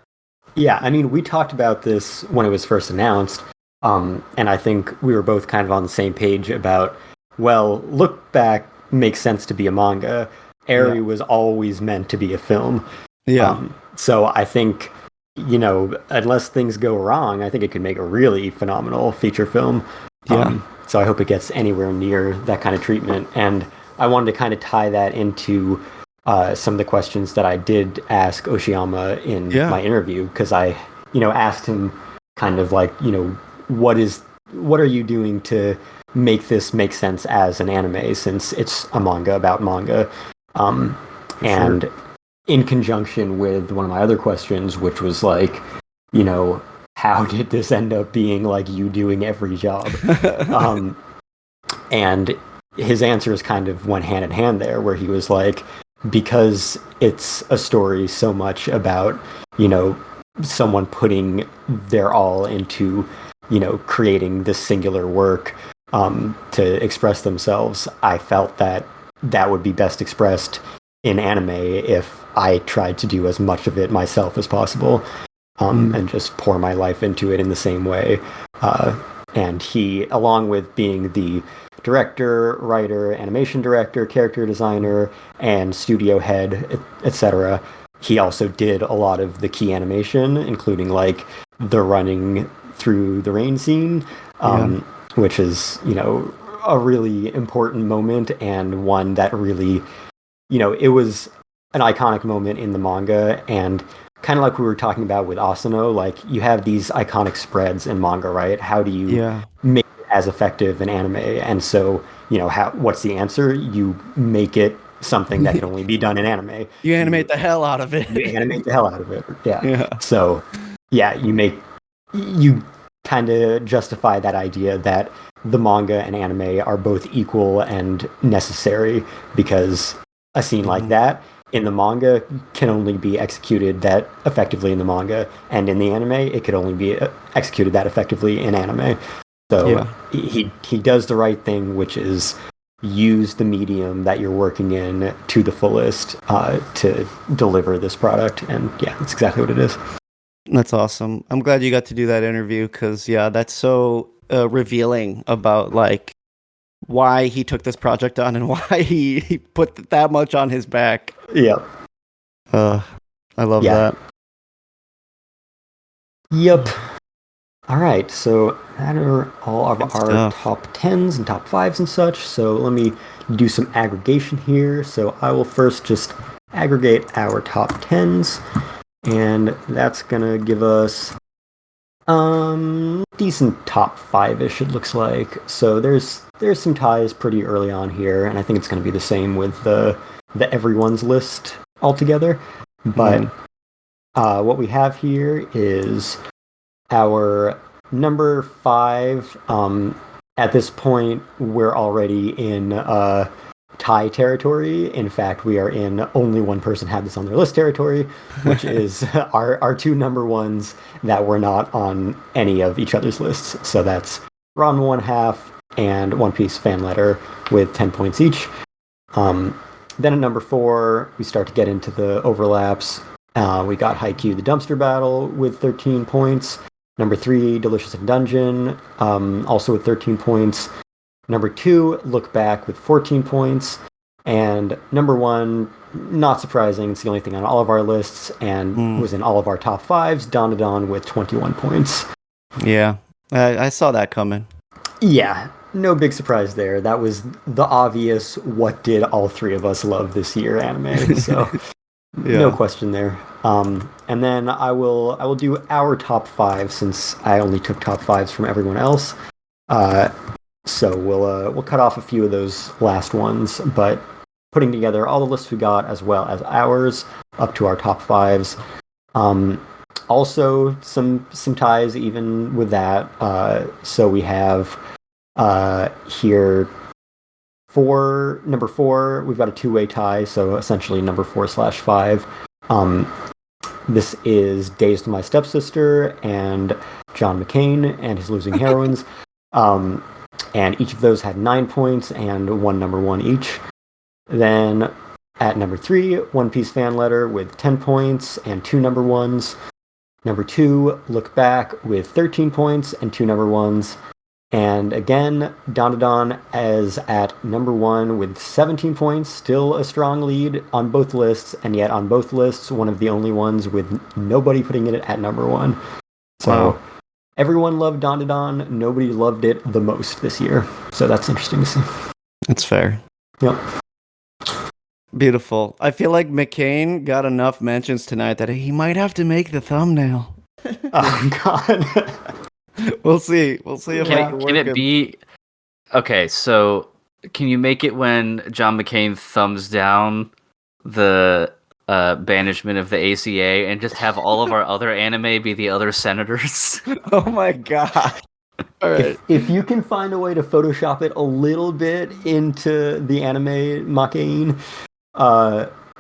Yeah, I mean, we talked about this when it was first announced, and I think we were both kind of on the same page about, well, Look Back makes sense to be a manga. Eri was always meant to be a film. Yeah. So I think, unless things go wrong, I think it could make a really phenomenal feature film. Yeah. So I hope it gets anywhere near that kind of treatment. And I wanted to kind of tie that into some of the questions that I did ask Oshiyama in my interview, because I, asked him kind of like, what are you doing to make this make sense as an anime, since it's a manga about manga? And in conjunction with one of my other questions, which was like, how did this end up being like you doing every job? And his answers kind of went hand in hand there, where he was like, because it's a story so much about, someone putting their all into, creating this singular work to express themselves, I felt that would be best expressed in anime if I tried to do as much of it myself as possible, and just pour my life into it in the same way. And he, along with being the director, writer, animation director, character designer, and studio head, etc., he also did a lot of the key animation, including like the running through the rain scene, which is, a really important moment, and one that really, it was an iconic moment in the manga, and kind of like we were talking about with Asano, like you have these iconic spreads in manga, right? How do you make it as effective in anime? And so, what's the answer? You make it something that can only be done in anime. You animate the hell out of it. You animate the hell out of it. Yeah. So, you kind of justify that idea that the manga and anime are both equal and necessary, because a scene like that in the manga can only be executed that effectively in the manga, and in the anime it could only be executed that effectively in anime. So he does the right thing, which is use the medium that you're working in to the fullest to deliver this product. And that's exactly what it is. That's awesome. I'm glad you got to do that interview, because that's so revealing about like why he took this project on and why he put that much on his back. Yep. I love that. Yep. All right, so that are all of our top 10s and top 5s and such. So let me do some aggregation here. So I will first just aggregate our top 10s, and that's gonna give us decent top 5-ish, it looks like. So there's some ties pretty early on here, and I think it's gonna be the same with the everyone's list altogether. But what we have here is our number 5. At this point, we're already in tie territory. In fact, we are in only one person had this on their list territory, which is our two number ones that were not on any of each other's lists. So that's Ron 1/2 and One Piece fan letter with 10 points each. Then at number 4, we start to get into the overlaps. We got Haikyuu the Dumpster Battle with 13 points. Number 3, Delicious in Dungeon, also with 13 points. Number 2, Look Back with 14 points. And number 1, not surprising, it's the only thing on all of our lists and was in all of our top 5s, Dandadan with 21 points. Yeah, I saw that coming. Yeah, no big surprise there. That was the obvious what did all three of us love this year anime, so no question there. And then I will do our top 5 since I only took top 5s from everyone else. So we'll cut off a few of those last ones, but putting together all the lists we got as well as ours up to our top 5s. Also some ties even with that. So we have here for number 4, we've got a 2-way tie, so essentially number 4/5. This is Days to My Stepsister and John McCain and His Losing Heroines. And each of those had 9 points and one number 1 each. Then at number 3, One Piece fan letter with 10 points and 2 number 1s. Number 2, Look Back with 13 points and 2 number 1s. And again, Dandadan as at number 1 with 17 points, still a strong lead on both lists, and yet on both lists, one of the only ones with nobody putting it at number 1. So everyone loved Dandadan, nobody loved it the most this year. So that's interesting to see. That's fair. Yep. Beautiful. I feel like McCain got enough mentions tonight that he might have to make the thumbnail. Oh, God. We'll see. We'll see if I can it be... Okay, so can you make it when John McCain thumbs down the banishment of the ACA and just have all of our other anime be the other senators? Oh my god. All right. If you can find a way to Photoshop it a little bit into the anime Makain,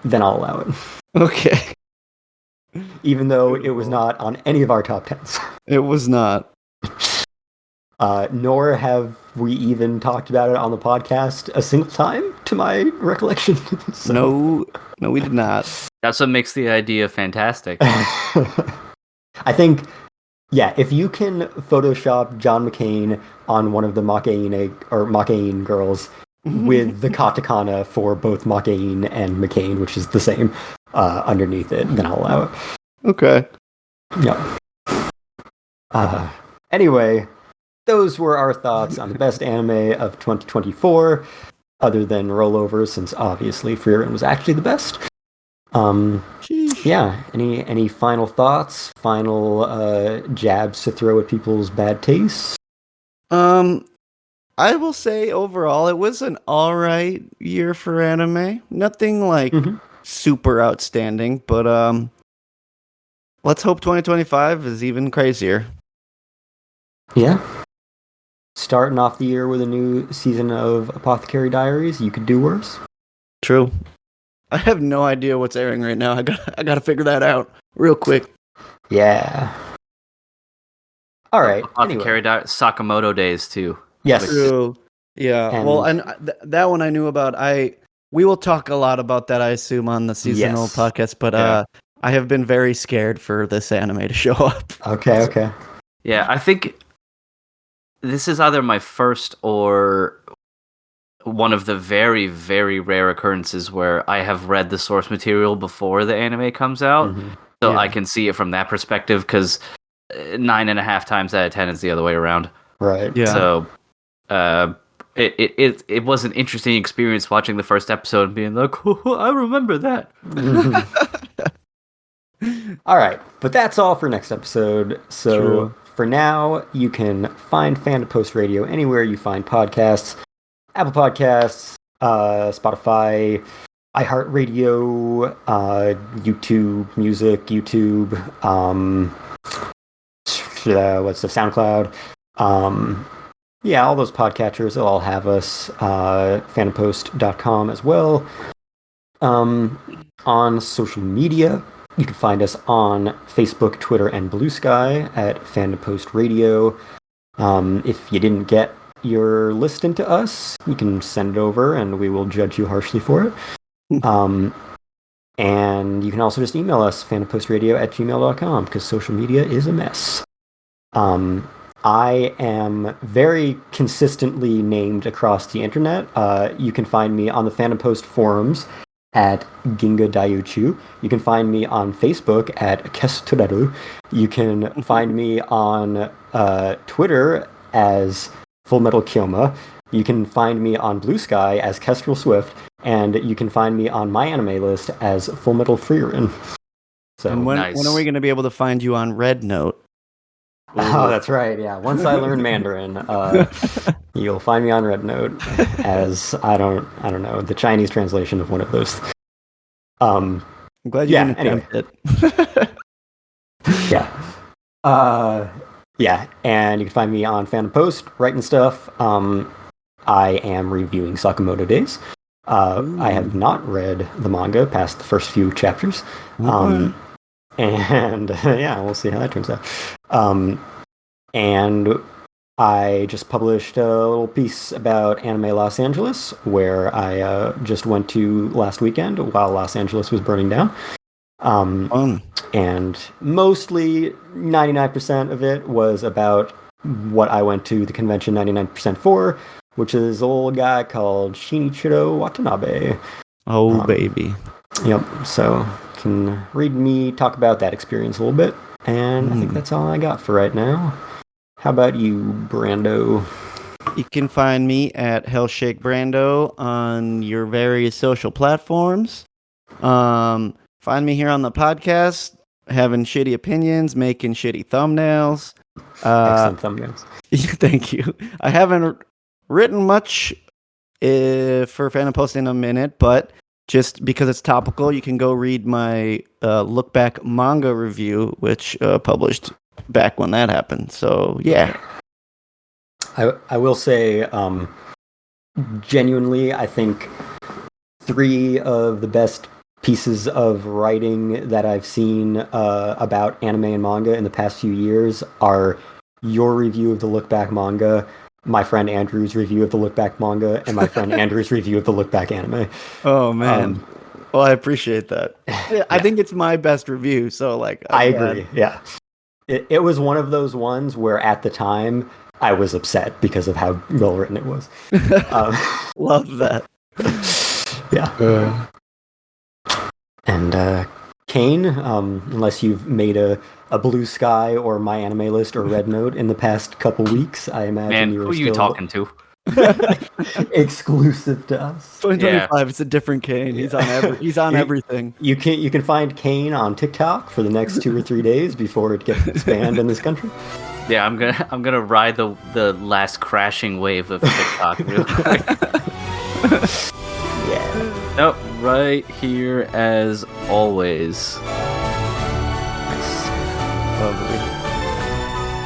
then I'll allow it. Okay. Even though it was not on any of our top 10s. It was not. Nor have we even talked about it on the podcast a single time, to my recollection. So. No, we did not. That's what makes the idea fantastic. I think, yeah, if you can Photoshop John McCain on one of the Makain girls with the katakana for both Makain and McCain, which is the same, underneath it, then I'll allow it. Okay. Yeah. Anyway, those were our thoughts on the best anime of 2024, other than Rollover, since obviously Frieren was actually the best. Yeah, any final thoughts, final jabs to throw at people's bad tastes? I will say overall it was an alright year for anime. Nothing like super outstanding, but let's hope 2025 is even crazier. Yeah. Starting off the year with a new season of Apothecary Diaries, you could do worse. True. I have no idea what's airing right now. I gotta figure that out real quick. Yeah. All right. Apothecary Sakamoto Days too. Yes. True. Yeah. And that one I knew about. We will talk a lot about that, I assume, on the seasonal podcast. But I have been very scared for this anime to show up. Okay. Yeah, I think this is either my first or one of the very, very rare occurrences where I have read the source material before the anime comes out. So I can see it from that perspective, because 9.5 times out of 10 is the other way around. Right. Yeah. So it was an interesting experience watching the first episode and being like, oh, I remember that. All right, but that's all for next episode. So True. For now, you can find Fandom Post Radio anywhere you find podcasts. Apple Podcasts, Spotify, iHeartRadio, YouTube Music, YouTube, what's the SoundCloud? yeah, all those podcatchers will all have us. Fandompost.com as well. On social media, you can find us on Facebook, Twitter, and Blue Sky at Fandom Post Radio. If you didn't get your list into us, you can send it over and we will judge you harshly for it. And you can also just email us, fandompostradio@gmail.com, because social media is a mess. I am very consistently named across the internet. You can find me on the Fandom Post forums at Ginga Daiuchu. You can find me on Facebook at Kestrel. You can find me on Twitter as Full Metal Kyoma. You can find me on Blue Sky as Kestrel Swift, and you can find me on my anime list as Full Metal Freerin. So And when Nice. are we going to be able to find you on Red Note? Oh, that's right. Yeah, once I learn Mandarin, you'll find me on Red Note as I don't know, the Chinese translation of one of those. I'm glad you Yeah, didn't anyway. attempt it. Yeah. Yeah, and you can find me on Fandom Post, writing stuff. I am reviewing Sakamoto Days. I have not read the manga past the first few chapters. And yeah, we'll see how that turns out. And I just published a little piece about Anime Los Angeles, where I just went to last weekend while Los Angeles was burning down. And mostly 99% of it was about what I went to the convention 99% for, which is an old guy called Shinichiro Watanabe. Oh, baby. Yep, so you can read me talk about that experience a little bit, and I think that's all I got for right now. How about you, Brando? You can find me at Hellshake Brando on your various social platforms. Find me here on the podcast, having shitty opinions, making shitty thumbnails. Excellent thumbnails. Thank you. I haven't written much for Fandom Post in a minute, but just because it's topical, you can go read my look back manga review, which published back when that happened. So yeah. I will say, genuinely, I think 3 of the best pieces of writing that I've seen about anime and manga in the past few years are your review of the look back manga, my friend Andrew's review of the look back manga, and my friend Andrew's review of the look back anime. Oh man. Well, I appreciate that. I think it's my best review, so like I agree. Yeah. It was one of those ones where at the time I was upset because of how well written it was. Love that. Yeah. And Cain, unless you've made a Blue Sky or My Anime List or Red Note in the past couple weeks, I imagine Man, you were who are you still talking to? exclusive to us. 2025, it's a different Cain. He's on he's on everything. You can find Cain on TikTok for the next 2 or 3 days before it gets banned in this country. Yeah, I'm gonna ride the last crashing wave of TikTok real quick. Yeah. Nope, right here as always. Nice. Lovely.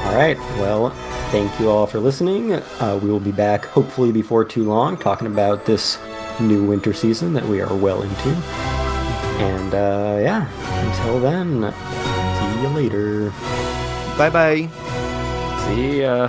All right. Well, thank you all for listening. We will be back hopefully before too long talking about this new winter season that we are well into. And yeah, until then, see you later. Bye bye. See ya.